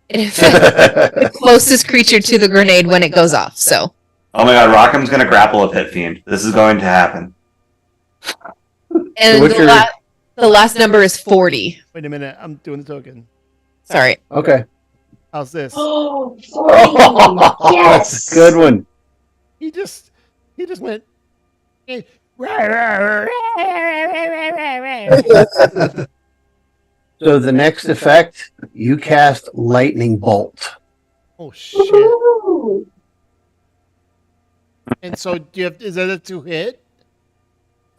Speaker 5: It affects the closest creature to the grenade when it goes off. So
Speaker 1: Oh my god, Rockham's gonna grapple a pit fiend. This is going to happen.
Speaker 5: And
Speaker 7: what's your-
Speaker 5: the last number is 40.
Speaker 2: Wait a minute, I'm doing the token.
Speaker 5: Sorry.
Speaker 7: Okay.
Speaker 2: How's this?
Speaker 9: Oh,
Speaker 7: That's a good one.
Speaker 2: He just went. "Eh,
Speaker 7: So the next effect, you cast lightning bolt.
Speaker 2: Oh shit!
Speaker 9: Ooh.
Speaker 2: And so, do you have? Is that a 2-hit?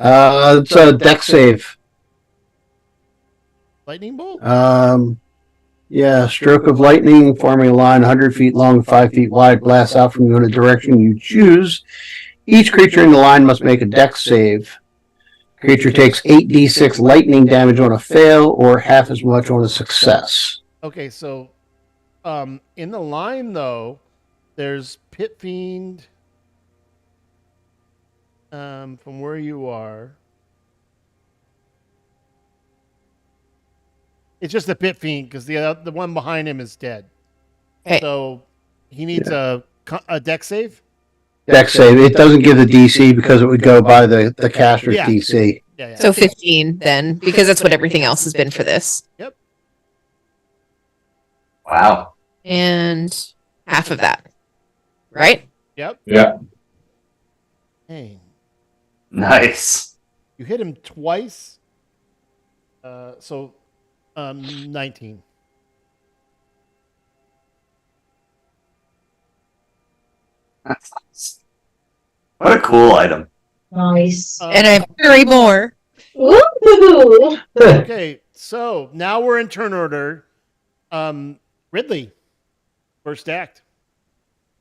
Speaker 7: It's a deck save.
Speaker 2: Lightning bolt?
Speaker 7: Yeah, stroke of lightning forming a line 100 feet long, 5 feet wide, blasts out from you in a direction you choose. Each creature in the line must make a dex save. Creature takes 8d6 lightning damage on a fail or half as much on a success.
Speaker 2: Okay, so, in the line though, there's Pit Fiend. From where you are, it's just a Pit Fiend because the one behind him is dead.
Speaker 5: Okay.
Speaker 2: So he needs a deck save.
Speaker 7: Dex save. It doesn't give the DC because it would go by the caster's
Speaker 2: Yeah.
Speaker 7: DC.
Speaker 2: Yeah.
Speaker 5: So 15 then, because that's what everything else has been for this.
Speaker 1: Wow.
Speaker 5: And half of that. Right?
Speaker 2: Yep.
Speaker 6: Yeah.
Speaker 2: Hey,
Speaker 1: Nice.
Speaker 2: you hit him twice. 19.
Speaker 1: What a cool item.
Speaker 9: Nice.
Speaker 5: And I have 3 more.
Speaker 9: Ooh.
Speaker 2: Okay, so now we're in turn order. Ridley, first act.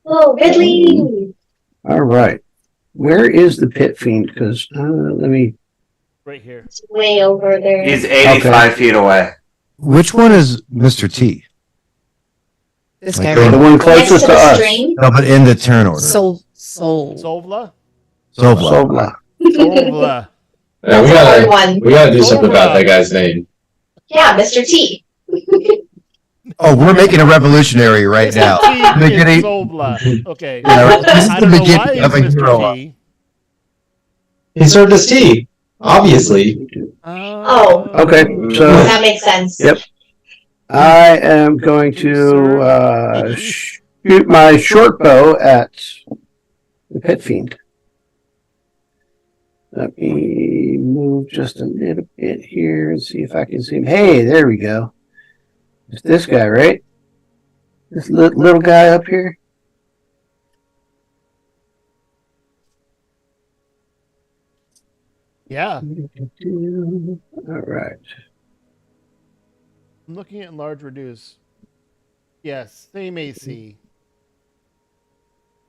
Speaker 9: Oh, Ridley.
Speaker 7: All right. Where is the pit fiend? Because let me.
Speaker 2: Right here.
Speaker 9: It's way over there.
Speaker 1: He's 85 feet away.
Speaker 8: Which one is Mr. T?
Speaker 5: This
Speaker 8: Like
Speaker 5: guy
Speaker 8: the
Speaker 5: right
Speaker 7: The one
Speaker 9: Next
Speaker 7: closest
Speaker 9: to
Speaker 7: to
Speaker 9: the
Speaker 7: us.
Speaker 9: string.
Speaker 8: No, but in the turn order.
Speaker 5: Soul.
Speaker 2: Solvla.
Speaker 8: Sovla.
Speaker 7: Sovla.
Speaker 2: Solvla.
Speaker 6: Yeah,
Speaker 9: That's a hard one.
Speaker 6: we gotta do something about that guy's name.
Speaker 9: Yeah, Mr. T.
Speaker 8: Oh, we're making a revolutionary right now.
Speaker 2: T is
Speaker 8: Beginning-
Speaker 2: Solvla. Okay.
Speaker 8: Yeah, this is
Speaker 2: I
Speaker 8: the
Speaker 2: don't know why
Speaker 8: beginning
Speaker 2: he's
Speaker 8: of a
Speaker 2: Mr.
Speaker 8: hero.
Speaker 2: T.
Speaker 6: He served as tea, obviously.
Speaker 9: Oh.
Speaker 7: Okay, so
Speaker 9: That makes sense.
Speaker 7: Yep. I am going to shoot my short bow at the pit fiend. Let me move just a little bit here and see if I can see him. Hey, there we go. It's this guy, right? This little guy up here.
Speaker 2: Yeah.
Speaker 7: All right.
Speaker 2: I'm looking at large reduce. Yes, same AC.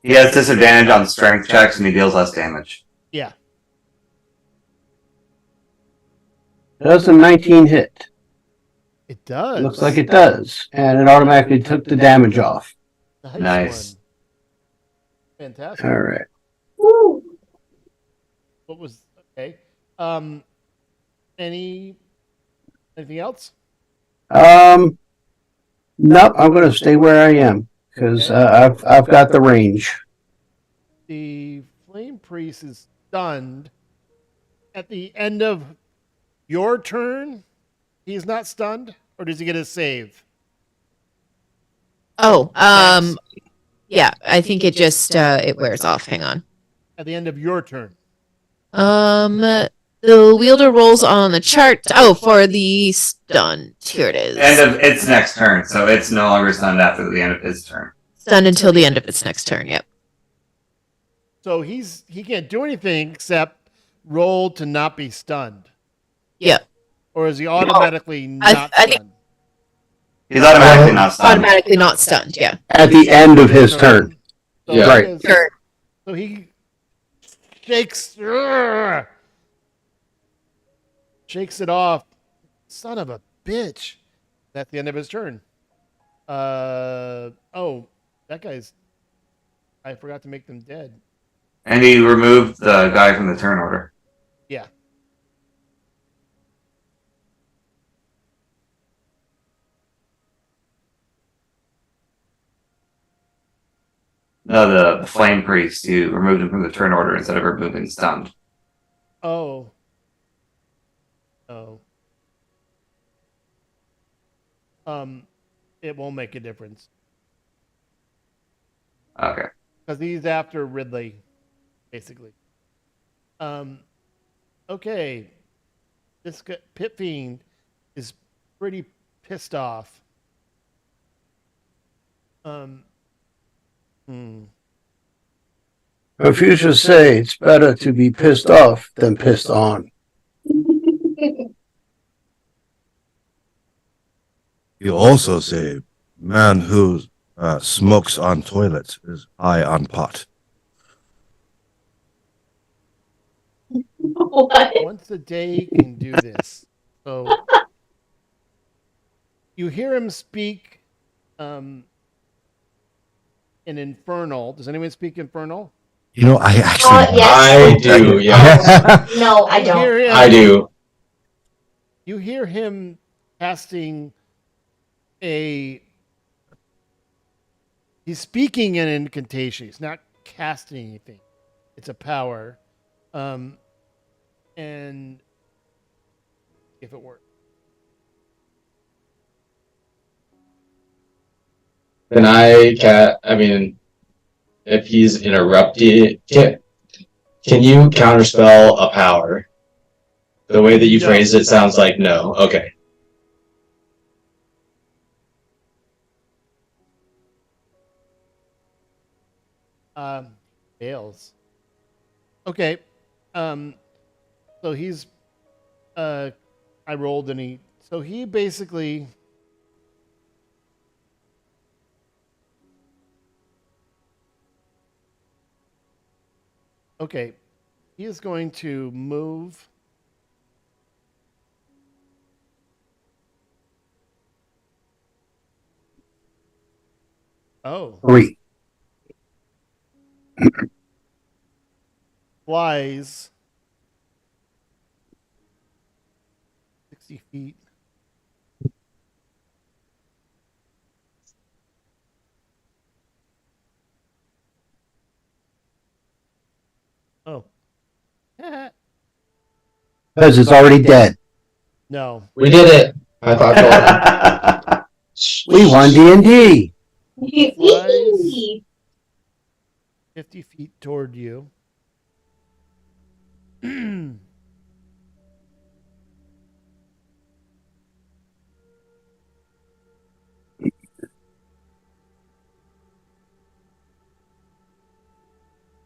Speaker 1: He has disadvantage on strength checks and he deals less damage.
Speaker 2: Yeah.
Speaker 7: Does a 19 hit?
Speaker 2: It does.
Speaker 7: Looks like it does. And it automatically took the damage off.
Speaker 1: Nice.
Speaker 2: One. Fantastic.
Speaker 7: All right.
Speaker 9: Woo.
Speaker 2: What was okay? Anything else?
Speaker 7: Nope, I'm going to stay where I am because I've got the range.
Speaker 2: The flame priest is stunned. At the end of your turn, he's not stunned, or does he get a save?
Speaker 5: Oh, yeah, I think it just it wears off. Hang on.
Speaker 2: At the end of your turn.
Speaker 5: The wielder rolls on the chart. Oh, for the stun. Here it is.
Speaker 1: End of its next turn, so it's no longer stunned after the end of his turn.
Speaker 5: Stunned until the end of its next turn. Yep.
Speaker 2: So he can't do anything except roll to not be stunned.
Speaker 5: Yep.
Speaker 2: Or is he automatically
Speaker 5: I
Speaker 2: not
Speaker 5: think-
Speaker 2: stunned?
Speaker 1: He's automatically not stunned.
Speaker 5: Automatically not stunned. Yeah.
Speaker 7: At the end of his turn.
Speaker 2: So
Speaker 6: Yeah.
Speaker 2: he
Speaker 7: Right.
Speaker 2: is-
Speaker 5: Turn.
Speaker 2: So he shakes it off. Son of a bitch. That's the end of his turn. Oh, that guy's. I forgot to make them dead.
Speaker 1: And he removed the guy from the turn order.
Speaker 2: Yeah.
Speaker 1: No, the flame priest. You removed him from the turn order instead of removing stunned.
Speaker 2: Oh. Oh. It won't make a difference
Speaker 1: Okay.
Speaker 2: because he's after Ridley, basically. Okay. This Pit Fiend is pretty pissed off.
Speaker 7: Confucius say it's better to be pissed off than pissed on.
Speaker 8: You also say, man who smokes on toilets is high on pot.
Speaker 9: What?
Speaker 2: Once a day you can do this. So you hear him speak in Infernal. Does anyone speak Infernal?
Speaker 8: You know, I actually.
Speaker 9: Yes.
Speaker 6: I do, yeah.
Speaker 9: No, I
Speaker 2: You
Speaker 9: don't.
Speaker 2: hear him-
Speaker 6: I do.
Speaker 2: You hear him casting he's speaking an incantation. He's not casting anything. It's a power. And if it works.
Speaker 6: Can I mean, if he's interrupted, can you counterspell a power? The way that you
Speaker 2: No.
Speaker 6: phrased it sounds like no. Okay.
Speaker 2: Fails. Okay. So he's I rolled and he basically okay. He is going to move Oh,
Speaker 7: 3.
Speaker 2: flies 60 feet. Oh.
Speaker 7: Because it's already dead.
Speaker 2: No.
Speaker 6: We did it. I thought.
Speaker 7: We won D&D.
Speaker 2: 50 feet toward you.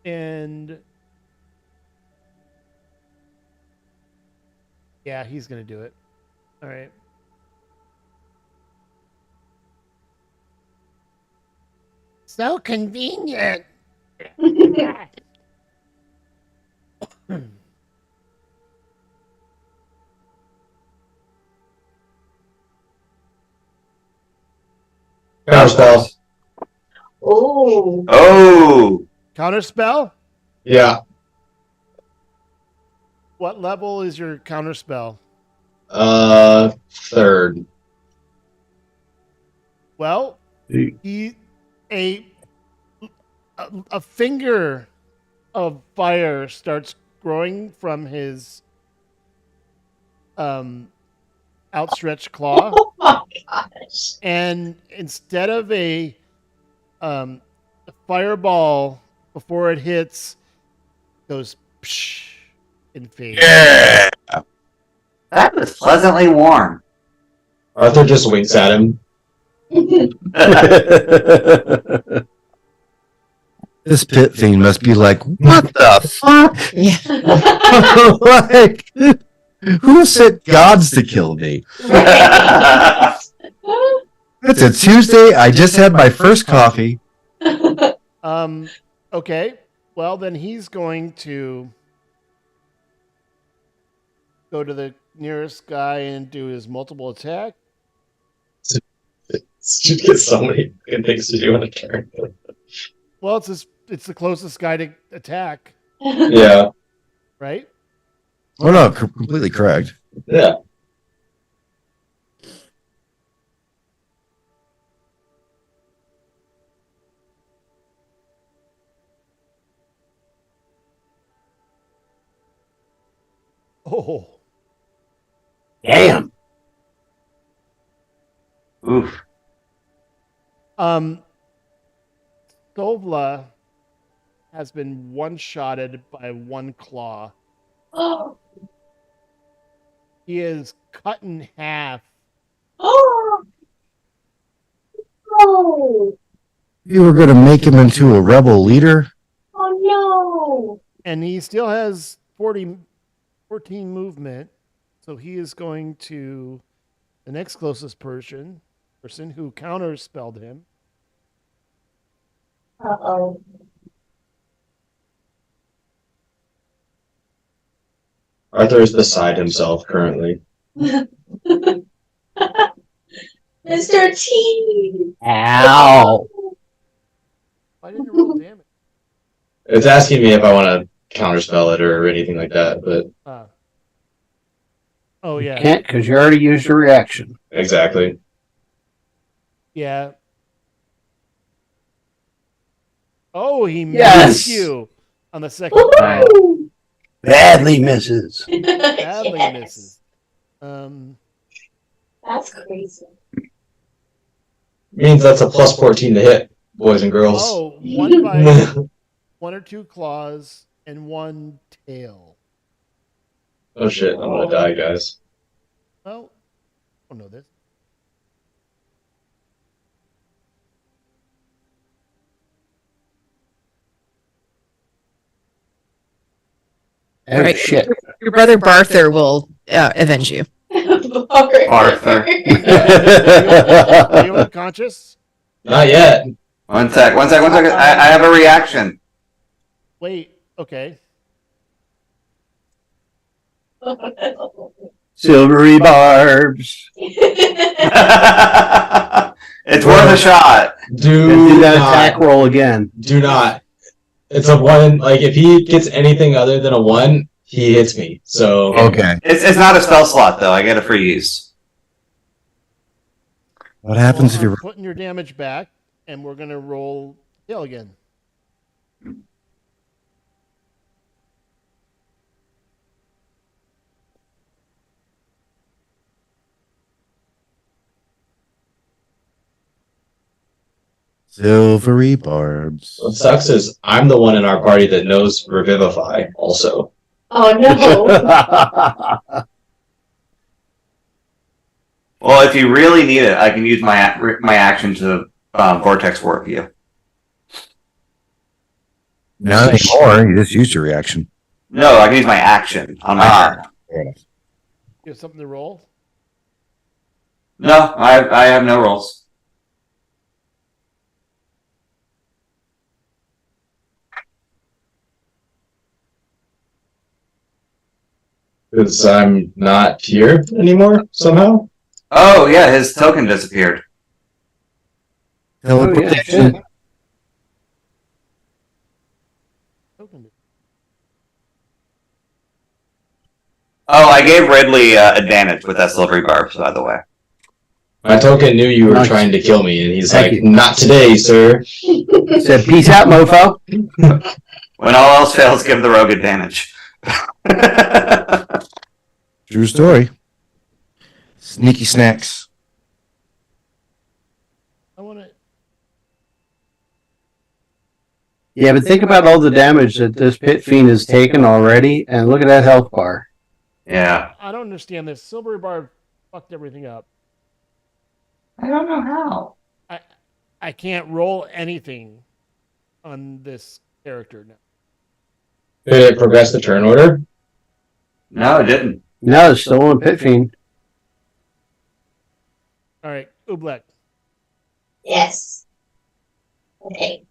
Speaker 2: And yeah, he's gonna do it. All right. So convenient.
Speaker 6: Counterspell.
Speaker 9: Oh.
Speaker 1: Oh,
Speaker 2: Counter spell?
Speaker 6: Yeah.
Speaker 2: What level is your counter spell?
Speaker 6: Third.
Speaker 2: Well, he a finger of fire starts growing from his outstretched claw,
Speaker 9: Oh my gosh.
Speaker 2: and instead of a fireball before it hits, goes psh and fades.
Speaker 8: Yeah.
Speaker 1: that was pleasantly warm.
Speaker 6: Arthur just winks at him.
Speaker 8: This pit thing must be like, what the fuck?
Speaker 5: Yeah.
Speaker 8: Like, who sent gods to kill me? It's a Tuesday. I just had my first coffee.
Speaker 2: Okay. Well, then he's going to go to the nearest guy and do his multiple attack.
Speaker 6: You get so many good things to do in a turn.
Speaker 2: Well, it's the closest guy to attack,
Speaker 6: Yeah.
Speaker 2: right?
Speaker 8: Oh no, completely correct.
Speaker 6: Yeah.
Speaker 2: Oh.
Speaker 7: Damn.
Speaker 1: Oof.
Speaker 2: Stovla has been one-shotted by one claw.
Speaker 9: Oh.
Speaker 2: He is cut in half.
Speaker 9: Oh. No.
Speaker 8: You were going to make him into a rebel leader?
Speaker 9: Oh no.
Speaker 2: And he still has 14 movement. So he is going to the next closest person who counterspelled him.
Speaker 9: Uh-oh.
Speaker 6: Arthur is beside himself currently.
Speaker 9: Mr. T.
Speaker 7: Ow.
Speaker 2: Why didn't you roll damage?
Speaker 6: It's asking me if I want to counterspell it or anything like that, but
Speaker 2: Oh, yeah.
Speaker 7: Can't because you already used your reaction.
Speaker 6: exactly.
Speaker 2: Yeah. Oh, he
Speaker 7: Yes.
Speaker 2: missed you on the second round.
Speaker 9: Woohoo!
Speaker 7: Badly misses.
Speaker 2: Badly
Speaker 9: Yes.
Speaker 2: misses.
Speaker 9: That's crazy.
Speaker 6: Means that's a plus 14 to hit, boys and girls.
Speaker 2: Oh, one bite, one or two claws, and one tail.
Speaker 6: Oh shit, I'm gonna die, guys.
Speaker 2: Well, I don't know this.
Speaker 7: Oh,
Speaker 5: Right.
Speaker 7: shit.
Speaker 5: Your brother Barther will avenge you.
Speaker 1: Arthur.
Speaker 2: Are you unconscious?
Speaker 6: Not yet.
Speaker 1: One sec. I have a reaction.
Speaker 2: Wait, okay.
Speaker 7: Silvery barbs.
Speaker 1: It's worth a shot.
Speaker 7: Do that attack roll again.
Speaker 6: Do not. It's a one. Like if he gets anything other than a one, he hits me. So
Speaker 8: Okay.
Speaker 1: It's not a spell slot though. I get a free use.
Speaker 8: What happens if
Speaker 2: I'm
Speaker 8: you're
Speaker 2: putting your damage back, and we're gonna roll tail again.
Speaker 8: silvery barbs?
Speaker 6: what sucks is I'm the one in our party that knows Revivify. Also,
Speaker 9: Oh no.
Speaker 1: Well, if you really need it, I can use my action to vortex warp you.
Speaker 8: Not anymore. You just used your reaction.
Speaker 1: No, I can use my action on my turn.
Speaker 2: You have something to roll?
Speaker 1: No, I have no rolls.
Speaker 6: because I'm not here anymore somehow.
Speaker 1: Oh yeah, his token disappeared.
Speaker 8: Teleportation.
Speaker 1: Oh, I gave Ridley advantage with that silvery barbs, by the way.
Speaker 6: My token knew you were
Speaker 7: Nice.
Speaker 6: trying to kill me, and he's
Speaker 7: Thank
Speaker 6: like,
Speaker 7: you.
Speaker 6: "Not today, sir."
Speaker 7: Said, peace out, mofo.
Speaker 1: When all else fails, give the rogue advantage.
Speaker 8: True story. Sneaky snacks.
Speaker 2: I want to.
Speaker 7: Yeah, but think about all the damage that this pit fiend has taken already, and look at that health bar.
Speaker 1: Yeah.
Speaker 2: I don't understand this. Silver bar fucked everything up.
Speaker 1: I don't know how.
Speaker 2: I can't roll anything on this character now.
Speaker 6: Did it progress the turn order?
Speaker 1: No, it didn't.
Speaker 7: No, it's still on pit fiend.
Speaker 2: All right, Oobleck.
Speaker 9: Yes. Okay.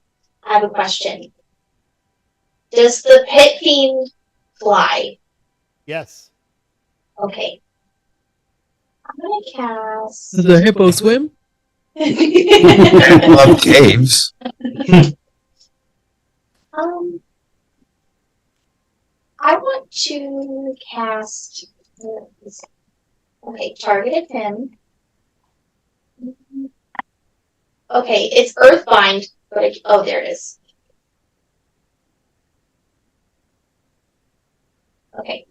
Speaker 9: I have a question. Does the pit fiend fly?
Speaker 2: Yes.
Speaker 9: Okay. I'm gonna cast.
Speaker 5: Does the hippo swim?
Speaker 8: Love caves.
Speaker 9: I want to cast. Okay, targeted him. Okay, it's Earthbind, but oh, there it is. Okay.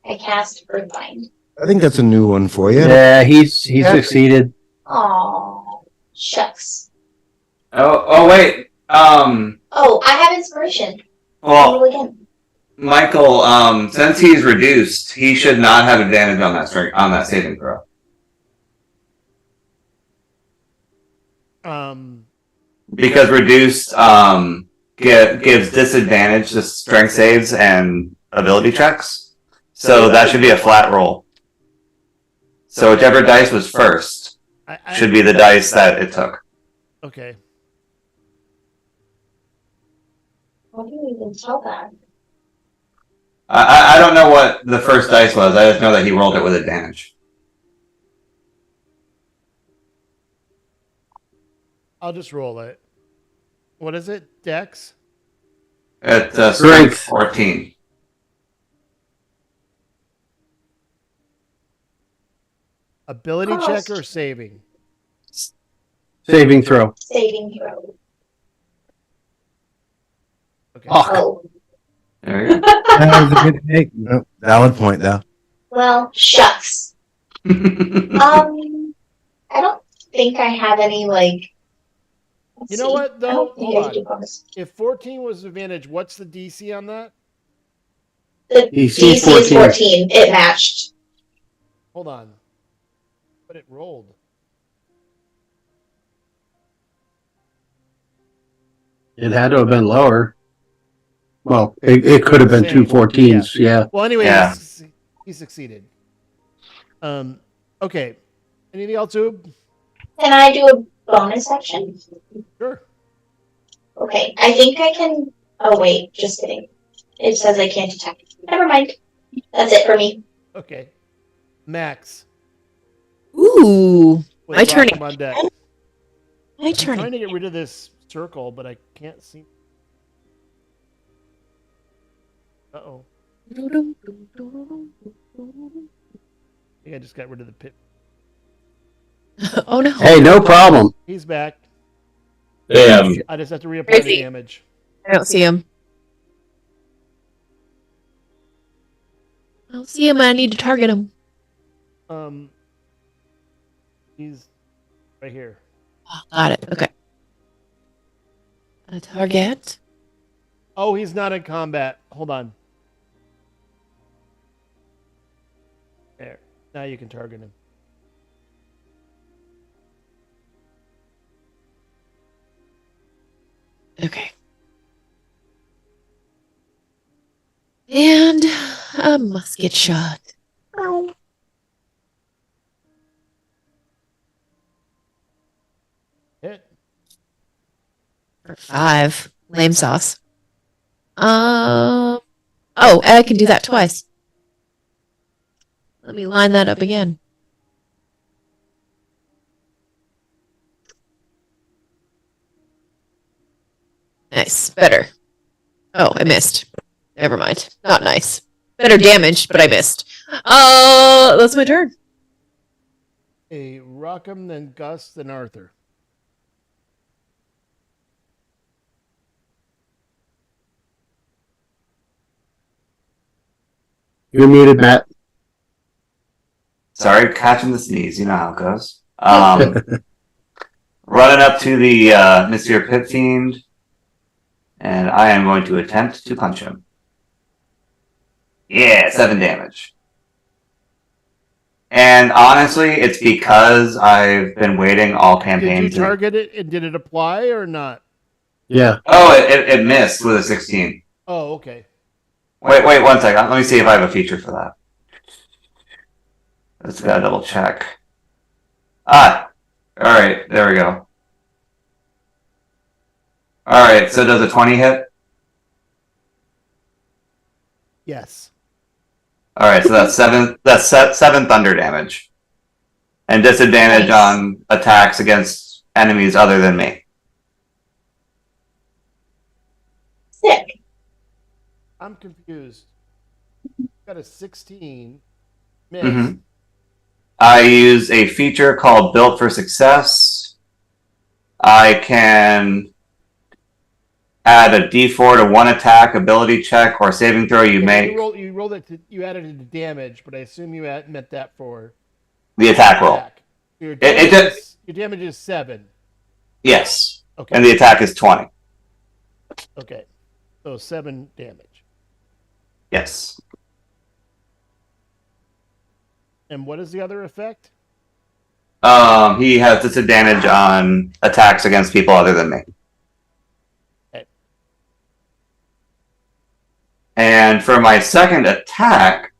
Speaker 9: I cast Earthbind.
Speaker 8: I think that's a new one for you.
Speaker 7: Yeah, he's succeeded.
Speaker 9: Oh, shucks.
Speaker 1: Oh wait.
Speaker 9: Oh, I have inspiration.
Speaker 1: Well,
Speaker 9: Roll again.
Speaker 1: Michael, since he's reduced, he should not have advantage on that strength on that saving throw. Because reduced gives disadvantage to strength saves and ability checks. So that should be a flat roll. So whichever dice was first should be the dice that it took.
Speaker 2: Okay.
Speaker 9: How do you even tell that?
Speaker 1: I don't know what the first dice was. I just know that he rolled it with advantage.
Speaker 2: I'll just roll it. What is it? Dex?
Speaker 1: It's
Speaker 7: Strength.
Speaker 1: strength 14.
Speaker 2: Ability check or saving?
Speaker 7: Saving throw.
Speaker 9: Saving throw.
Speaker 2: Okay.
Speaker 7: Oh,
Speaker 9: Oh.
Speaker 1: There you go.
Speaker 8: That was a good take. No, valid point, though.
Speaker 9: Well, shucks. I don't think I have any like.
Speaker 2: You know what,
Speaker 9: I
Speaker 2: though?
Speaker 9: don't think
Speaker 2: Hold
Speaker 9: I
Speaker 2: on.
Speaker 9: do bonus.
Speaker 2: If 14 was advantage, what's the DC on that?
Speaker 9: The
Speaker 7: DC
Speaker 9: DC is 14. It matched.
Speaker 2: Hold on. But it rolled.
Speaker 7: it had to have been lower. Well, it could have been two 14s. Yeah.
Speaker 2: Well, anyway,
Speaker 1: Yeah.
Speaker 2: he succeeded. Okay. Anything else, Oob?
Speaker 9: Can I do a bonus action?
Speaker 2: Sure.
Speaker 9: Okay, I think I can. Oh wait, just kidding. It says I can't attack. Never mind. That's it for me.
Speaker 2: Okay. Max.
Speaker 5: Ooh,
Speaker 2: with
Speaker 5: My turn
Speaker 2: Rockham on deck.
Speaker 5: my
Speaker 2: I'm
Speaker 5: turn.
Speaker 2: trying to get rid of this circle, but I can't see. Uh-oh. I think I just got rid of the pit.
Speaker 5: Oh no.
Speaker 7: Hey, no problem.
Speaker 2: He's back.
Speaker 6: Damn.
Speaker 2: I just have to reapply
Speaker 5: Where's
Speaker 2: the
Speaker 5: he?
Speaker 2: damage.
Speaker 5: I don't see him. I don't see him. I need to target him.
Speaker 2: He's right here.
Speaker 5: Oh, got it. Okay. A target.
Speaker 2: Oh, he's not in combat. Hold on. There. Now you can target him.
Speaker 5: Okay. And a musket shot.
Speaker 2: Hit.
Speaker 5: For 5. Lame sauce. Oh, I can do that twice. Let me line that up again. Nice. Better. Oh, I missed. Never mind. Not nice. Better damage, but I missed. That's my turn.
Speaker 2: A Rockham, then Gus, then Arthur.
Speaker 7: You're muted, Matt.
Speaker 1: Sorry, catching the sneeze. You know how it goes. Running up to the Monsieur Pit Fiend, and I am going to attempt to punch him. Yeah, 7 damage. And honestly, it's because I've been waiting all campaign.
Speaker 2: Did you target it and did it apply or not?
Speaker 7: Yeah.
Speaker 1: Oh, it missed with a 16.
Speaker 2: Oh, okay.
Speaker 1: Wait 1 second. Let me see if I have a feature for that. Let's gotta double check. Alright, there we go. Alright, so does a 20 hit?
Speaker 2: Yes.
Speaker 1: Alright, so that's 7 thunder damage. And disadvantage
Speaker 9: Nice.
Speaker 1: on attacks against enemies other than me.
Speaker 9: Sick.
Speaker 2: I'm confused. Got a 16. Miss.
Speaker 1: Mhm. I use a feature called Built for Success. I can add a D4 to one attack, ability check, or saving throw you make.
Speaker 2: You rolled it. You added it to damage, but I assume you meant that for
Speaker 1: The attack roll.
Speaker 2: Your
Speaker 1: It
Speaker 2: your damage is 7.
Speaker 1: Yes.
Speaker 2: Okay.
Speaker 1: And the attack is 20.
Speaker 2: Okay. So 7 damage.
Speaker 1: Yes.
Speaker 2: And what is the other effect?
Speaker 1: He has disadvantage on attacks against people other than me.
Speaker 2: Okay.
Speaker 1: And for my second attack,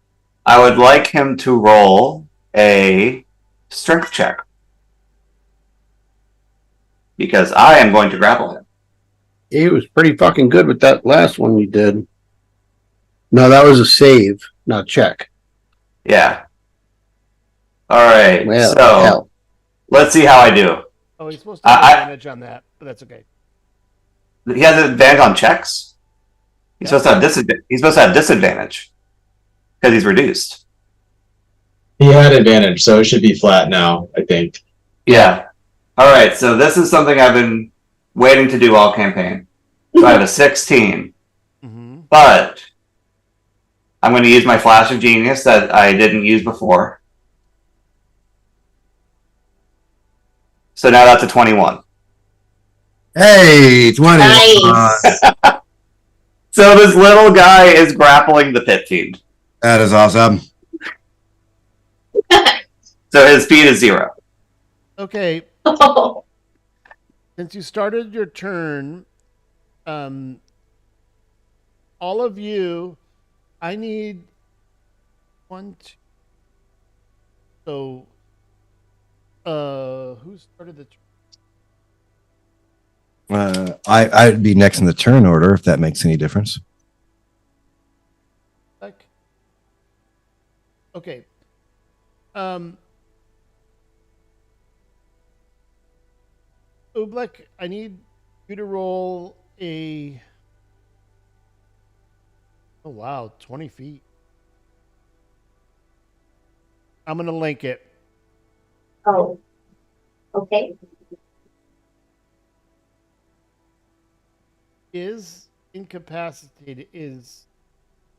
Speaker 1: I would like him to roll a strength check. Because I am going to grapple him.
Speaker 7: He was pretty fucking good with that last one you did. No, that was a save, not check.
Speaker 1: Yeah. All right.
Speaker 7: Well,
Speaker 1: so
Speaker 7: hell.
Speaker 1: let's see how I do.
Speaker 2: Oh, he's supposed to have advantage on that, but that's okay.
Speaker 1: He has an advantage on checks. He's supposed to have disadvantage. He's supposed to have disadvantage because he's reduced.
Speaker 6: He had advantage, so it should be flat now, I think.
Speaker 1: Yeah. All right. So this is something I've been waiting to do all campaign. So I have a 16, but I'm going to use my flash of genius that I didn't use before. So now that's a 21.
Speaker 4: Hey, 20.
Speaker 9: Nice.
Speaker 1: So this little guy is grappling the pit fiend.
Speaker 8: That is awesome.
Speaker 1: So his speed is 0.
Speaker 2: Okay.
Speaker 9: Oh.
Speaker 2: Since you started your turn, all of you, I need 1, 2. So, who started the turn?
Speaker 8: I'd be next in the turn order if that makes any difference.
Speaker 2: Okay. Oobleck, I need you to roll a. Oh wow, 20 feet. I'm gonna link it.
Speaker 9: Oh. Okay.
Speaker 2: Is incapacitated. Is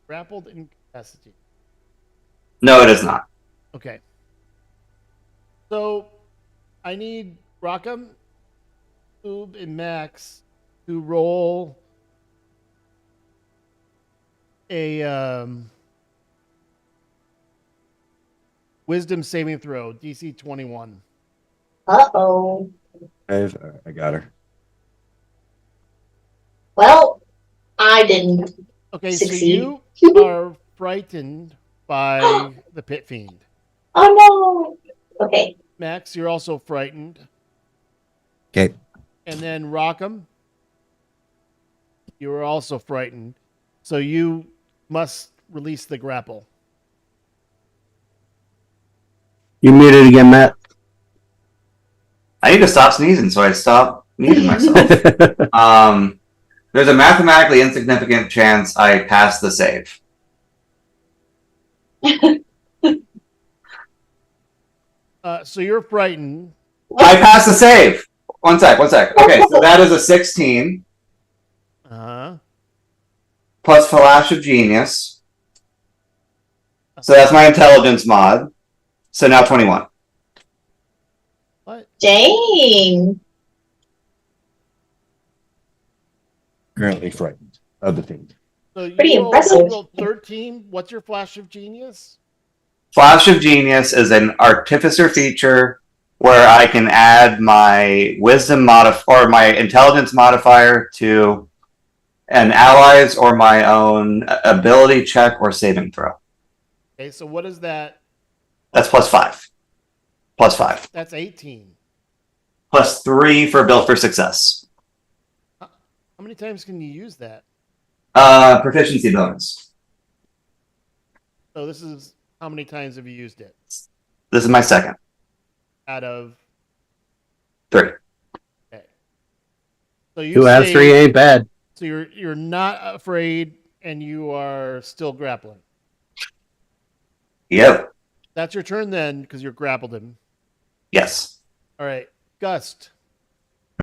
Speaker 2: grappled incapacitated.
Speaker 1: No, it is not.
Speaker 2: Okay. So I need Rockham, Oob, and Max to roll a wisdom saving throw, DC 21.
Speaker 9: Uh-oh.
Speaker 8: I got her.
Speaker 9: Well, I didn't.
Speaker 2: Okay,
Speaker 9: Succeed.
Speaker 2: so you are frightened by the pit fiend.
Speaker 9: Oh no. Okay.
Speaker 2: Max, you're also frightened.
Speaker 8: Okay.
Speaker 2: And then Rockham, you are also frightened. So you must release the grapple.
Speaker 7: You muted again, Matt.
Speaker 1: I need to stop sneezing, so I stop muting myself. There's a mathematically insignificant chance I pass the save.
Speaker 2: So you're frightened.
Speaker 1: I pass the save. One sec. Okay, so that is a 16
Speaker 2: Uh-huh.
Speaker 1: plus Flash of Genius. So that's my intelligence mod. So now 21.
Speaker 2: What?
Speaker 9: Dang.
Speaker 8: Currently frightened of the fiend.
Speaker 2: So you
Speaker 9: Pretty
Speaker 2: rolled-
Speaker 9: impressive.
Speaker 2: you rolled 13. What's your flash of genius?
Speaker 1: Flash of Genius is an artificer feature where I can add my wisdom or my intelligence modifier to an ally's or my own ability check or saving throw.
Speaker 2: Okay, so what is that?
Speaker 1: That's +5. +5.
Speaker 2: That's 18.
Speaker 1: +3 for Built for Success.
Speaker 2: How many times can you use that?
Speaker 1: Proficiency bonus.
Speaker 2: So this is how many times have you used it?
Speaker 1: This is my second.
Speaker 2: Out of
Speaker 1: 3.
Speaker 2: okay. So you
Speaker 7: 2 out of
Speaker 2: say-
Speaker 7: 3 ain't bad.
Speaker 2: So you're not afraid and you are still grappling.
Speaker 1: Yep.
Speaker 2: That's your turn then, because you're grappled him.
Speaker 1: Yes.
Speaker 2: All right, Gust.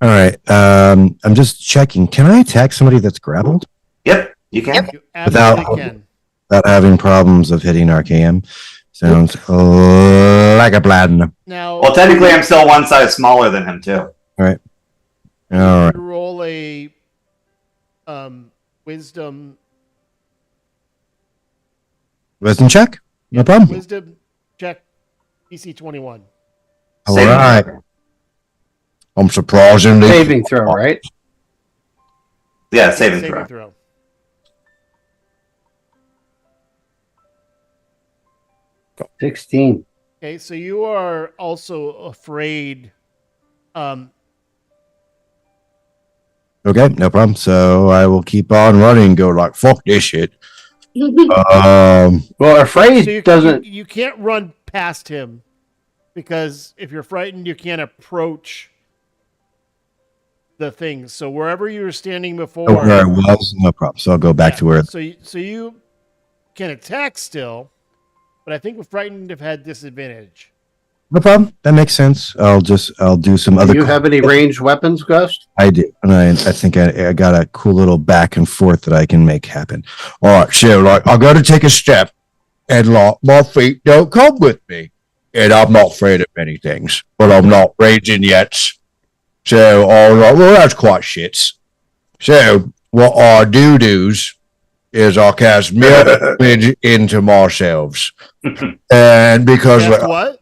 Speaker 8: All right. I'm just checking. Can I attack somebody that's grappled
Speaker 1: Yep, you can.
Speaker 2: You absolutely
Speaker 8: Without-
Speaker 2: can.
Speaker 8: without having problems of hitting RKM? Sounds like a plan.
Speaker 2: Now,
Speaker 1: Well, technically, I'm still one size smaller than him too.
Speaker 8: All right.
Speaker 2: you roll a wisdom
Speaker 8: Wisdom check? No problem.
Speaker 2: wisdom check DC 21.
Speaker 8: All
Speaker 1: Saving
Speaker 8: right.
Speaker 1: throw.
Speaker 8: I'm surprisingly.
Speaker 7: Saving throw, right?
Speaker 1: Yeah, saving throw.
Speaker 7: 16.
Speaker 2: Okay, so you are also afraid.
Speaker 8: Okay, no problem. So I will keep on running and go like, fuck this shit.
Speaker 7: Well, afraid
Speaker 2: So
Speaker 7: doesn't.
Speaker 2: you can't run past him because if you're frightened, you can't approach the thing. So wherever you were standing before,
Speaker 8: Where I was, no problem. So I'll go back to where.
Speaker 2: So you can attack still, but I think with frightened have had disadvantage.
Speaker 8: No problem. That makes sense. I'll do some
Speaker 7: Do
Speaker 8: other.
Speaker 7: you have any ranged weapons, Gust?
Speaker 8: I do, and I think I got a cool little back and forth that I can make happen. All right, so like I got to take a step, and like my feet don't come with me, and I'm not afraid of many things, but I'm not raging yet. So all right, well that's quite shits. So what I do's is I cast mirror image into myself, and because
Speaker 2: Guess what?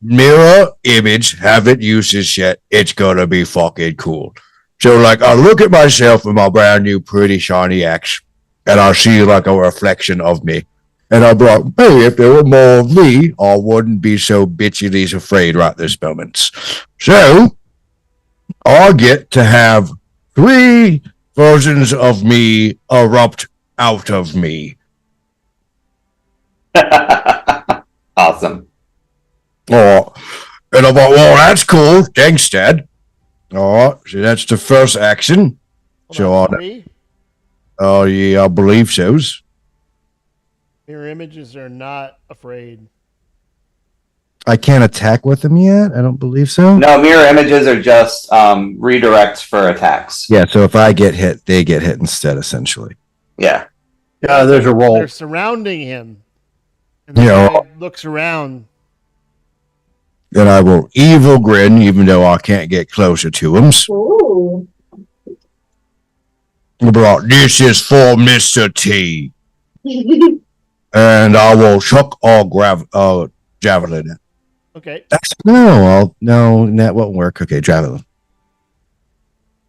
Speaker 8: Mirror image, haven't used this yet. It's gonna be fucking cool. So, like, I look at myself in my brand new, pretty shiny axe, and I see like a reflection of me, and I'm like, hey, if there were more of me, I wouldn't be so bitchily afraid right this moment. So, I get to have 3 versions of me erupt out of me.
Speaker 1: Awesome.
Speaker 8: Oh, and I'm like, well, that's cool. Thanks, Dad. All right, so that's the first action.
Speaker 2: Hold
Speaker 8: So
Speaker 2: on,
Speaker 8: on.
Speaker 2: 3
Speaker 8: Oh, yeah, I believe so.
Speaker 2: mirror images are not afraid.
Speaker 8: I can't attack with them yet. I don't believe so.
Speaker 1: No, mirror images are just redirects for attacks.
Speaker 8: Yeah, so if I get hit, they get hit instead, essentially.
Speaker 1: Yeah.
Speaker 7: Yeah, there's a roll.
Speaker 2: They're surrounding him, and the
Speaker 8: Yeah.
Speaker 2: guy looks around.
Speaker 8: Then I will evil grin, even though I can't get closer to him.
Speaker 9: Ooh.
Speaker 8: But this is for Mr. T. And I will chuck all javelin.
Speaker 2: Okay,
Speaker 8: No, that won't work. Okay, javelin.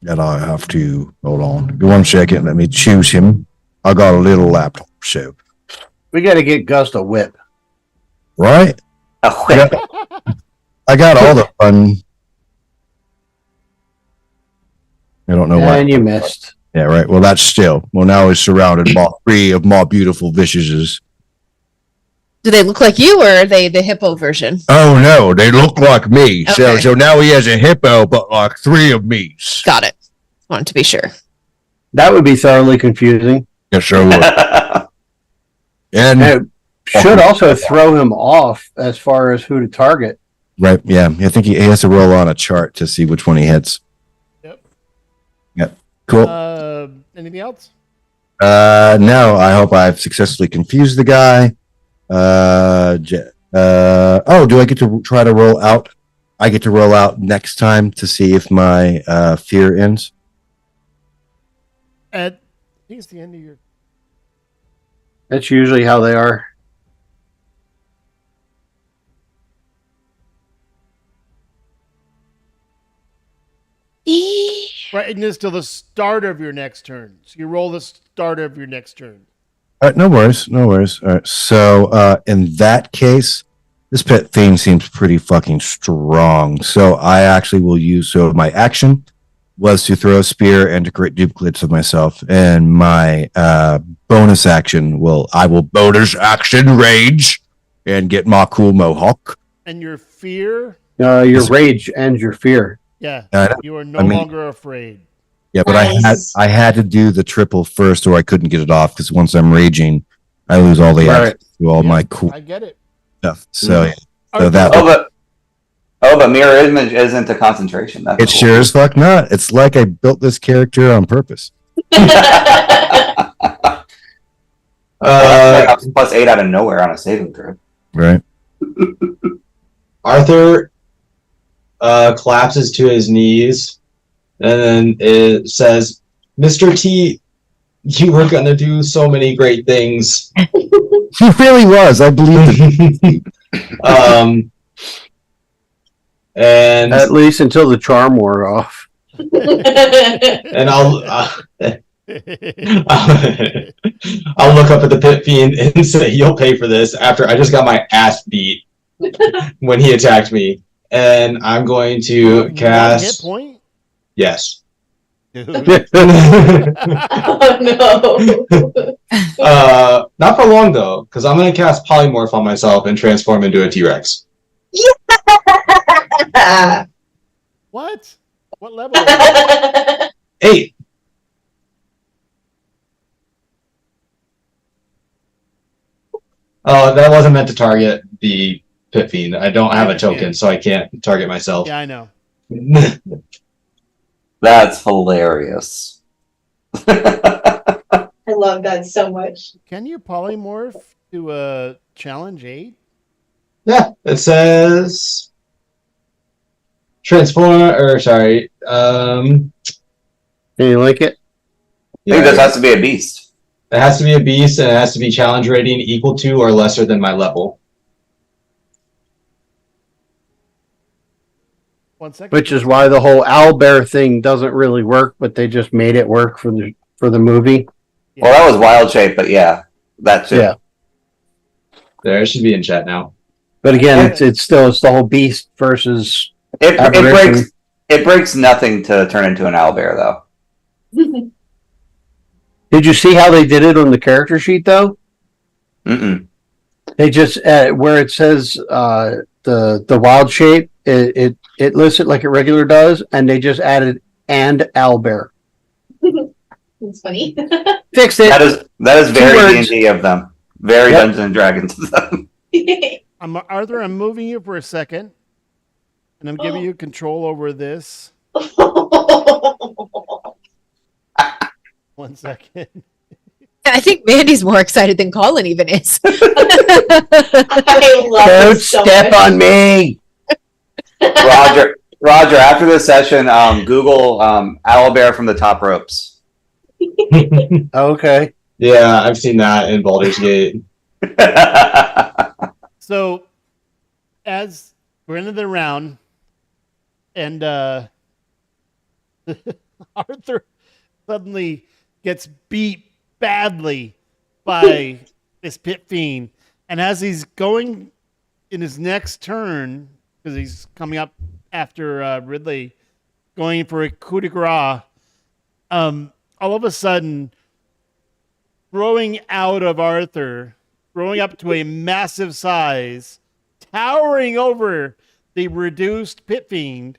Speaker 8: And I have to hold on. Give 1 second. Let me choose him. I got a little laptop, so
Speaker 7: We got to get Gust a whip.
Speaker 8: right.
Speaker 1: Oh,
Speaker 8: Yeah. I got all the fun. I don't know why.
Speaker 7: And you missed.
Speaker 8: Yeah, right. Well, that's still. Well, now he's surrounded by 3 of my beautiful viciouses.
Speaker 5: Do they look like you, or are they the hippo version?
Speaker 8: Oh no, they look like me.
Speaker 5: Okay.
Speaker 8: So now he has a hippo, but like 3 of me.
Speaker 5: Got it. Wanted to be sure.
Speaker 7: That would be thoroughly confusing.
Speaker 8: Yes, sir. would. And
Speaker 7: And it should also throw him off as far as who to target.
Speaker 8: right, yeah. I think he has to roll on a chart to see which one he hits.
Speaker 2: Yep.
Speaker 8: Yep. Cool.
Speaker 2: Anything else?
Speaker 8: No, I hope I've successfully confused the guy. Do I get to try to roll out? I get to roll out next time to see if my fear ends.
Speaker 2: I think it's the end of your.
Speaker 7: That's usually how they are.
Speaker 2: Brightness till the start of your next turn. So you roll the start of your next turn.
Speaker 8: All right, no worries, no worries. All right, so in that case, this pet theme seems pretty fucking strong. So I actually will use. So my action was to throw a spear and to create duplicates of myself, and my bonus action I will bonus action rage and get my cool mohawk.
Speaker 2: And your fear,
Speaker 7: Your rage ends your fear.
Speaker 2: yeah,
Speaker 8: I know.
Speaker 2: you are no
Speaker 8: I mean-
Speaker 2: longer afraid.
Speaker 8: Yeah, but
Speaker 9: Nice.
Speaker 8: I had to do the triple first, or I couldn't get it off because once I'm raging, I lose all the
Speaker 7: Right.
Speaker 8: access to all
Speaker 2: Yeah,
Speaker 8: my cool
Speaker 2: I get it.
Speaker 8: stuff. So yeah.
Speaker 2: All
Speaker 8: So
Speaker 2: right,
Speaker 8: that-
Speaker 1: Oh, Oh, but mirror image isn't a concentration. That's
Speaker 8: It's sure as fuck not. It's like I built this character on purpose.
Speaker 1: Plus 8 out of nowhere on a saving throw.
Speaker 8: Right.
Speaker 6: Arthur collapses to his knees, and then it says, "Mr. T, you were gonna do so many great things."
Speaker 8: He really was. I believe it.
Speaker 6: And
Speaker 7: At least until the charm wore off.
Speaker 6: and I'll look up at the pit fiend and say, "You'll pay for this." After I just got my ass beat when he attacked me, and I'm going to
Speaker 2: Hit
Speaker 6: cast.
Speaker 2: point.
Speaker 6: Yes.
Speaker 2: Dude.
Speaker 9: Oh no.
Speaker 6: Not for long though, because I'm going to cast polymorph on myself and transform into a T-Rex.
Speaker 2: What? What level? Is it?
Speaker 6: 8. Oh, that wasn't meant to target the pit fiend. I don't have a token, so I can't target myself.
Speaker 2: Yeah, I know.
Speaker 1: That's hilarious.
Speaker 9: I love that so much.
Speaker 2: Can you polymorph to a challenge 8?
Speaker 6: Yeah, it says transform, or sorry,
Speaker 7: Can you link it?
Speaker 1: I think this has to be a beast.
Speaker 6: It has to be a beast, and it has to be challenge rating equal to or lesser than my level.
Speaker 2: 1 second.
Speaker 7: Which is why the whole owlbear thing doesn't really work, but they just made it work for the movie.
Speaker 1: Well, that was wild shape, but yeah, that too.
Speaker 7: Yeah.
Speaker 6: There, it should be in chat now.
Speaker 7: But again, it's the whole beast versus
Speaker 1: It
Speaker 7: apparition.
Speaker 1: breaks nothing to turn into an owlbear, though.
Speaker 7: Did you see how they did it on the character sheet though?
Speaker 1: Mm-mm.
Speaker 7: They just where it says the wild shape, it lists it like it regular does, and they just added and owlbear.
Speaker 9: It's funny.
Speaker 7: Fixed it.
Speaker 1: That is very
Speaker 7: words.
Speaker 1: D&D of them. Very
Speaker 7: Yep.
Speaker 1: Dungeons and Dragons of them.
Speaker 2: Arthur, I'm moving you for a second, and I'm giving you control over this. 1 second.
Speaker 5: I think Mandy's more excited than Colin even is.
Speaker 9: I love
Speaker 7: Don't
Speaker 9: this so
Speaker 7: step
Speaker 9: much.
Speaker 7: on me.
Speaker 1: Roger, after this session, Google owlbear from the top ropes.
Speaker 7: Okay.
Speaker 6: Yeah, I've seen that in Baldur's Gate.
Speaker 2: So, as we're into the round, and Arthur suddenly gets beat badly by this pit fiend, and as he's going in his next turn, because he's coming up after Ridley, going for a coup de grace, all of a sudden, growing out of Arthur, growing up to a massive size, towering over the reduced pit fiend,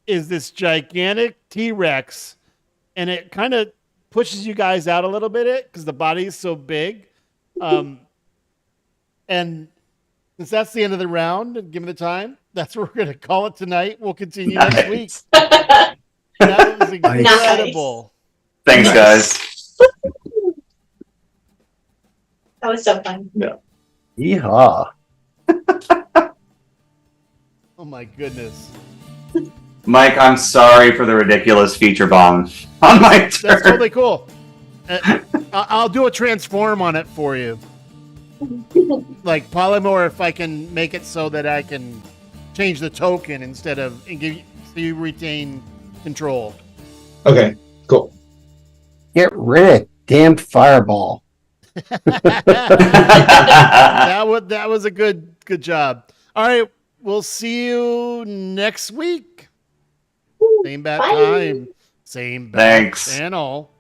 Speaker 2: is this gigantic T-Rex, and it kind of pushes you guys out a little bit because the body is so big. And since that's the end of the round, and given the time, that's where we're going to call it tonight. We'll continue next week. That was incredible.
Speaker 1: Thanks, guys.
Speaker 9: That was so fun.
Speaker 7: Yeehaw.
Speaker 2: Oh my goodness.
Speaker 1: Mike, I'm sorry for the ridiculous feature bomb on my
Speaker 2: That's
Speaker 1: turn.
Speaker 2: totally cool. I'll do a transform on it for you. Like polymorph, I can make it so that I can change the token instead of and give you, so you retain control.
Speaker 6: Okay, cool.
Speaker 7: Get rid of damn fireball.
Speaker 2: That was a good job. All right, we'll see you next week. Same bad
Speaker 9: Bye.
Speaker 2: time, same bad
Speaker 1: Thanks.
Speaker 2: channel.